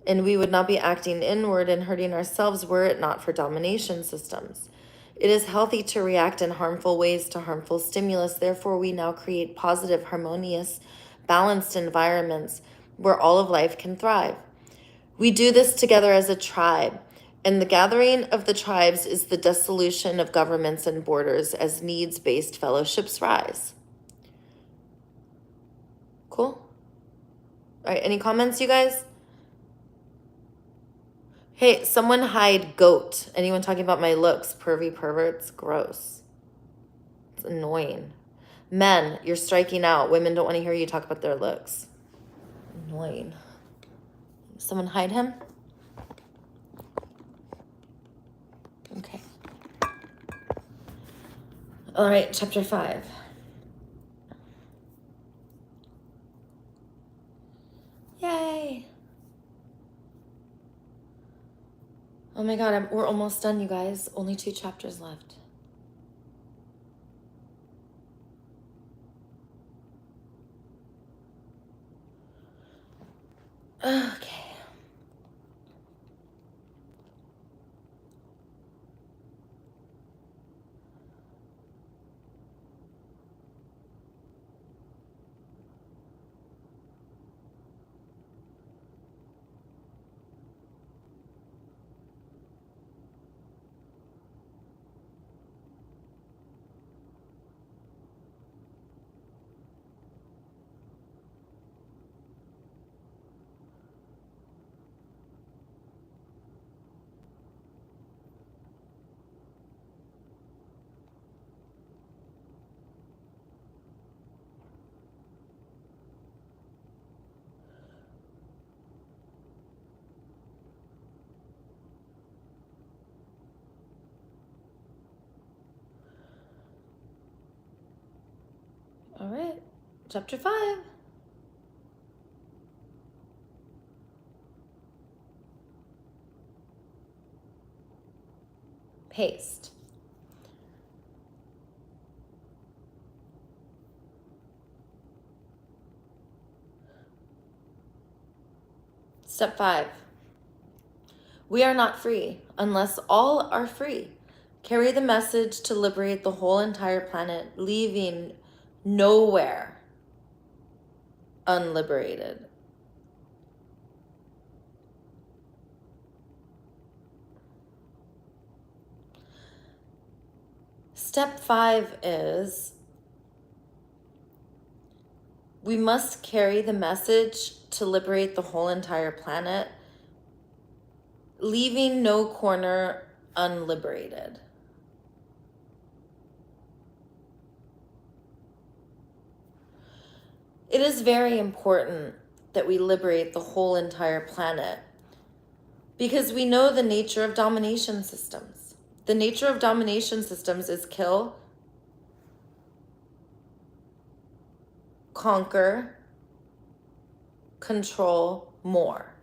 and we would not be acting inward and hurting ourselves were it not for domination systems. It is healthy to react in harmful ways to harmful stimulus. Therefore, we now create positive, harmonious, balanced environments where all of life can thrive. We do this together as a tribe, and the gathering of the tribes is the dissolution of governments and borders as needs-based fellowships rise. Cool? All right, any comments, you guys? Hey, someone hide goat. Anyone talking about my looks? Pervy perverts? Gross. It's annoying. Men, you're striking out. Women don't want to hear you talk about their looks. Annoying. Someone hide him? Okay. All right, chapter 5. Yay. Oh my God, we're almost done, you guys. Only 2 chapters left. Okay. All right, chapter 5. Paste. Step 5. We are not free unless all are free. Carry the message to liberate the whole entire planet, leaving nowhere unliberated. Step 5 is we must carry the message to liberate the whole entire planet, leaving no corner unliberated. It is very important that we liberate the whole entire planet because we know the nature of domination systems. The nature of domination systems is kill, conquer, control more.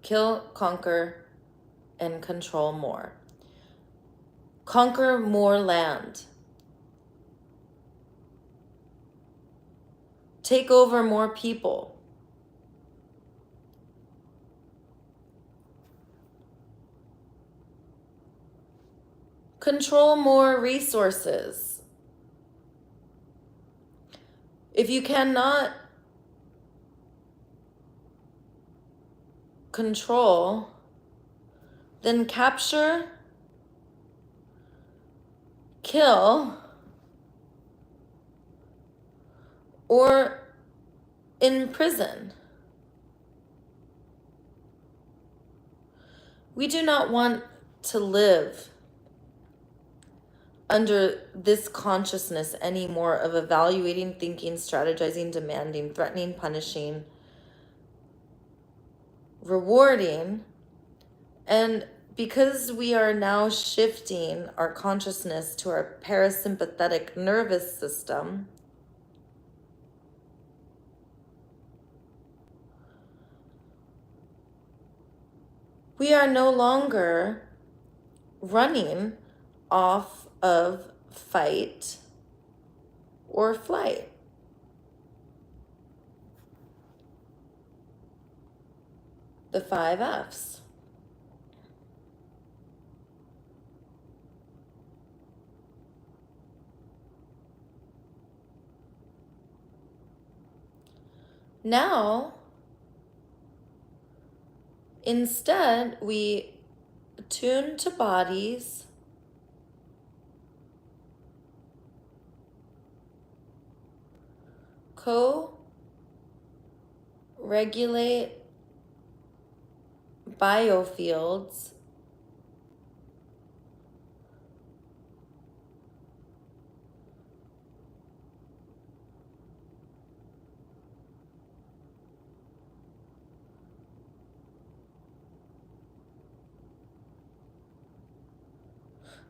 Kill, conquer, and control more. Conquer more land. Take over more people. Control more resources. If you cannot control, then capture, kill, or imprison. We do not want to live under this consciousness anymore of evaluating, thinking, strategizing, demanding, threatening, punishing, rewarding. And because we are now shifting our consciousness to our parasympathetic nervous system, we are no longer running off of fight or flight. The 5 F's. Now, instead, we attune to bodies, co-regulate biofields,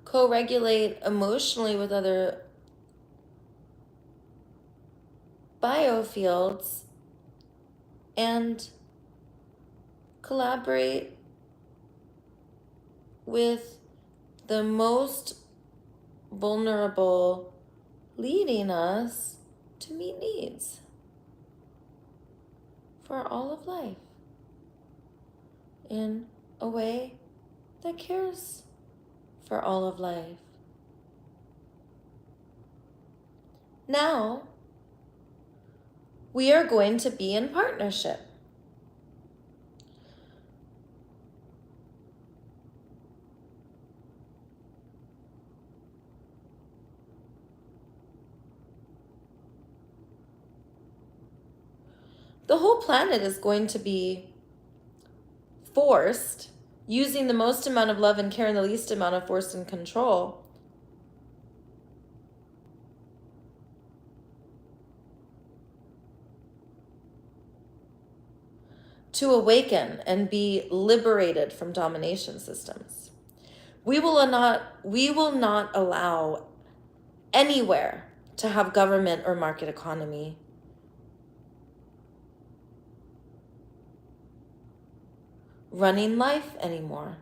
co-regulate emotionally with other biofields, and collaborate with the most vulnerable, leading us to meet needs for all of life in a way that cares for all of life. Now, we are going to be in partnership. The whole planet is going to be forced, using the most amount of love and care and the least amount of force and control, to awaken and be liberated from domination systems. We will not allow anywhere to have government or market economy. Running life anymore.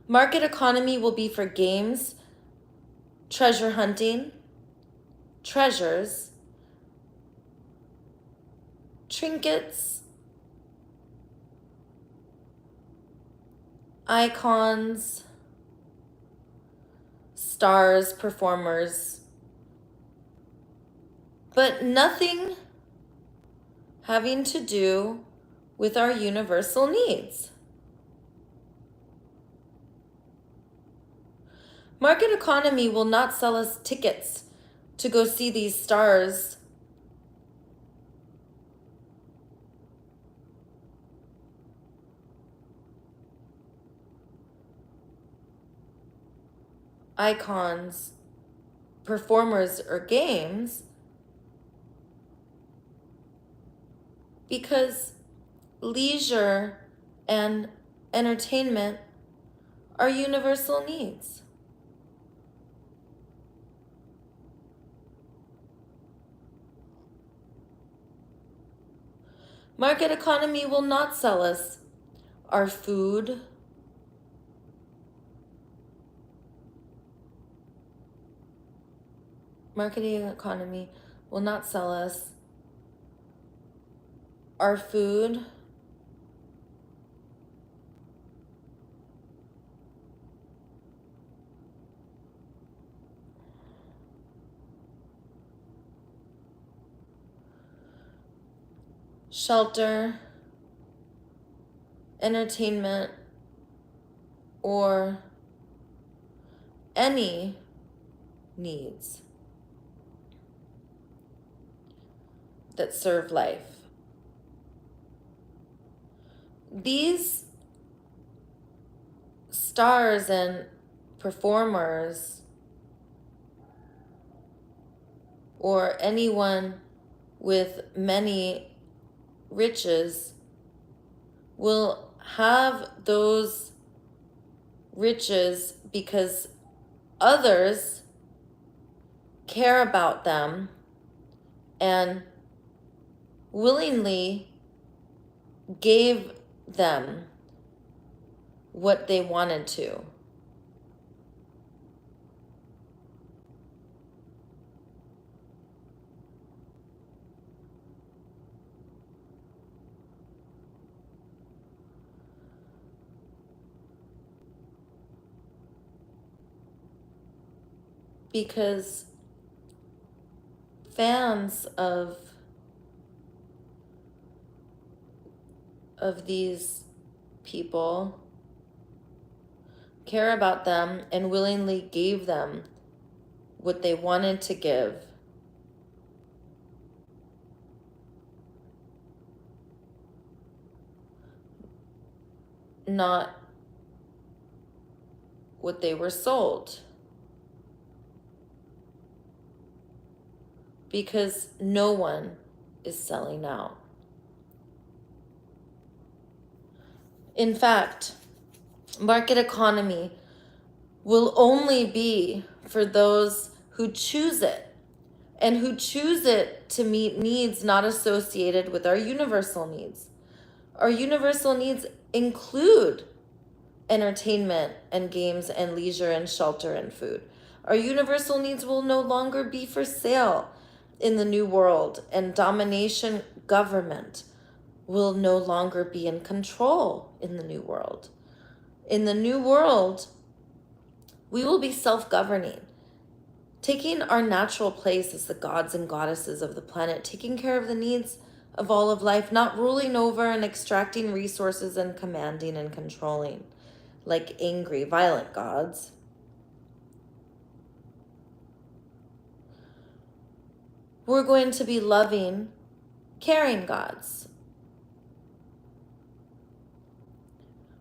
Market economy will be for games, treasure hunting, treasures, trinkets, icons, stars, performers, but nothing having to do with our universal needs. Market economy will not sell us tickets to go see these stars, icons, performers or games, because leisure and entertainment are universal needs. Market economy will not sell us our food, marketing economy will not sell us our food, shelter, entertainment, or any needs that serve life. These stars and performers, or anyone with many riches, will have those riches because others care about them and willingly gave them what they wanted to. Because fans of these people care about them and willingly gave them what they wanted to give. Not what they were sold. Because no one is selling out. In fact, market economy will only be for those who choose it, and who choose it to meet needs not associated with our universal needs. Our universal needs include entertainment and games and leisure and shelter and food. Our universal needs will no longer be for sale in the new world, and domination government will no longer be in control in the new world. In the new world, we will be self-governing, taking our natural place as the gods and goddesses of the planet, taking care of the needs of all of life, not ruling over and extracting resources and commanding and controlling like angry, violent gods. We're going to be loving, caring gods.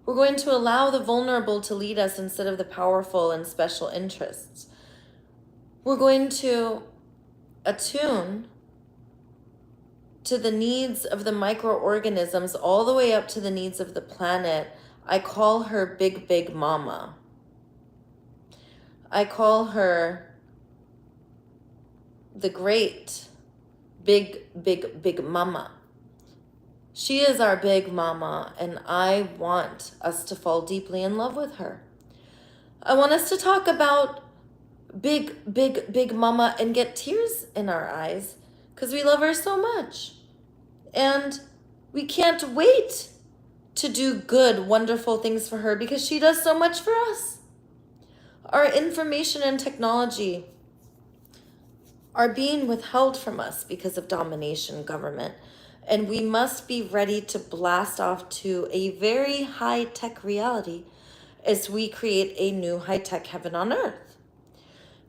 We're going to allow the vulnerable to lead us instead of the powerful and special interests. We're going to attune to the needs of the microorganisms all the way up to the needs of the planet. I call her Big, Big Mama. I call her the great Big, Big, Big Mama. She is our big mama, and I want us to fall deeply in love with her. I want us to talk about Big, Big, Big Mama and get tears in our eyes because we love her so much. And we can't wait to do good, wonderful things for her because she does so much for us. Our information and technology are being withheld from us because of domination government. And we must be ready to blast off to a very high-tech reality as we create a new high-tech heaven on earth.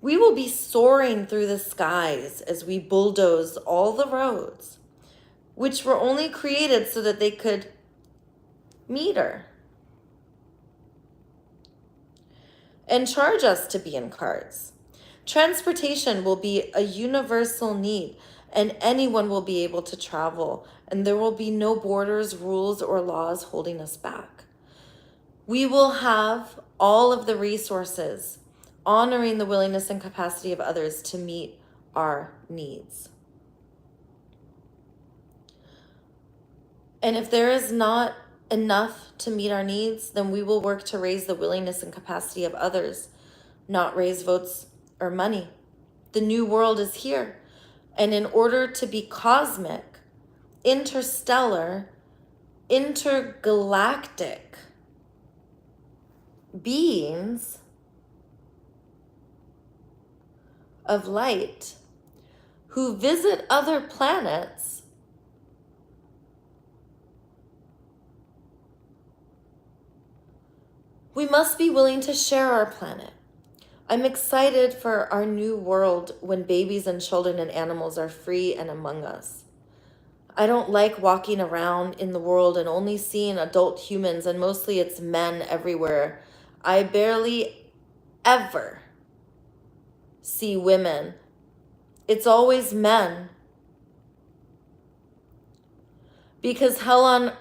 We will be soaring through the skies as we bulldoze all the roads, which were only created so that they could meter and charge us to be in cars. Transportation will be a universal need, and anyone will be able to travel, and there will be no borders, rules, or laws holding us back. We will have all of the resources, honoring the willingness and capacity of others to meet our needs. And if there is not enough to meet our needs, then we will work to raise the willingness and capacity of others, not raise votes or money. The new world is here. And in order to be cosmic, interstellar, intergalactic beings of light who visit other planets, we must be willing to share our planet. I'm excited for our new world when babies and children and animals are free and among us. I don't like walking around in the world and only seeing adult humans, and mostly it's men everywhere. I barely ever see women. It's always men. Because hell on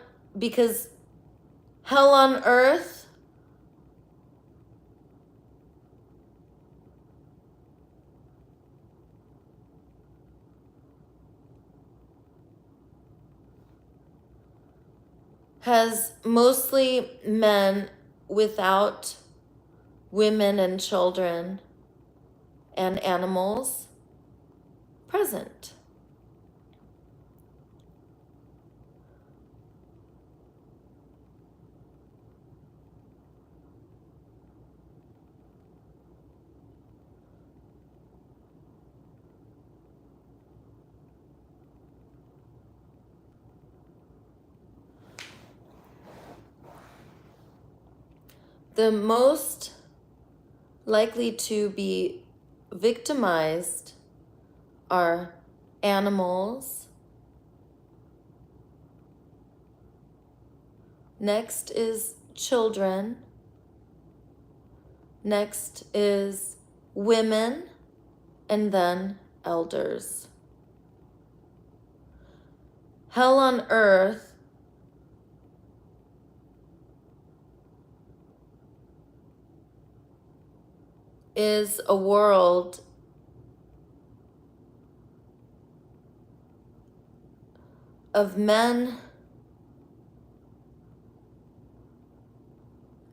earth has mostly men without women and children and animals present. The most likely to be victimized are animals. Next is children. Next is women, and then elders. Hell on earth is a world of men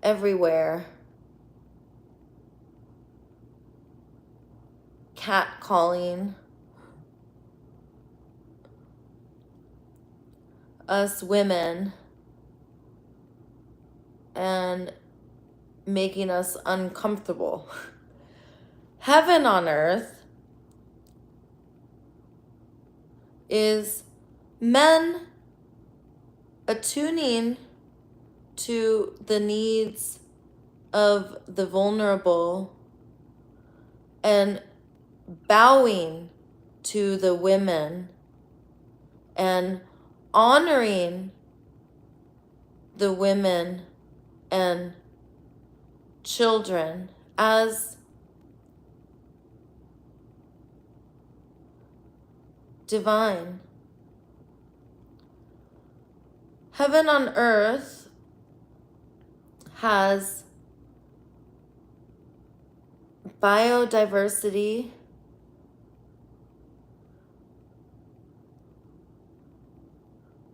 everywhere, catcalling us women and making us uncomfortable. Heaven on earth is men attuning to the needs of the vulnerable and bowing to the women and honoring the women and children as divine. Heaven on earth has biodiversity,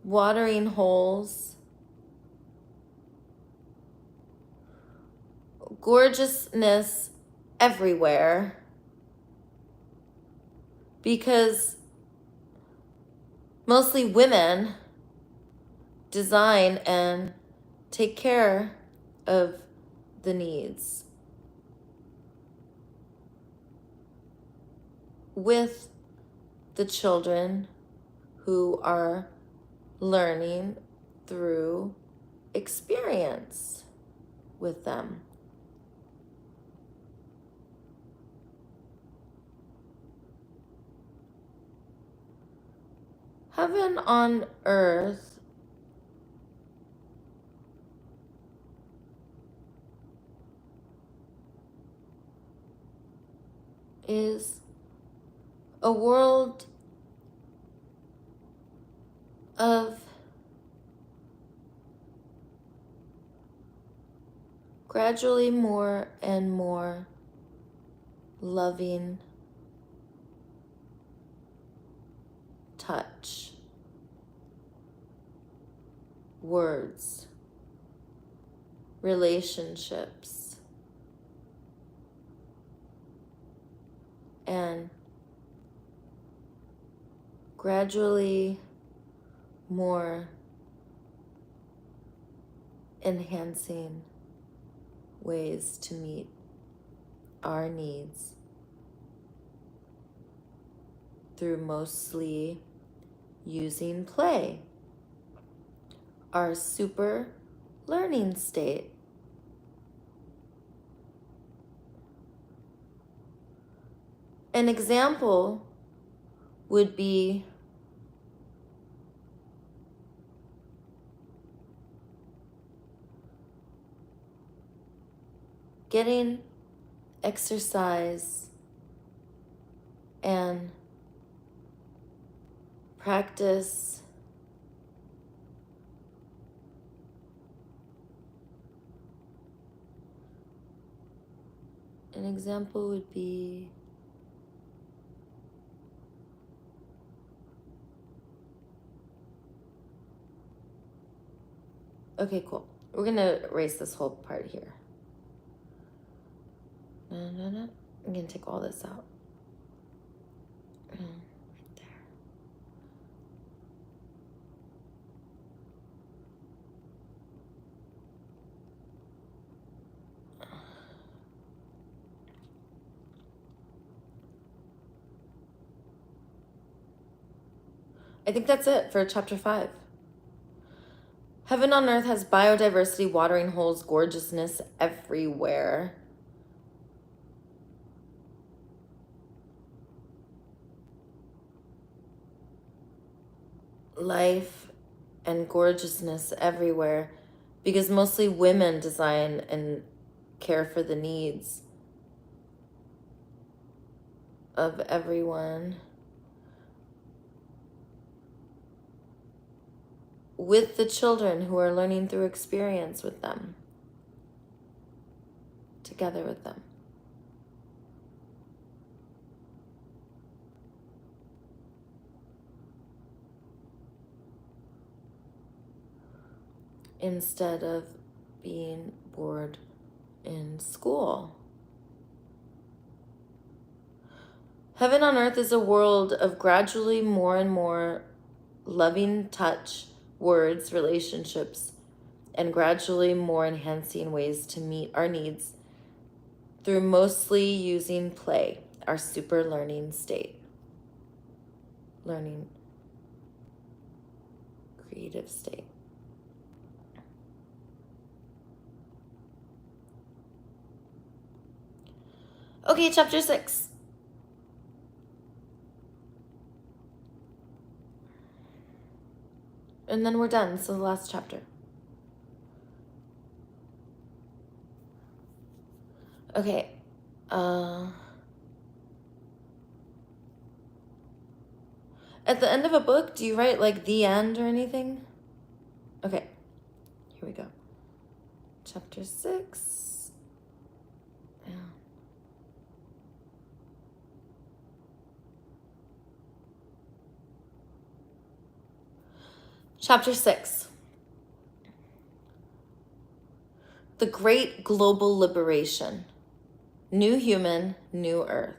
watering holes, gorgeousness everywhere, because mostly women design and take care of the needs with the children who are learning through experience with them. Heaven on earth is a world of gradually more and more loving touch, words, relationships, and gradually more enhancing ways to meet our needs through mostly using play, our super learning state. An example would be getting exercise and practice an example would be okay, cool. We're gonna erase this whole part here. No. I'm gonna take all this out. Right there. I think that's it for chapter 5. Heaven on earth has biodiversity, watering holes, gorgeousness everywhere. Life and gorgeousness everywhere, because mostly women design and care for the needs of everyone, with the children who are learning through experience with them, together with them. Instead of being bored in school. Heaven on earth is a world of gradually more and more loving touch, words, relationships, and gradually more enhancing ways to meet our needs through mostly using play, our super learning state. Learning, creative state. Okay, chapter 6. And then we're done. So the last chapter. Okay. At the end of a book, do you write like the end or anything? Okay. Here we go. Chapter 6. Yeah. Chapter 6. The Great Global Liberation. New Human, New Earth.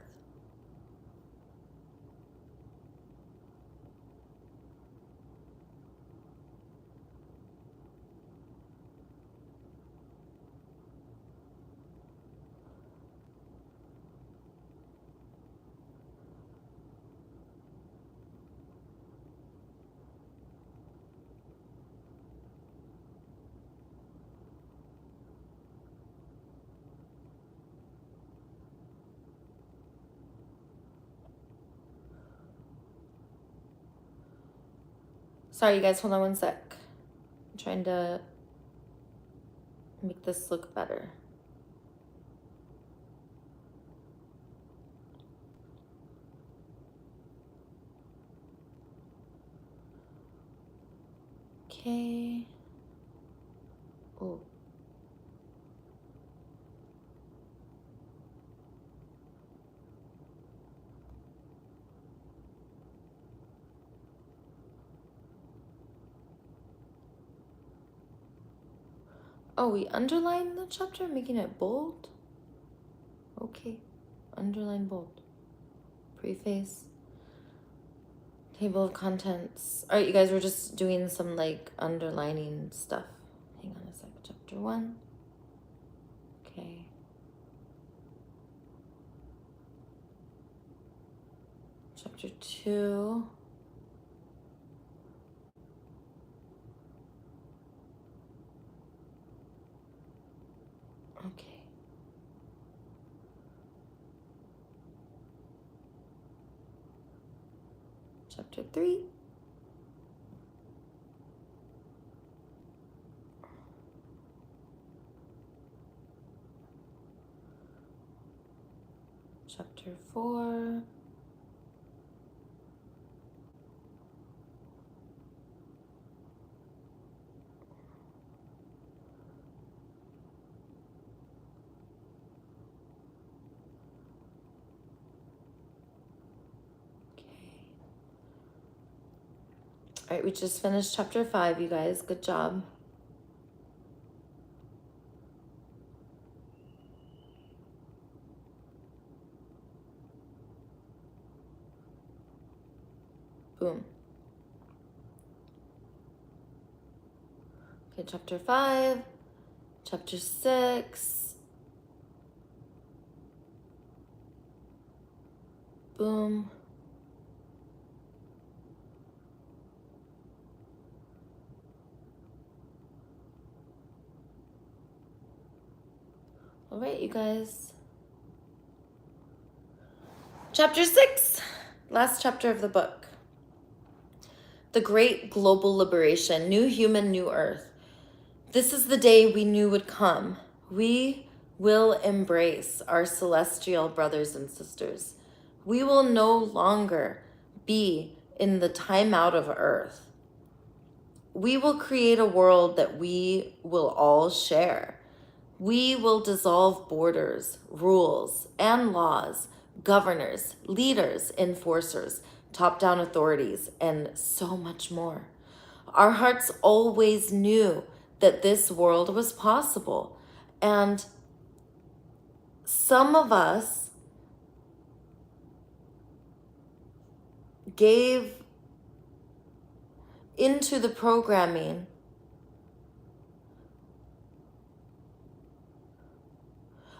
Sorry, you guys, hold on one sec. I'm trying to make this look better. Okay. Oh. Oh, we underline the chapter, making it bold? Okay. Underline bold. Preface. Table of contents. All right, you guys, we're just doing some like underlining stuff. Hang on a sec. Chapter 1. Okay. Chapter 2. Okay. Chapter 3. Chapter 4. All right, we just finished chapter 5, you guys. Good job. Boom. Okay, chapter 5, chapter 6. Boom. All right, you guys. Chapter 6, last chapter of the book. The Great Global Liberation, New Human, New Earth. This is the day we knew would come. We will embrace our celestial brothers and sisters. We will no longer be in the timeout of Earth. We will create a world that we will all share. We will dissolve borders, rules, and laws, governors, leaders, enforcers, top-down authorities, and so much more. Our hearts always knew that this world was possible, and some of us gave into the programming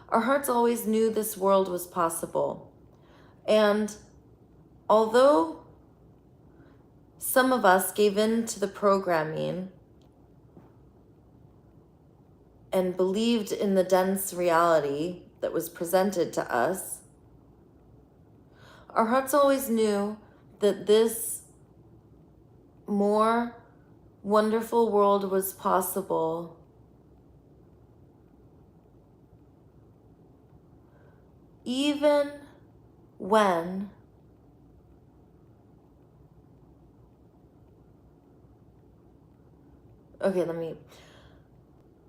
Our hearts always knew this world was possible. And although some of us gave in to the programming and believed in the dense reality that was presented to us, our hearts always knew that this more wonderful world was possible even when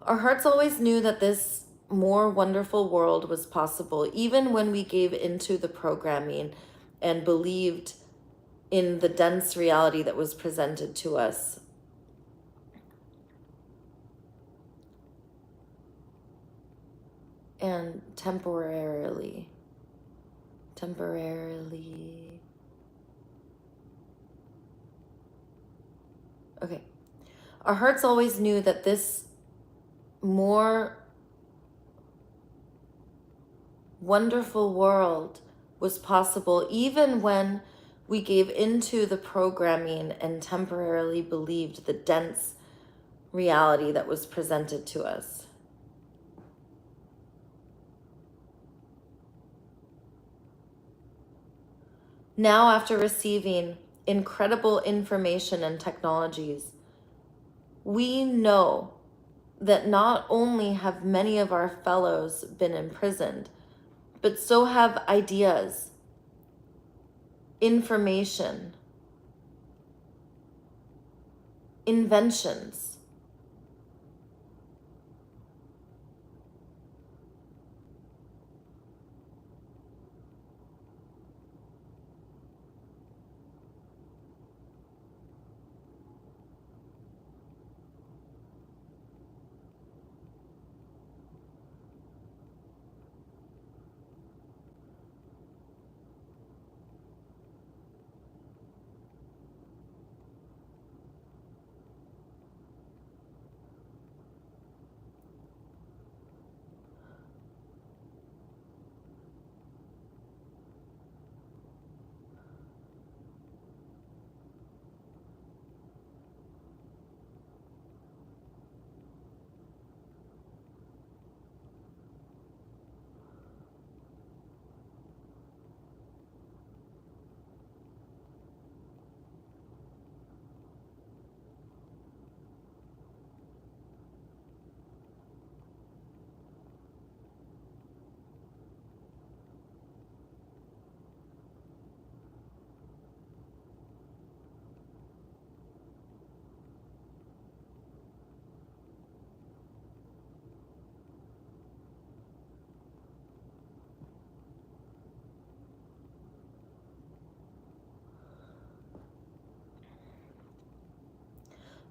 our hearts always knew that this more wonderful world was possible, even when we gave into the programming and believed in the dense reality that was presented to us. And temporarily. Okay. Our hearts always knew that this more wonderful world was possible, even when we gave into the programming and temporarily believed the dense reality that was presented to us. Now, after receiving incredible information and technologies, we know that not only have many of our fellows been imprisoned, but so have ideas, information, inventions.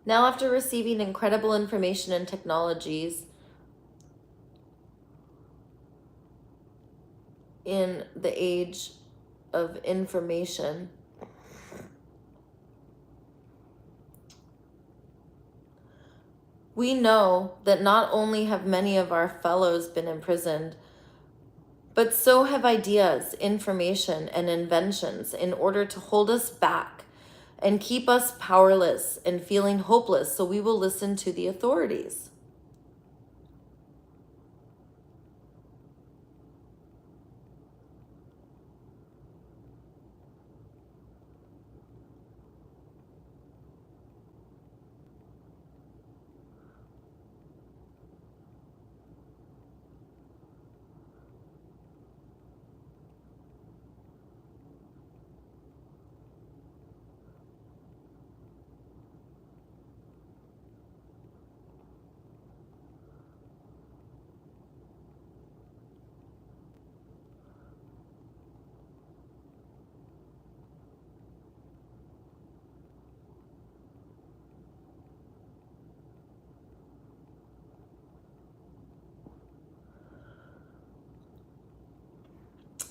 Now, after receiving incredible information and technologies in the age of information, we know that not only have many of our fellows been imprisoned, but so have ideas, information, and inventions in order to hold us back and keep us powerless and feeling hopeless, so we will listen to the authorities.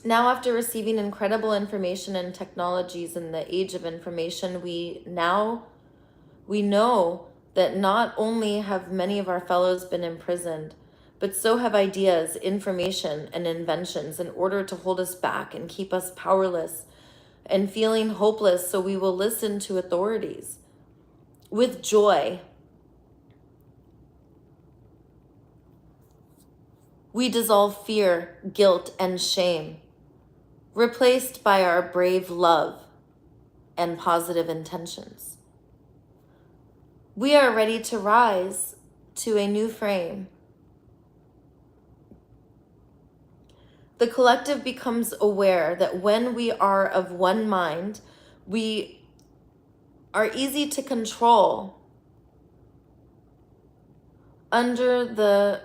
Now, after receiving incredible information and technologies in the age of information, we know that not only have many of our fellows been imprisoned, but so have ideas, information, and inventions in order to hold us back and keep us powerless and feeling hopeless, so we will listen to authorities. With joy, we dissolve fear, guilt, and shame, replaced by our brave love and positive intentions. We are ready to rise to a new frame. The collective becomes aware that when we are of one mind, we are easy to control under the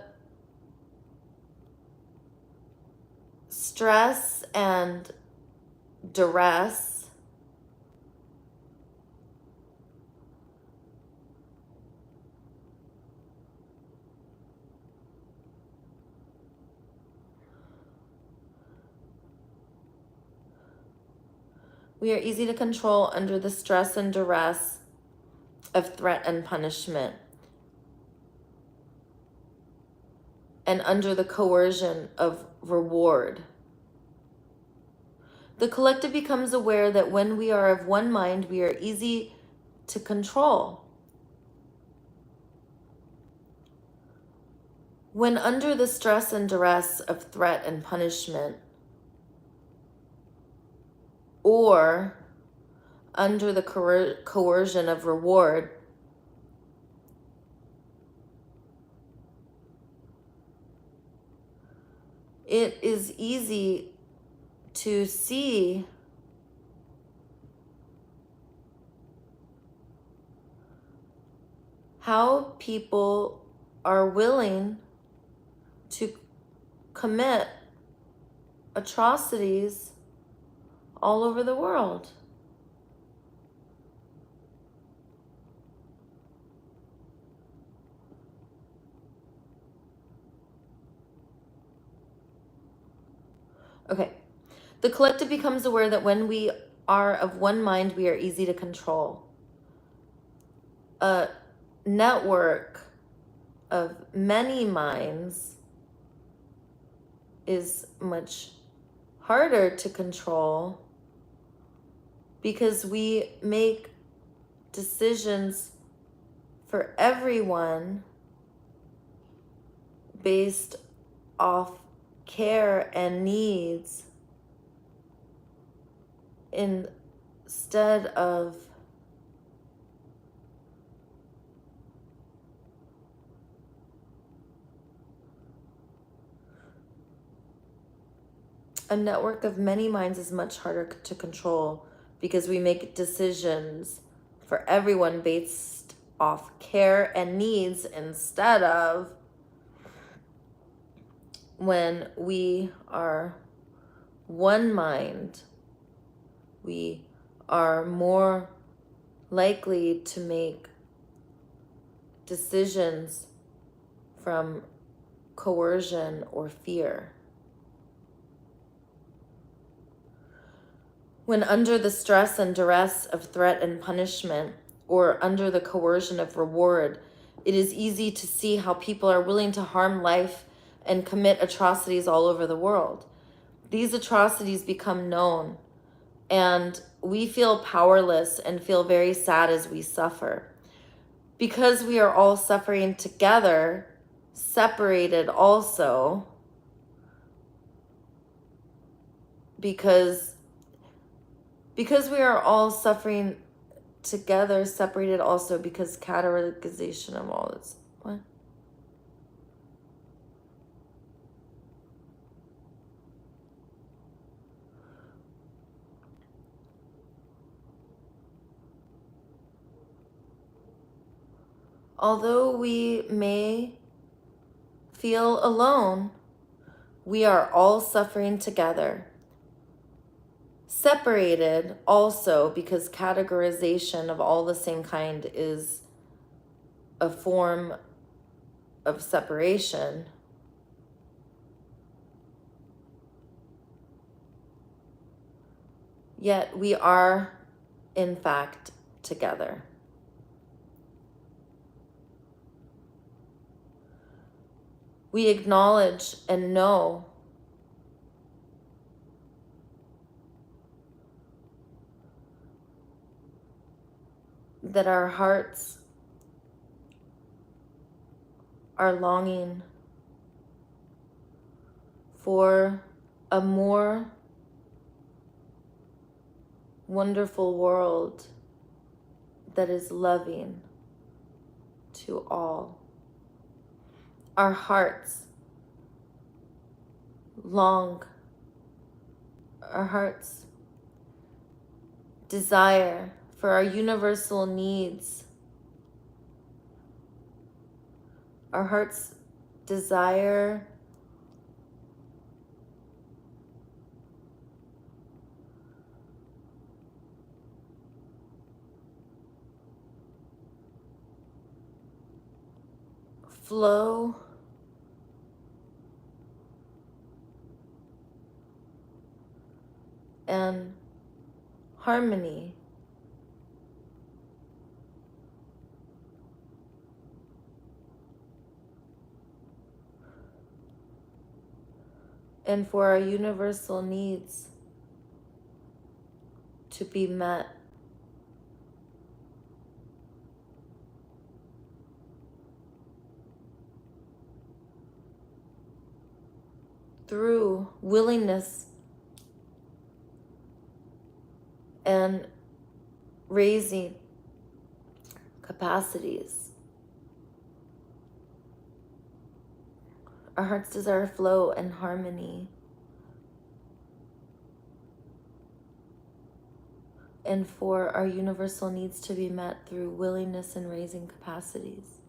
stress and duress we are easy to control under the stress and duress of threat and punishment, and under the coercion of reward. The collective becomes aware that when we are of one mind, we are easy to control. When under the stress and duress of threat and punishment, or under the coercion of reward, it is easy to see how people are willing to commit atrocities all over the world. Okay. The collective becomes aware that when we are of one mind, we are easy to control. A network of many minds is much harder to control because we make decisions for everyone based off care and needs instead of a network of many minds is much harder to control because we make decisions for everyone based off care and needs instead of when we are one mind, we are more likely to make decisions from coercion or fear. When under the stress and duress of threat and punishment, or under the coercion of reward, it is easy to see how people are willing to harm life and commit atrocities all over the world. These atrocities become known, and we feel powerless and feel very sad as we suffer. Because we are all suffering together, separated also, because we are all suffering together, separated also, because categorization of all this. What? Although we may feel alone, we are all suffering together. Separated also because categorization of all the same kind is a form of separation. Yet we are, in fact, together. We acknowledge and know that our hearts are longing for a more wonderful world that is loving to all. Our hearts long, our hearts desire for our universal needs. Our hearts desire flow and harmony. And for our universal needs to be met. Through willingness and raising capacities. Our hearts desire flow and harmony. and for our universal needs to be met through willingness and raising capacities.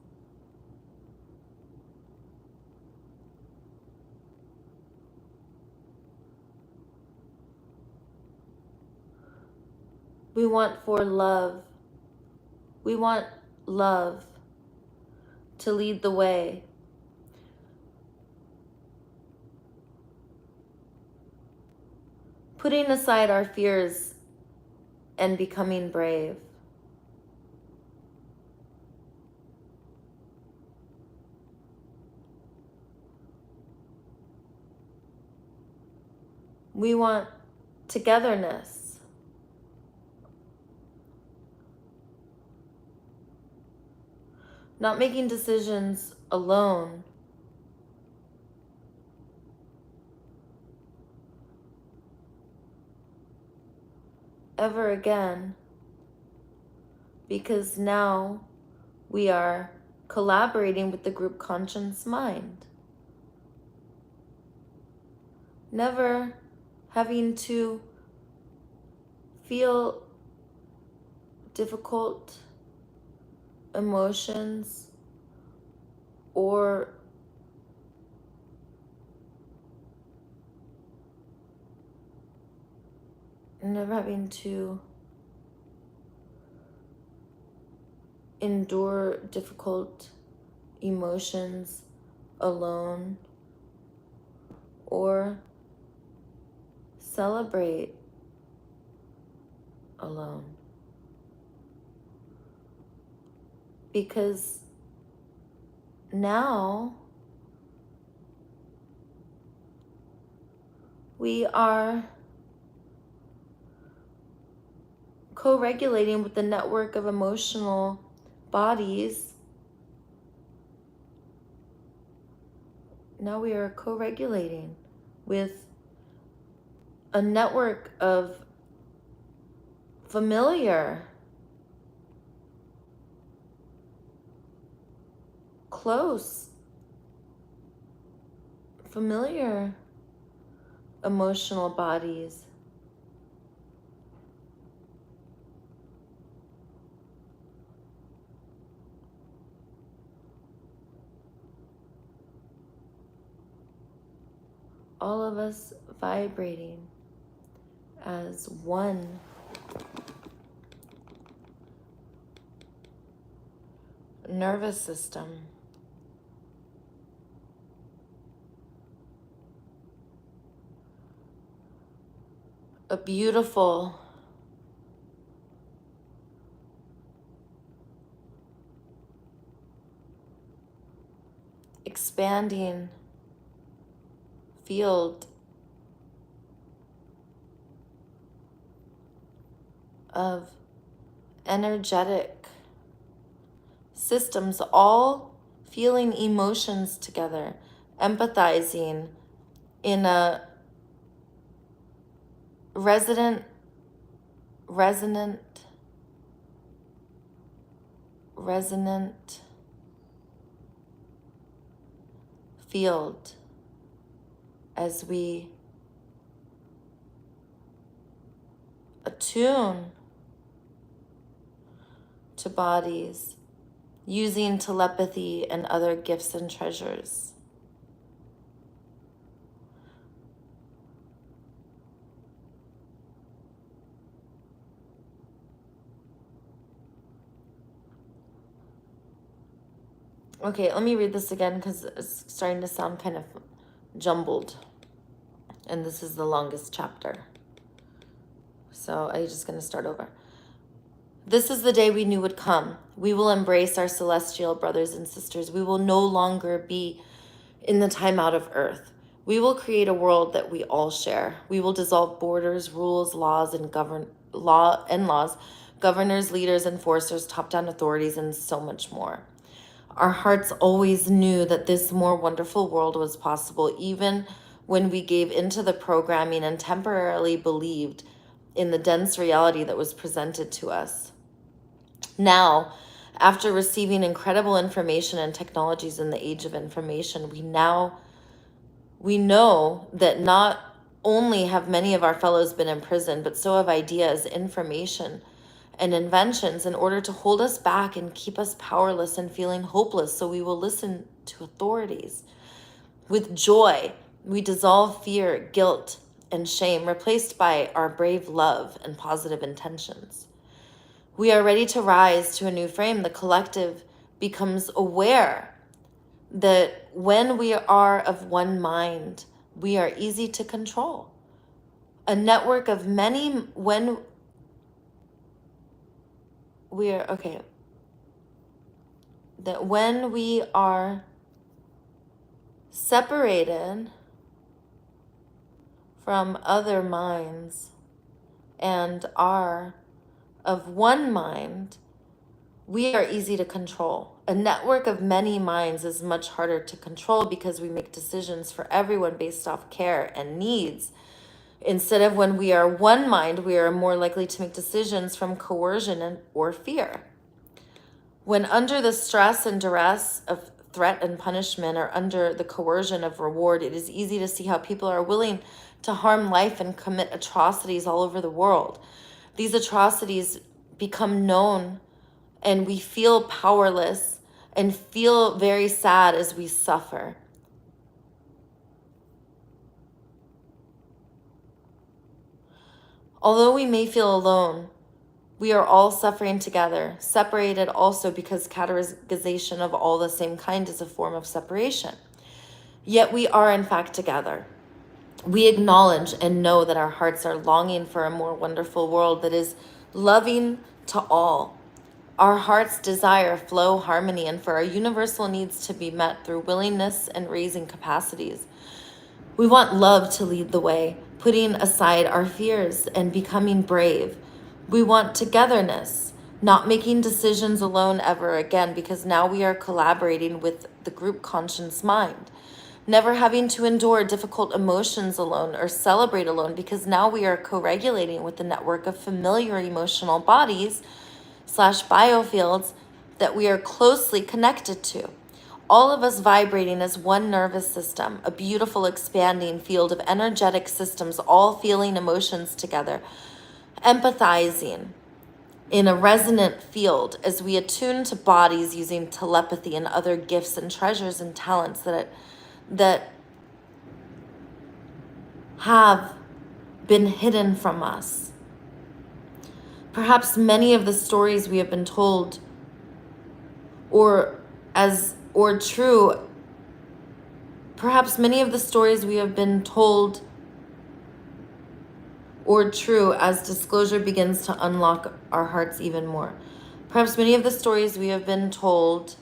We want for love. We want love to lead the way. Putting aside our fears and becoming brave. We want togetherness. Not making decisions alone. Ever again. Because now we are collaborating with the group conscious mind. Never having to feel difficult emotions or never having to endure difficult emotions alone or celebrate alone. Because now we are co-regulating with the network of emotional bodies. Now we are co-regulating with a network of familiar, close, familiar emotional bodies. All of us vibrating as one nervous system. A beautiful expanding field of energetic systems, all feeling emotions together, empathizing in a resonant field as we attune to bodies using telepathy and other gifts and treasures. Okay, let me read this again because it's starting to sound kind of jumbled. And this is the longest chapter. So I'm just going to start over. This is the day we knew would come. We will embrace our celestial brothers and sisters. We will no longer be in the time out of Earth. We will create a world that we all share. We will dissolve borders, rules, laws, and laws, governors, leaders, enforcers, top-down authorities, and so much more. Our hearts always knew that this more wonderful world was possible, even when we gave into the programming and temporarily believed in the dense reality that was presented to us. Now, after receiving incredible information and technologies in the age of information, we know that not only have many of our fellows been imprisoned, but so have ideas, information, and inventions in order to hold us back and keep us powerless and feeling hopeless. So we will listen to authorities. With joy, we dissolve fear, guilt, and shame, replaced by our brave love and positive intentions. We are ready to rise to a new frame. The collective becomes aware that when we are of one mind, we are easy to control. A network of many, when we are, okay, that when we are separated from other minds and are of one mind, we are easy to control. A network of many minds is much harder to control because we make decisions for everyone based off care and needs. Instead of when we are one mind, we are more likely to make decisions from coercion or fear. When under the stress and duress of threat and punishment, or under the coercion of reward, it is easy to see how people are willing to harm life and commit atrocities all over the world. These atrocities become known, and we feel powerless and feel very sad as we suffer. Although we may feel alone, we are all suffering together, separated also because categorization of all the same kind is a form of separation. Yet we are in fact together. We acknowledge and know that our hearts are longing for a more wonderful world that is loving to all. Our hearts desire flow, harmony, and for our universal needs to be met through willingness and raising capacities. We want love to lead the way, putting aside our fears and becoming brave. We want togetherness, not making decisions alone ever again, because now we are collaborating with the group conscious mind. Never having to endure difficult emotions alone or celebrate alone, because now we are co-regulating with the network of familiar emotional bodies / biofields that we are closely connected to. All of us vibrating as one nervous system, a beautiful expanding field of energetic systems, all feeling emotions together, empathizing in a resonant field as we attune to bodies using telepathy and other gifts and treasures and talents that have been hidden from us. Perhaps many of the stories we have been told perhaps many of the stories we have been told or true as disclosure begins to unlock our hearts even more. Perhaps many of the stories we have been told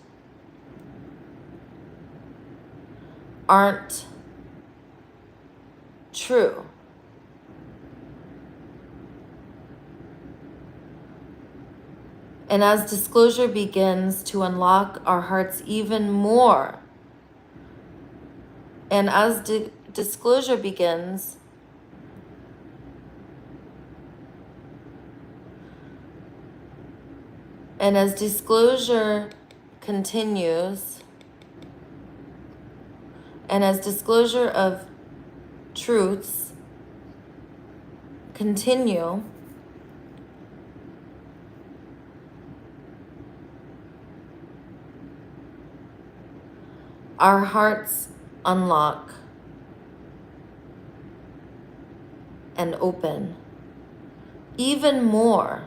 aren't true. And as disclosure begins to unlock our hearts even more, and as disclosure begins, and as disclosure continues, and as disclosure of truths continue, our hearts unlock and open even more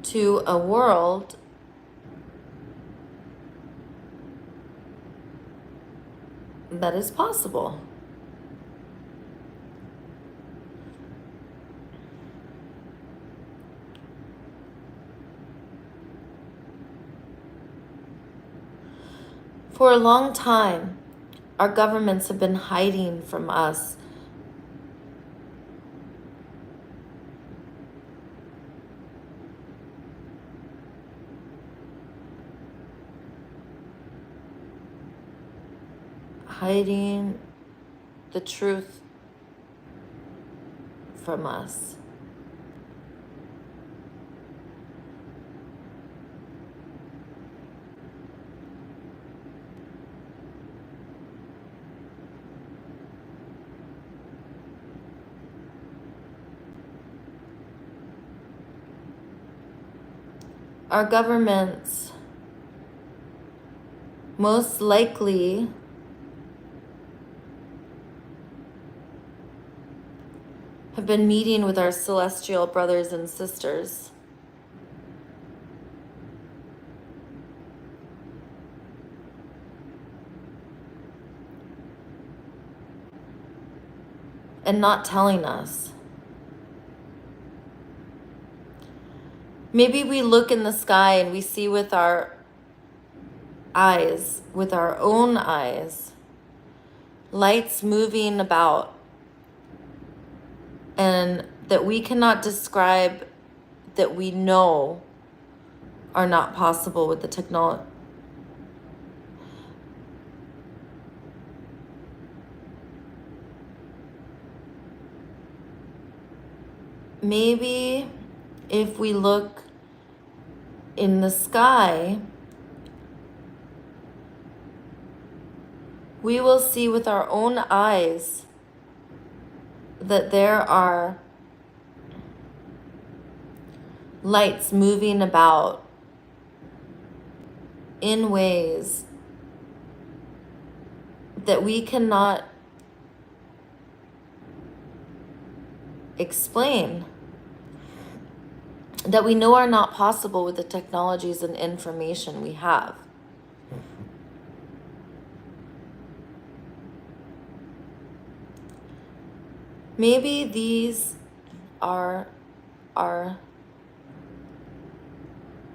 to a world that is possible. For a long time, our governments have been hiding from us hiding the truth from us. our governments most likely have been meeting with our celestial brothers and sisters. And not telling us. Maybe we look in the sky and we see with our eyes, with our own eyes, lights moving about, and that we cannot describe, that we know are not possible with the technology. Maybe if we look in the sky, we will see with our own eyes that there are lights moving about in ways that we cannot explain, that we know are not possible with the technologies and information we have. Maybe these are our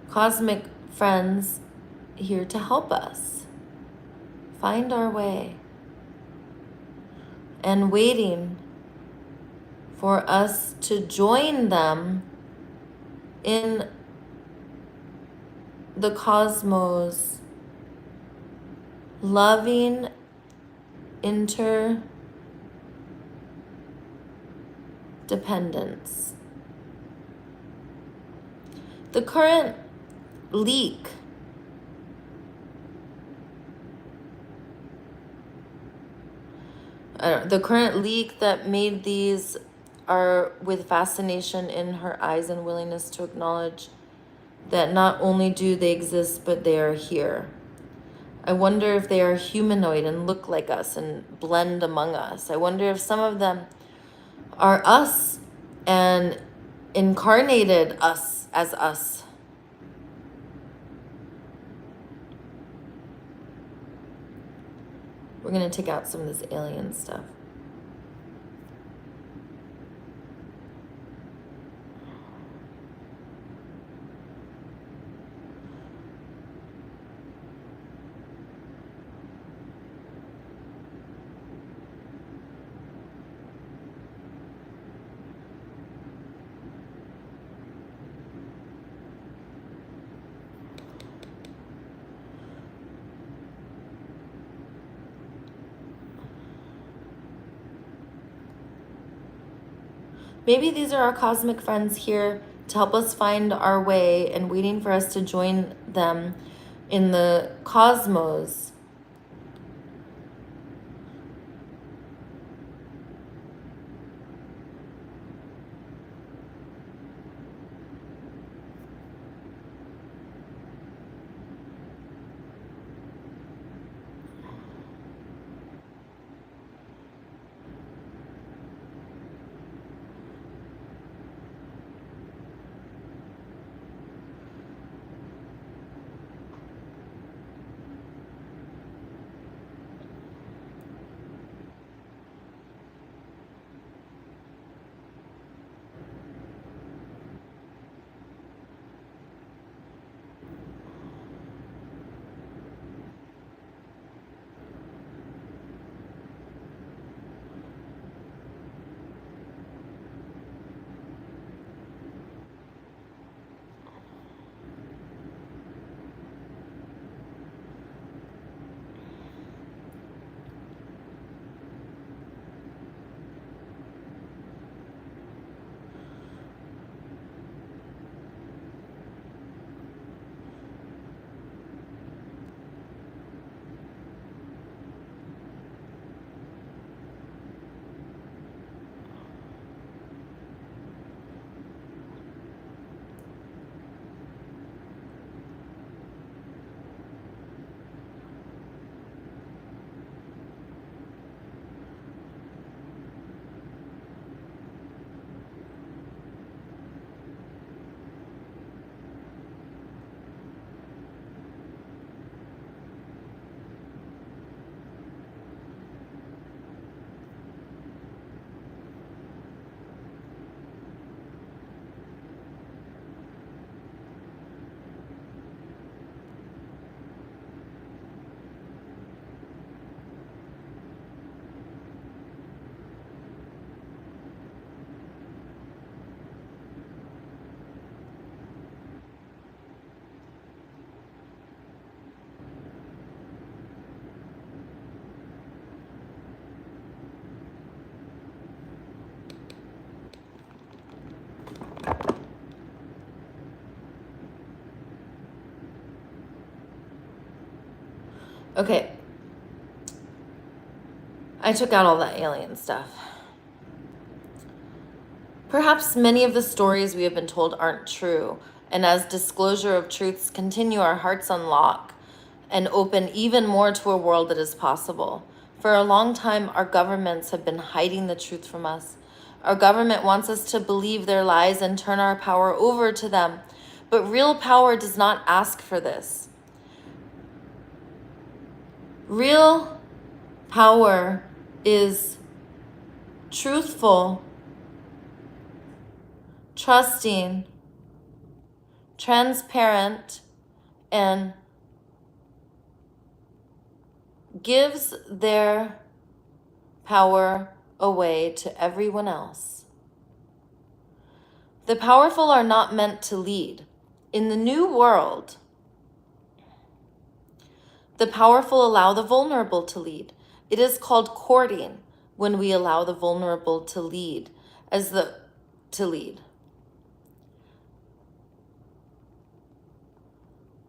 cosmic friends here to help us find our way, and waiting for us to join them in the cosmos, loving interdependence. The current leak that made these are with fascination in her eyes and willingness to acknowledge that not only do they exist, but they are here. I wonder if they are humanoid and look like us and blend among us. I wonder if some of them are us and incarnated us as us. We're going to take out some of this alien stuff. Maybe these are our cosmic friends here to help us find our way and waiting for us to join them in the cosmos. Okay. I took out all that alien stuff. Perhaps many of the stories we have been told aren't true, and as disclosure of truths continue, our hearts unlock and open even more to a world that is possible. For a long time, our governments have been hiding the truth from us. Our government wants us to believe their lies and turn our power over to them. But real power does not ask for this. Real power is truthful, trusting, transparent, and gives their power away to everyone else. The powerful are not meant to lead. In the new world, the powerful allow the vulnerable to lead. It is called courting when we allow the vulnerable to lead to lead.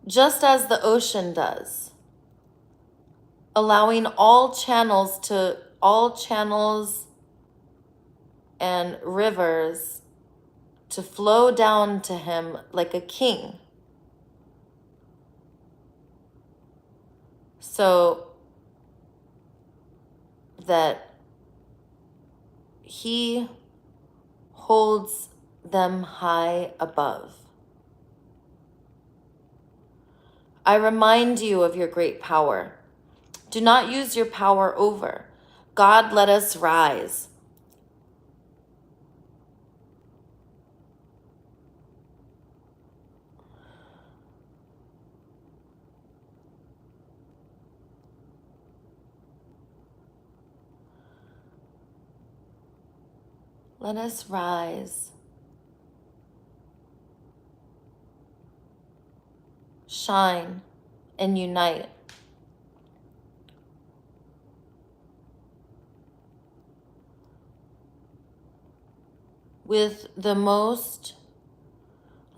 Just as the ocean does, allowing all channels and rivers to flow down to him like a king. So that he holds them high above. I remind you of your great power. Do not use your power over. God, let us rise. Let us rise. Shine and unite. With the most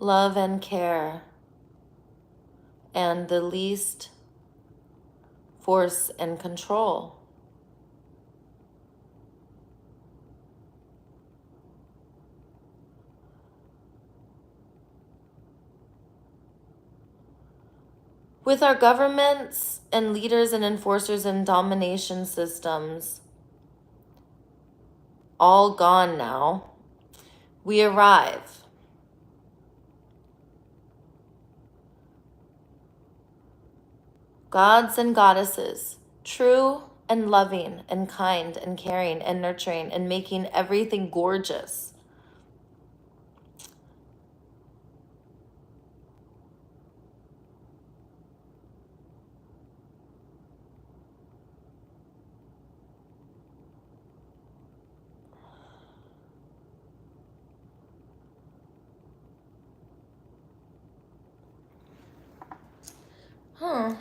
love and care and the least force and control. With our governments and leaders and enforcers and domination systems all gone now, we arrive. Gods and goddesses, true and loving and kind and caring and nurturing and making everything gorgeous. Huh.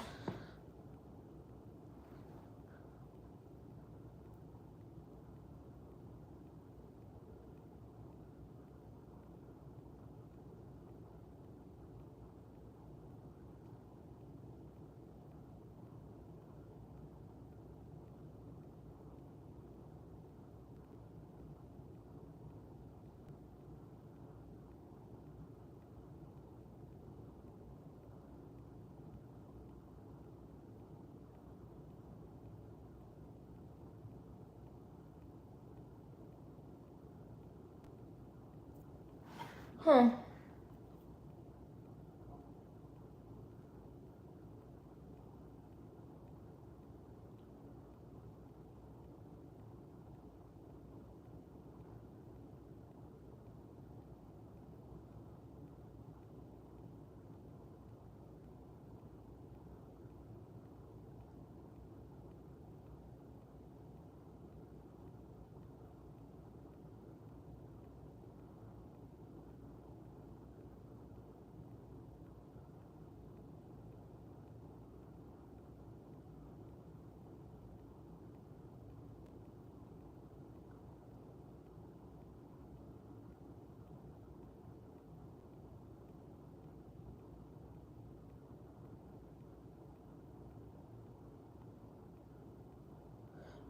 Huh.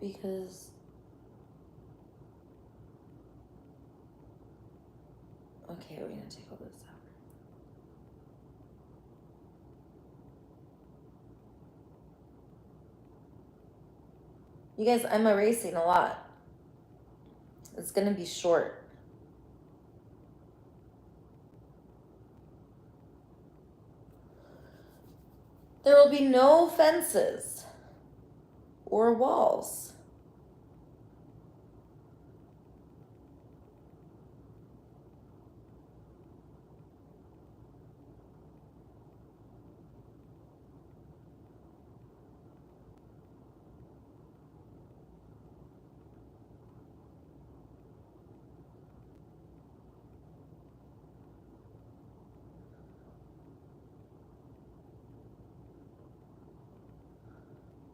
Because, okay, we're gonna take all this out. You guys, I'm erasing a lot. It's gonna be short. There will be no fences or walls.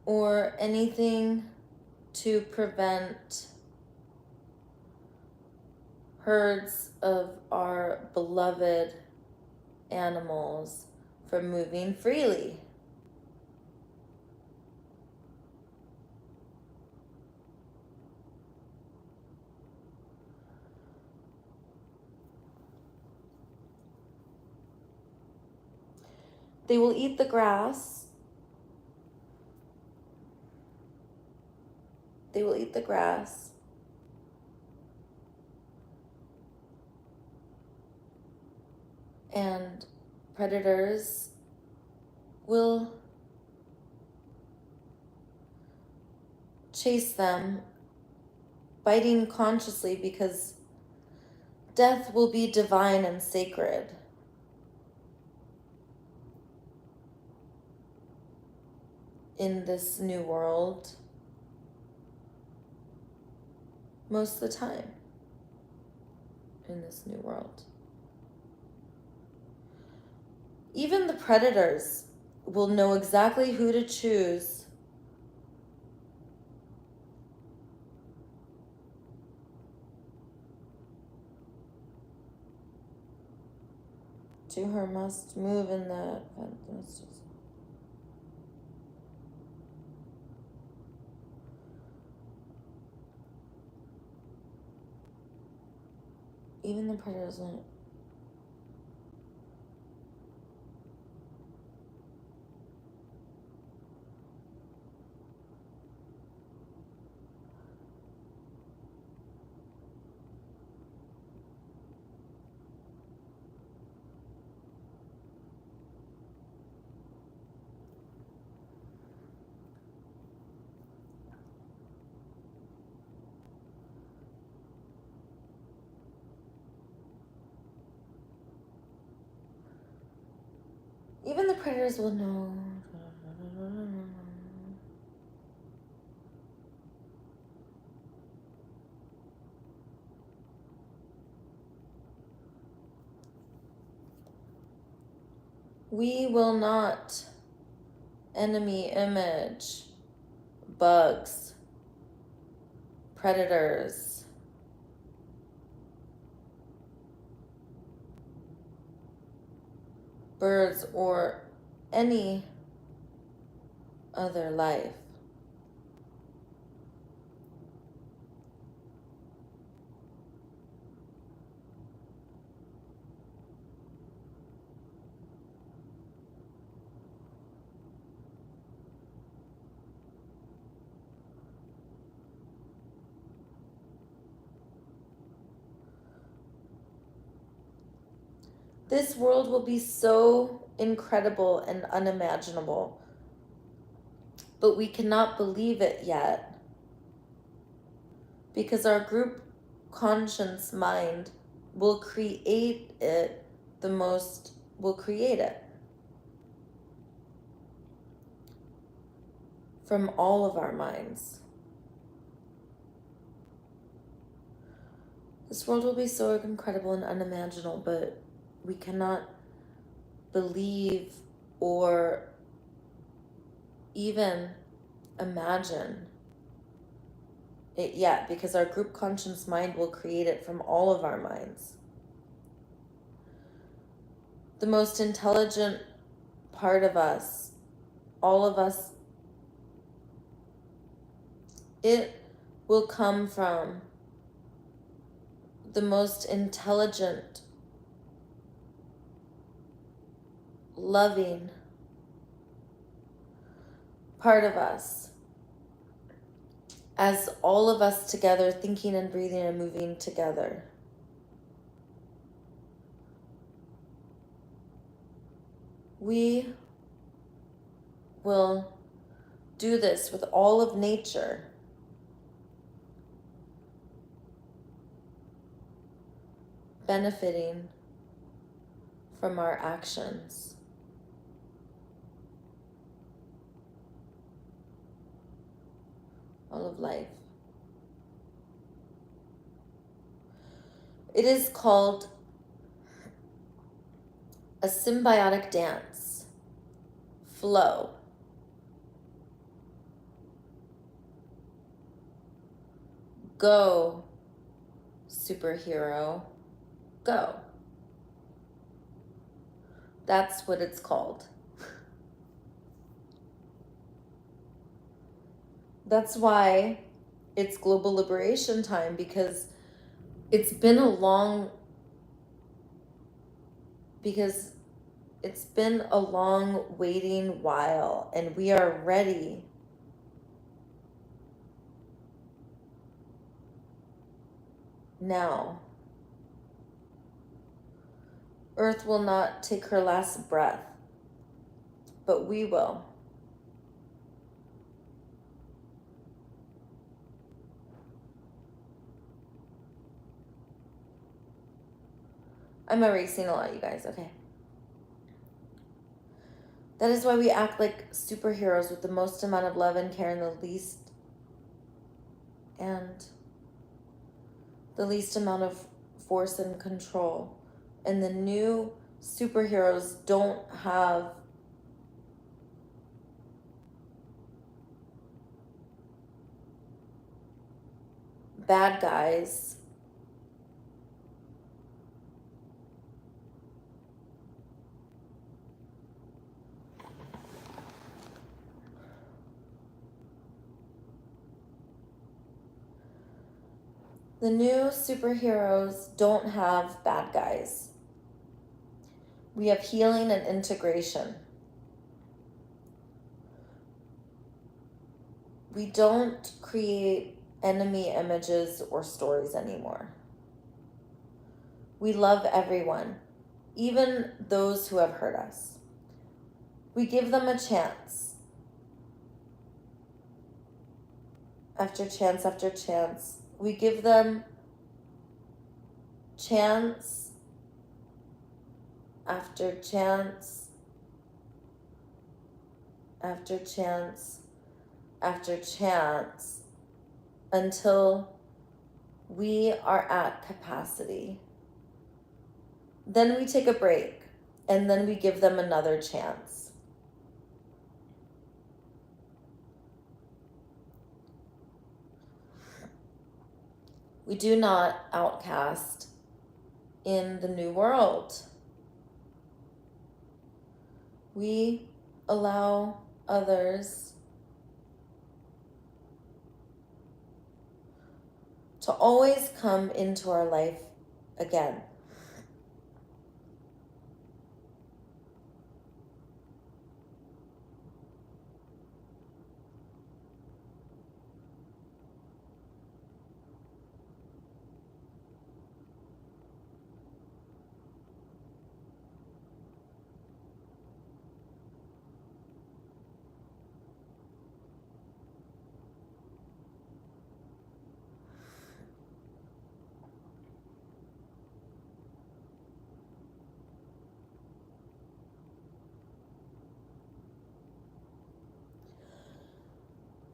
Or anything to prevent herds of our beloved animals from moving freely. They will eat the grass. They will eat the grass. And predators will chase them, biting consciously, because death will be divine and sacred. In this new world, most of the time, in this new world. Even the predators will know exactly who to choose to her must move in the even the predators won't. Even the predators will know. We will not enemy image bugs, predators, birds, or any other life. This world will be so incredible and unimaginable, but we cannot believe it yet because our group conscience mind will create it will create it from all of our minds. This world will be so incredible and unimaginable, but we cannot believe or even imagine it yet because our group conscience mind will create it from all of our minds. The most intelligent part of us, all of us It will come from the most intelligent, loving part of us, as all of us together, thinking and breathing and moving together. We will do this with all of nature, benefiting from our actions. All of life. It is called a symbiotic dance, flow. Go, superhero, go. That's what it's called. That's why it's global liberation time, because it's been a long waiting while, and we are ready now. Earth will not take her last breath, but we will. I'm erasing a lot, you guys, okay. That is why we act like superheroes with the most amount of love and care and the least amount of force and control. And the new superheroes don't have bad guys. The new superheroes don't have bad guys. We have healing and integration. We don't create enemy images or stories anymore. We love everyone, even those who have hurt us. We give them a chance. After chance after chance. We give them chance after chance after chance after chance until we are at capacity. Then we take a break, and then we give them another chance. We do not outcast in the new world. We allow others to always come into our life again.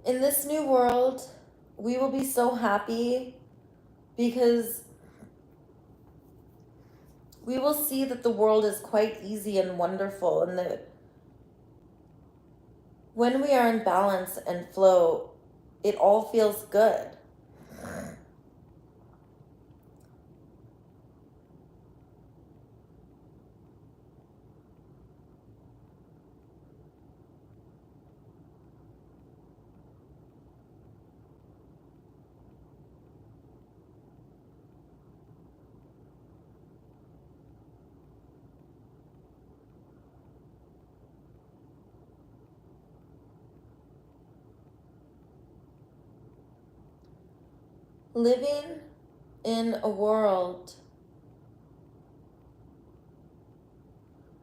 In this new world, we will be so happy because we will see that the world is quite easy and wonderful, and that when we are in balance and flow, it all feels good. living in a world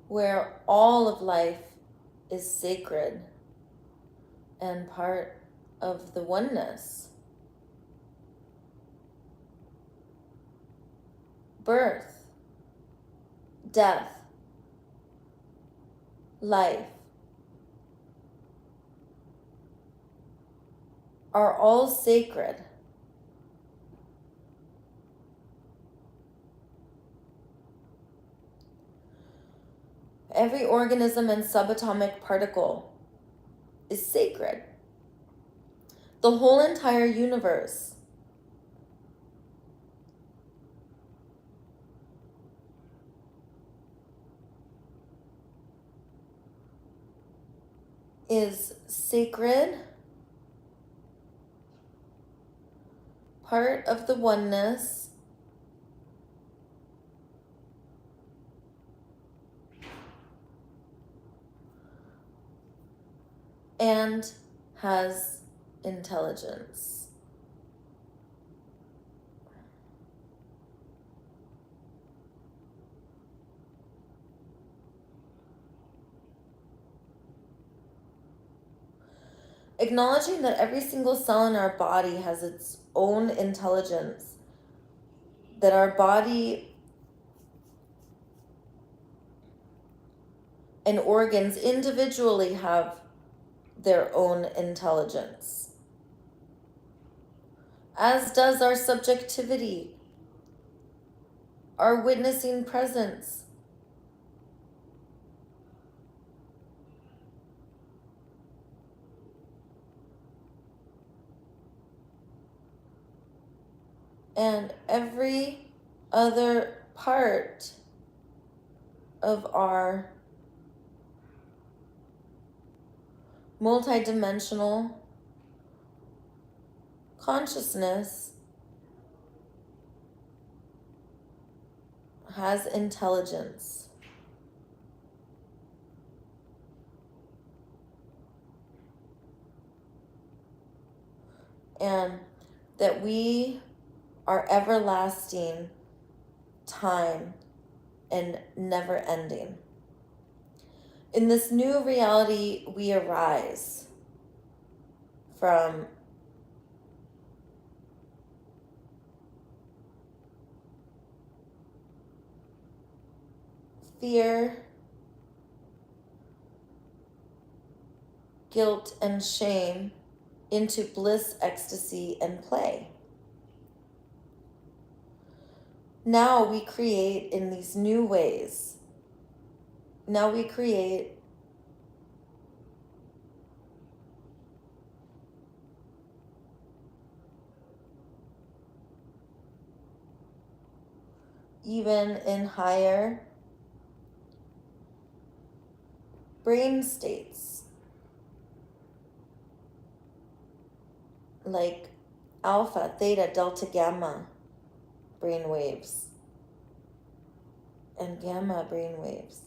where all of life is sacred and part of the oneness. Birth, death, life are all sacred. Every organism and subatomic particle is sacred. The whole entire universe is sacred, part of the oneness, and has intelligence. Acknowledging that every single cell in our body has its own intelligence, that our body and organs individually have their own intelligence, as does our subjectivity, our witnessing presence. And every other part of our multidimensional consciousness has intelligence. And that we are everlasting, time, and never ending. In this new reality, we arise from fear, guilt, and shame into bliss, ecstasy, and play. Now we create in these new ways. Now we create even in higher brain states, like alpha, theta, delta, gamma brain waves and gamma brain waves.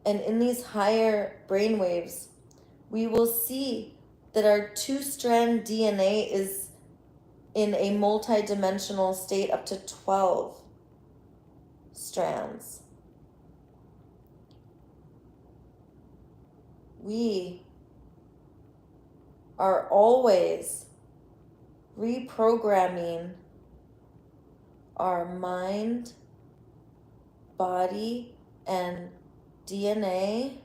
And in these higher brain waves, we will see that our two-strand DNA is in a multi-dimensional state up to 12 strands. We are always reprogramming our mind, body, and DNA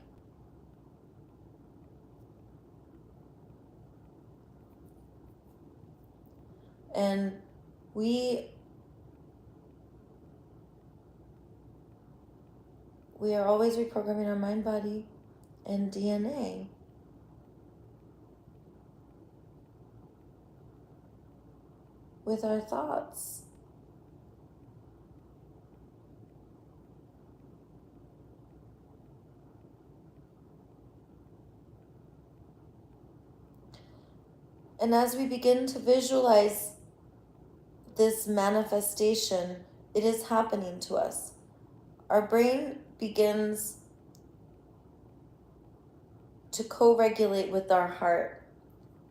and we are always reprogramming our mind, body, and DNA. With our thoughts. And as we begin to visualize this manifestation, it is happening to us. Our brain begins to co-regulate with our heart,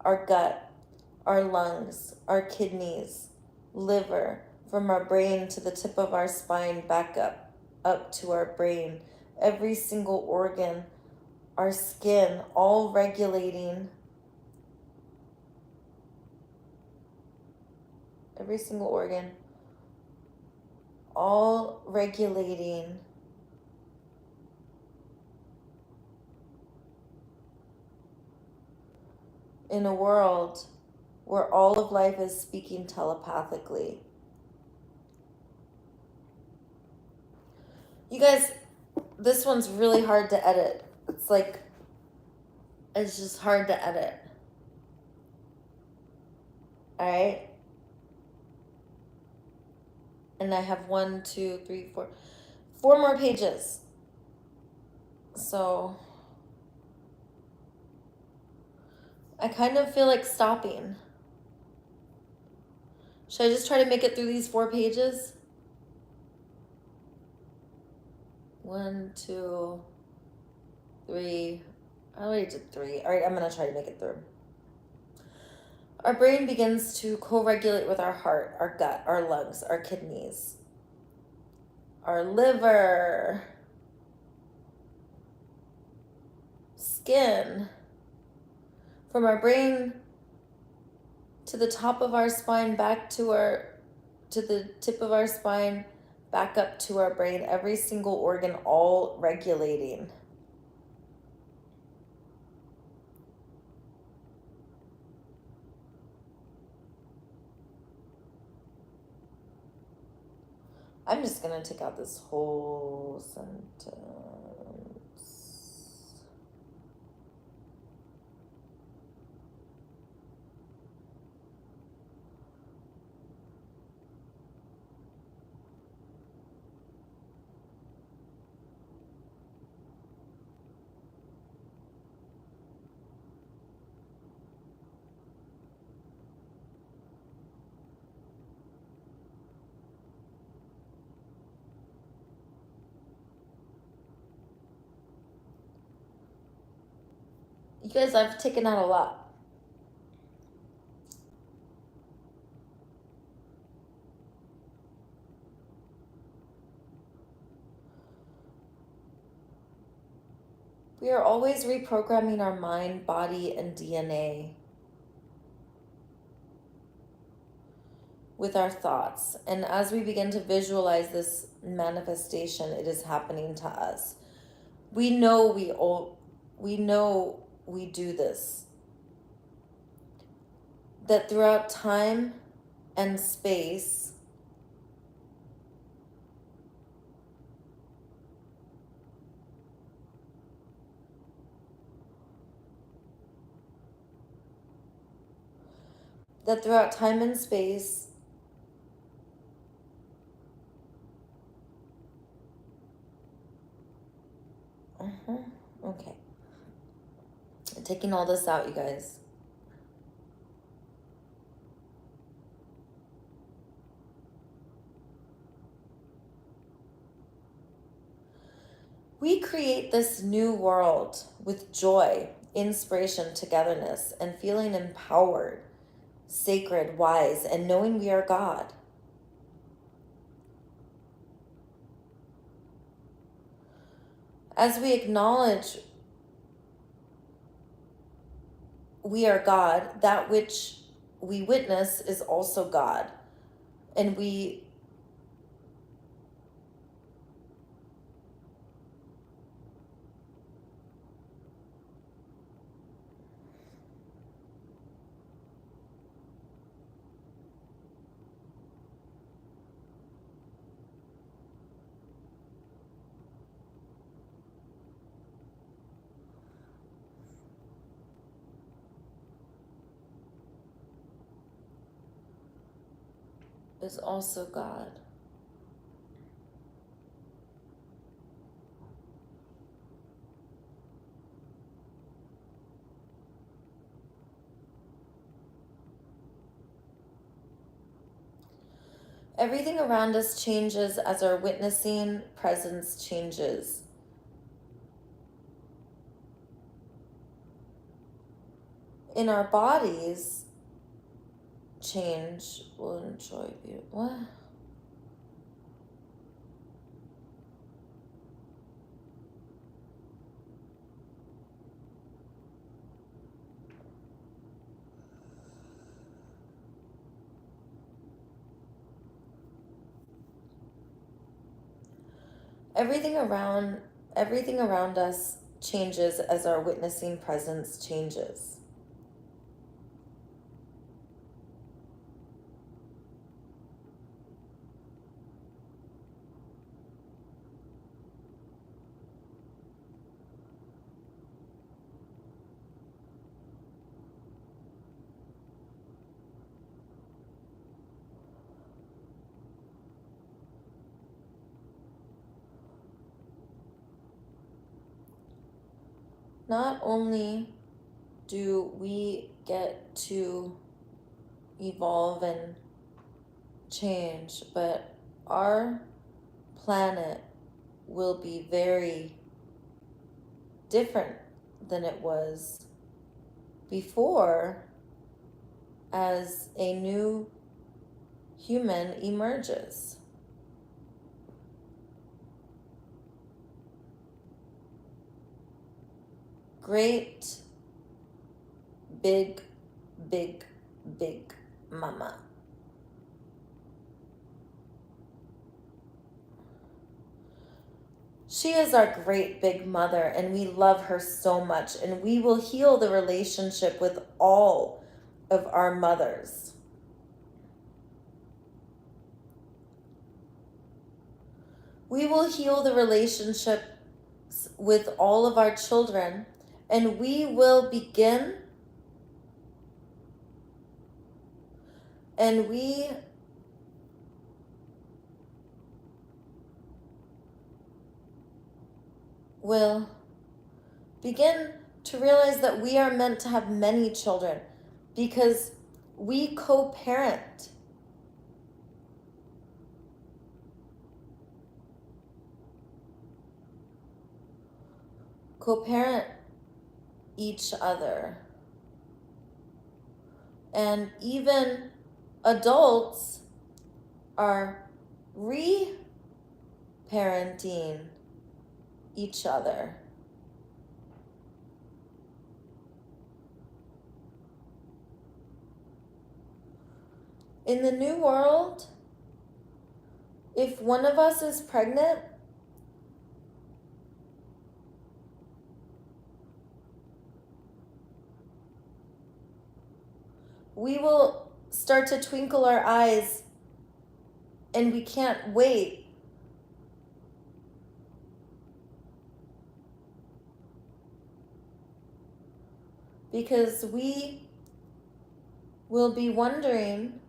our gut, our lungs, our kidneys, liver, from our brain to the tip of our spine, back up to our brain, every single organ, our skin, all regulating, every single organ, all regulating in a world where all of life is speaking telepathically. You guys, this one's really hard to edit. It's just hard to edit. All right? And I have 1, 2, 3, 4 more pages. So I kind of feel like stopping. Should I just try to make it through these 4 pages? 1, 2, 3. I already did 3. All right, I'm going to try to make it through. Our brain begins to co-regulate with our heart, our gut, our lungs, our kidneys, our liver, skin. From our brain to the top of our spine, back to the tip of our spine, back up to our brain, every single organ, all regulating. I'm just going to take out this whole sentence. You guys, I've taken out a lot. We are always reprogramming our mind, body, and DNA with our thoughts. And as we begin to visualize this manifestation, it is happening to us. We know we do this. That throughout time and space, okay. I'm taking all this out, you guys. We create this new world with joy, inspiration, togetherness, and feeling empowered, sacred, wise, and knowing we are God. As we acknowledge we are God, that which we witness is also God. And we is also God. Everything around us changes as our witnessing presence changes. In our bodies, change will enjoy beauty. What? Everything around us changes as our witnessing presence changes. Not only do we get to evolve and change, but our planet will be very different than it was before as a new human emerges. Great, big, big, big mama. She is our great big mother, and we love her so much, and we will heal the relationship with all of our mothers. We will heal the relationship with all of our children, and we will begin and we will begin to realize that we are meant to have many children because we co-parent. Co-parent each other. And even adults are re-parenting each other. In the new world, if one of us is pregnant, we will start to twinkle our eyes and we can't wait because we will be wondering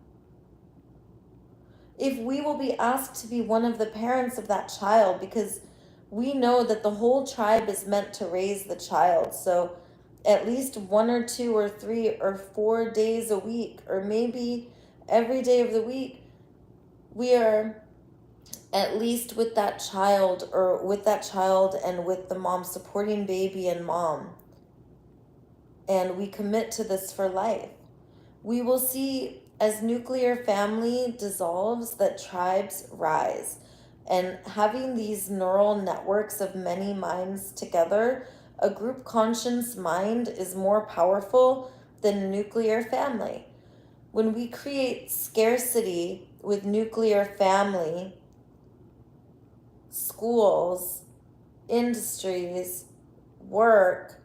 if we will be asked to be one of the parents of that child, because we know that the whole tribe is meant to raise the child. So at least 1 or 2 or 3 or 4 days a week, or maybe every day of the week, we are at least with that child, or with that child and with the mom, supporting baby and mom. And we commit to this for life. We will see as nuclear family dissolves that tribes rise. And having these neural networks of many minds together, a group conscious mind is more powerful than a nuclear family. When we create scarcity with nuclear family, schools, industries, work,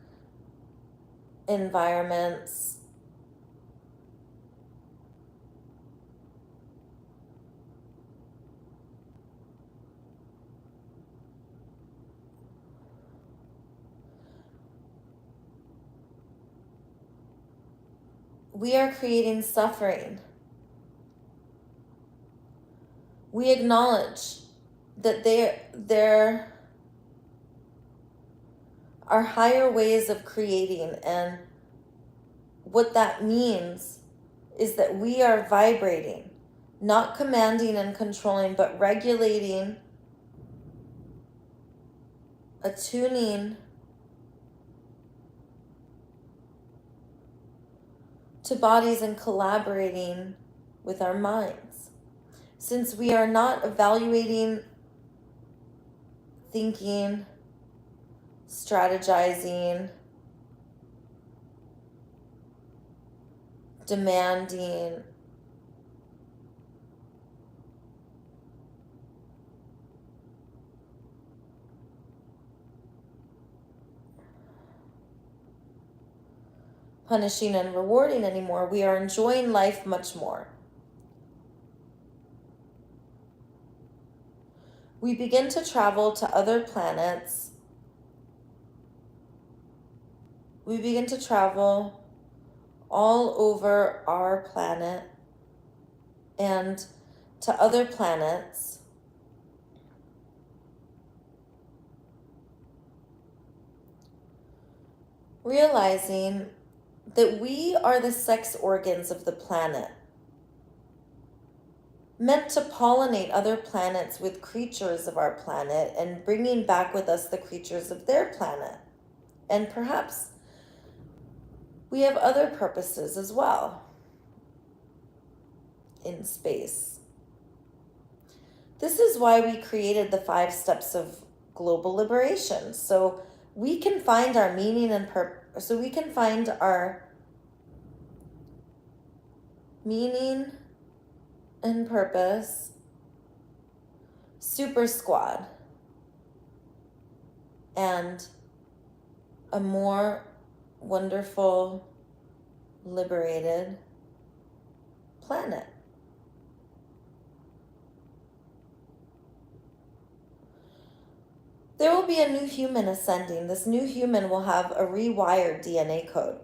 environments, we are creating suffering. We acknowledge that there are higher ways of creating, and what that means is that we are vibrating, not commanding and controlling, but regulating, attuning to bodies, and collaborating with our minds. Since we are not evaluating, thinking, strategizing, demanding, punishing and rewarding anymore, we are enjoying life much more. We begin to travel to other planets. We begin to travel all over our planet and to other planets. Realizing that we are the sex organs of the planet, meant to pollinate other planets with creatures of our planet and bringing back with us the creatures of their planet. And perhaps we have other purposes as well in space. This is why we created the 5 steps of global liberation. So we can find our meaning and purpose. So we can find our meaning and purpose, super squad, and a more wonderful, liberated planet. There will be a new human ascending. This new human will have a rewired DNA code.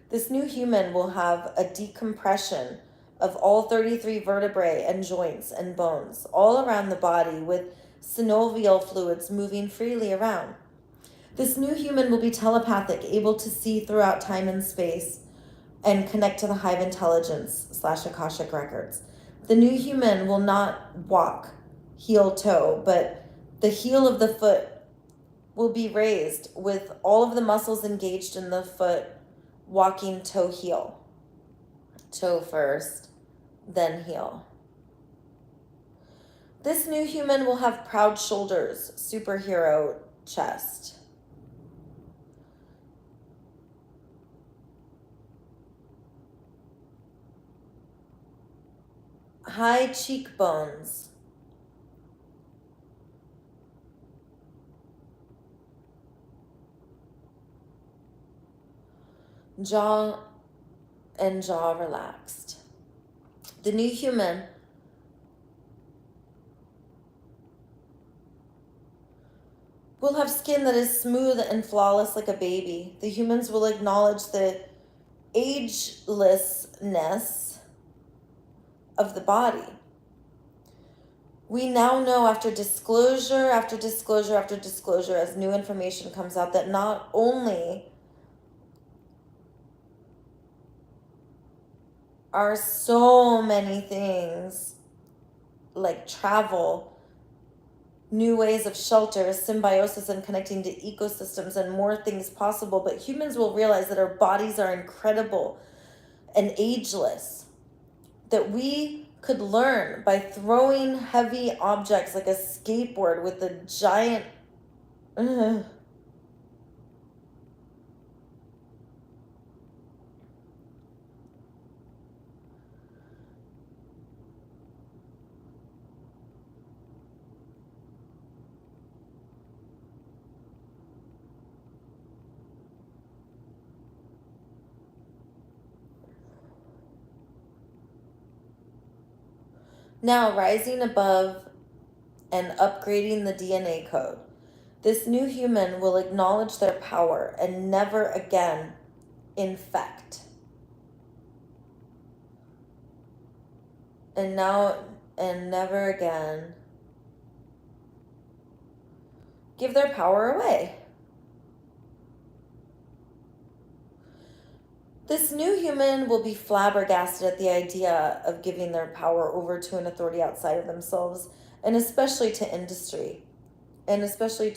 This new human will have a decompression of all 33 vertebrae and joints and bones all around the body, with synovial fluids moving freely around. This new human will be telepathic, able to see throughout time and space and connect to the hive intelligence / Akashic records. The new human will not walk heel toe, but the heel of the foot will be raised with all of the muscles engaged in the foot, walking toe heel. Toe first, then heel. This new human will have proud shoulders, superhero chest. High cheekbones. Jaw relaxed. The new human will have skin that is smooth and flawless like a baby. The humans will acknowledge the agelessness of the body. We now know, after disclosure after disclosure after disclosure, as new information comes out, that not only are so many things like travel, new ways of shelter, symbiosis, and connecting to ecosystems, and more things possible, but humans will realize that our bodies are incredible and ageless, that we could learn by throwing heavy objects like a skateboard with a giant Now, rising above and upgrading the DNA code, this new human will acknowledge their power and never again infect. And never again give their power away. This new human will be flabbergasted at the idea of giving their power over to an authority outside of themselves, and especially to industry, and especially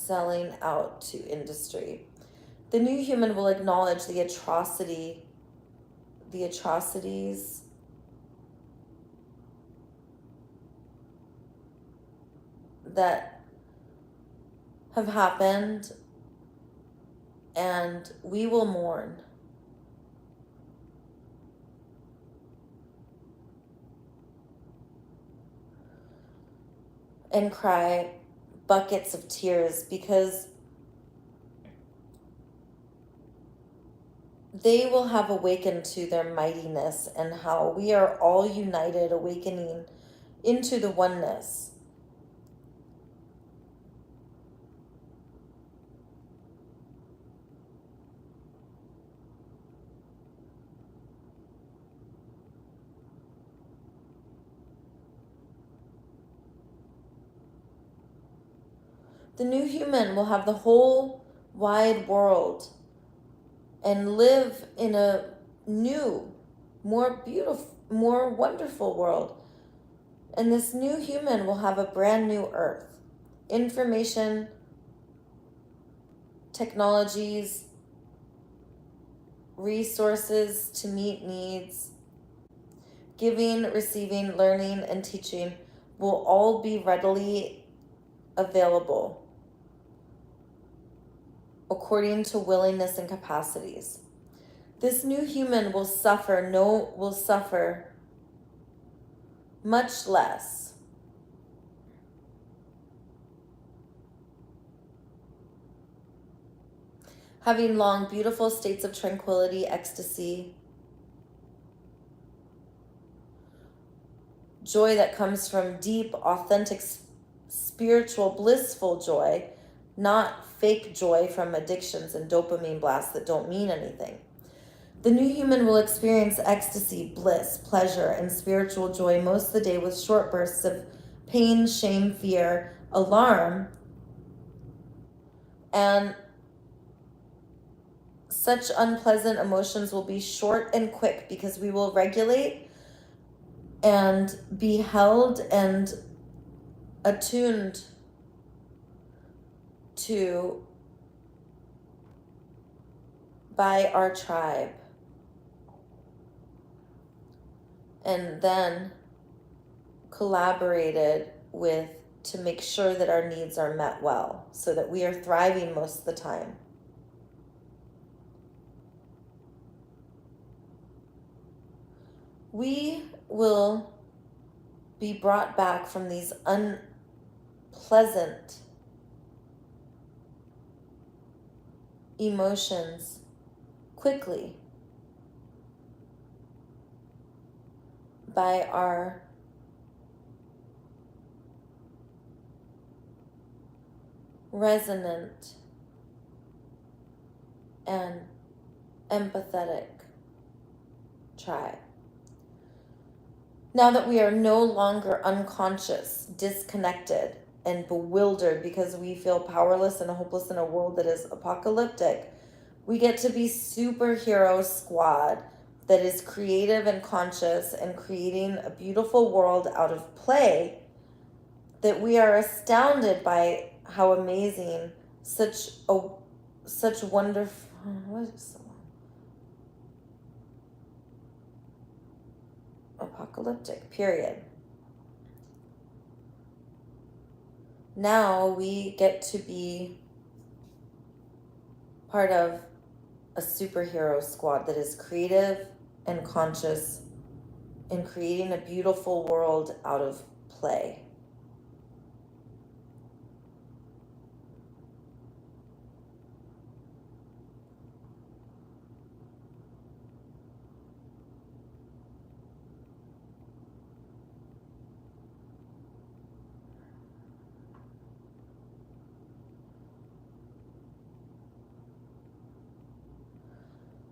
selling out to industry. The new human will acknowledge the atrocities that have happened, and we will mourn. And cry buckets of tears, because they will have awakened to their mightiness and how we are all united, awakening into the oneness. The new human will have the whole wide world and live in a new, more beautiful, more wonderful world. And this new human will have a brand new earth. Information, technologies, resources to meet needs, giving, receiving, learning, and teaching will all be readily available according to willingness and capacities. This new human will suffer much less. Having long, beautiful states of tranquility, ecstasy, joy that comes from deep, authentic, spiritual, blissful joy, not fake joy from addictions and dopamine blasts that don't mean anything. The new human will experience ecstasy, bliss, pleasure, and spiritual joy most of the day, with short bursts of pain, shame, fear, alarm, and such unpleasant emotions will be short and quick, because we will regulate and be held and attuned to by our tribe, and then collaborated with to make sure that our needs are met well, so that we are thriving most of the time. We will be brought back from these unpleasant emotions quickly by our resonant and empathetic tribe. Now that we are no longer unconscious, disconnected, and bewildered because we feel powerless and hopeless in a world that is apocalyptic, we get to be superhero squad that is creative and conscious and creating a beautiful world out of play, that we are astounded by how amazing such wonderful, what is the apocalyptic period. Now we get to be part of a superhero squad that is creative and conscious in creating a beautiful world out of play.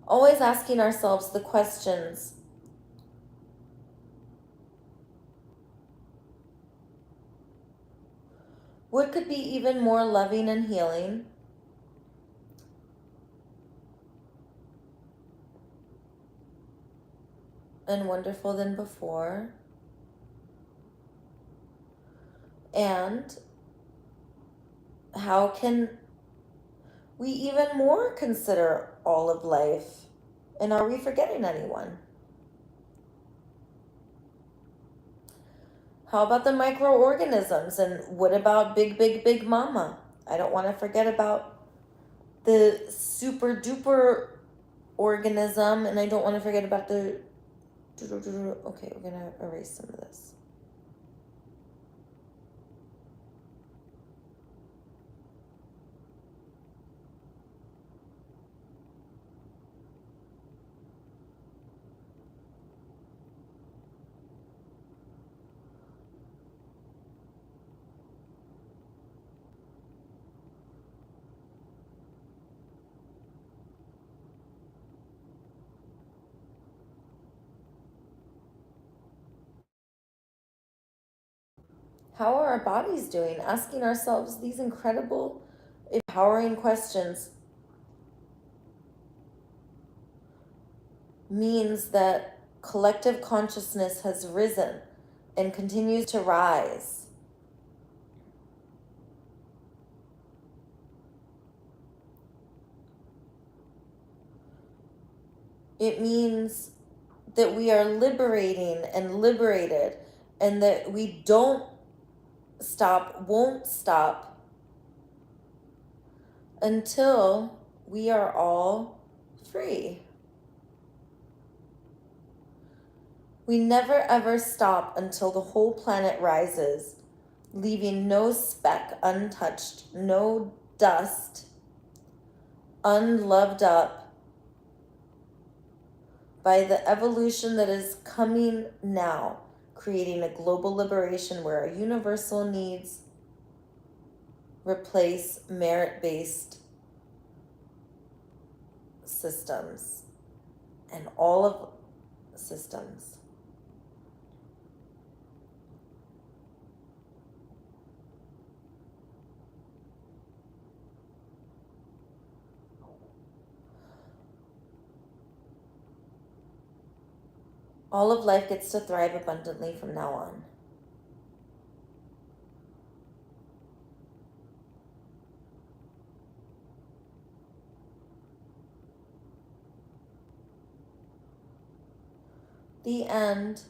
Always asking ourselves the questions: what could be even more loving and healing? And wonderful than before? And how can we even more consider all of life? And are we forgetting anyone? How about the microorganisms? And what about big mama? I don't want to forget about the super duper organism, and I don't want to forget about the... Okay, we're going to erase some of this. How are our bodies doing? Asking ourselves these incredible, empowering questions means that collective consciousness has risen and continues to rise. It means that we are liberating and liberated, and that we don't stop, won't stop until we are all free. We never ever stop until the whole planet rises, leaving no speck untouched, no dust unloved up by the evolution that is coming now, creating a global liberation where our universal needs replace merit-based systems and all of systems. All of life gets to thrive abundantly from now on. The end.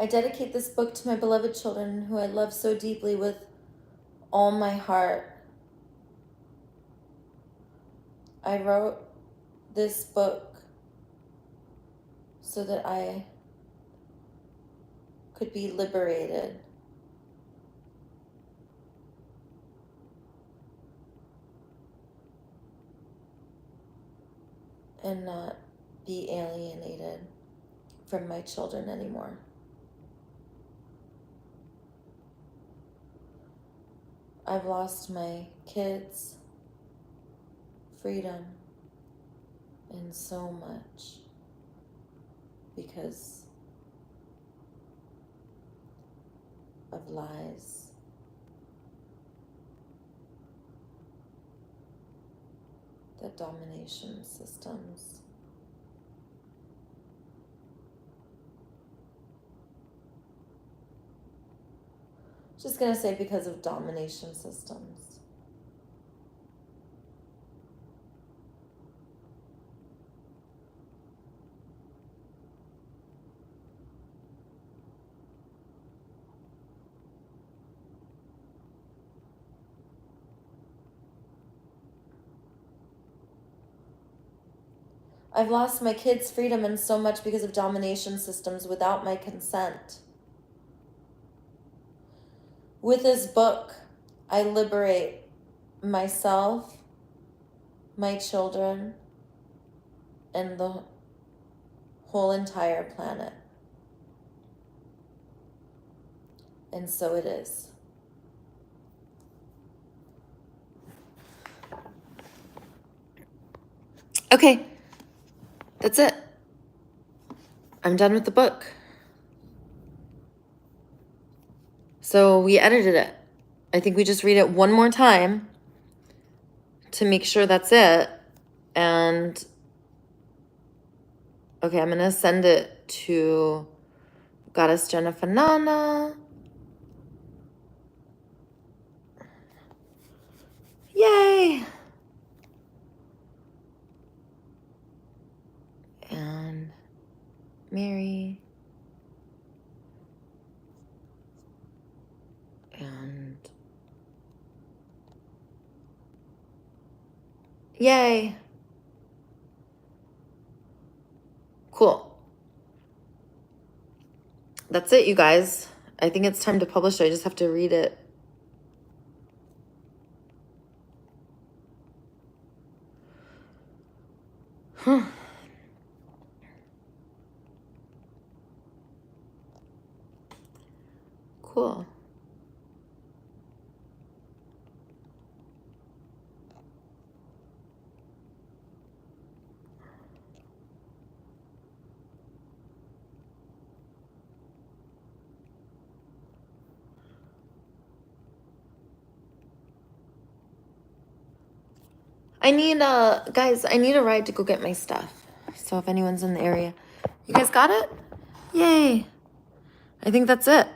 I dedicate this book to my beloved children who I love so deeply with all my heart. I wrote this book so that I could be liberated and not be alienated from my children anymore. I've lost my kids, freedom, and so much because of lies. The domination systems. Just gonna say because of domination systems. I've lost my kids' freedom and so much because of domination systems without my consent. With this book, I liberate myself, my children, and the whole entire planet. And so it is. Okay, that's it. I'm done with the book. So we edited it. I think we just read it one more time to make sure that's it. And okay, I'm gonna send it to Goddess Jennifer Nana. Yay! And Mary. And yay! Cool. That's it, you guys. I think it's time to publish it. I just have to read it. Huh. Cool. I need guys, I need a ride to go get my stuff. So if anyone's in the area. You guys got it? Yay. I think that's it.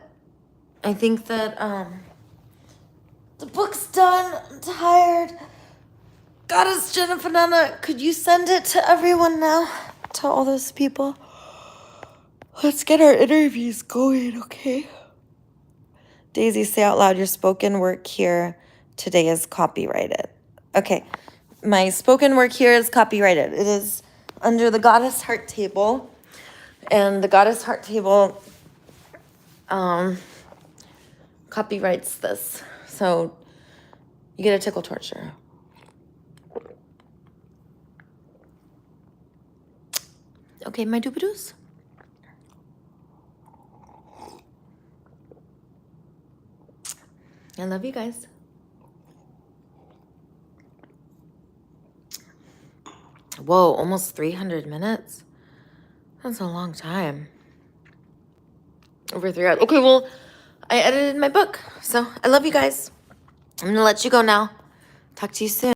I think that the book's done. I'm tired. Goddess Jennifer Nana, could you send it to everyone now? To all those people? Let's get our interviews going, okay? Daisy, say out loud your spoken work here today is copyrighted. Okay, my spoken work here is copyrighted. It is under the Goddess Heart Table. And the Goddess Heart Table copyrights this. So you get a tickle torture. Okay, my doobadoos. I love you guys. Whoa, almost 300 minutes? That's a long time. Over 3 hours. Okay, well, I edited my book. So I love you guys. I'm going to let you go now. Talk to you soon.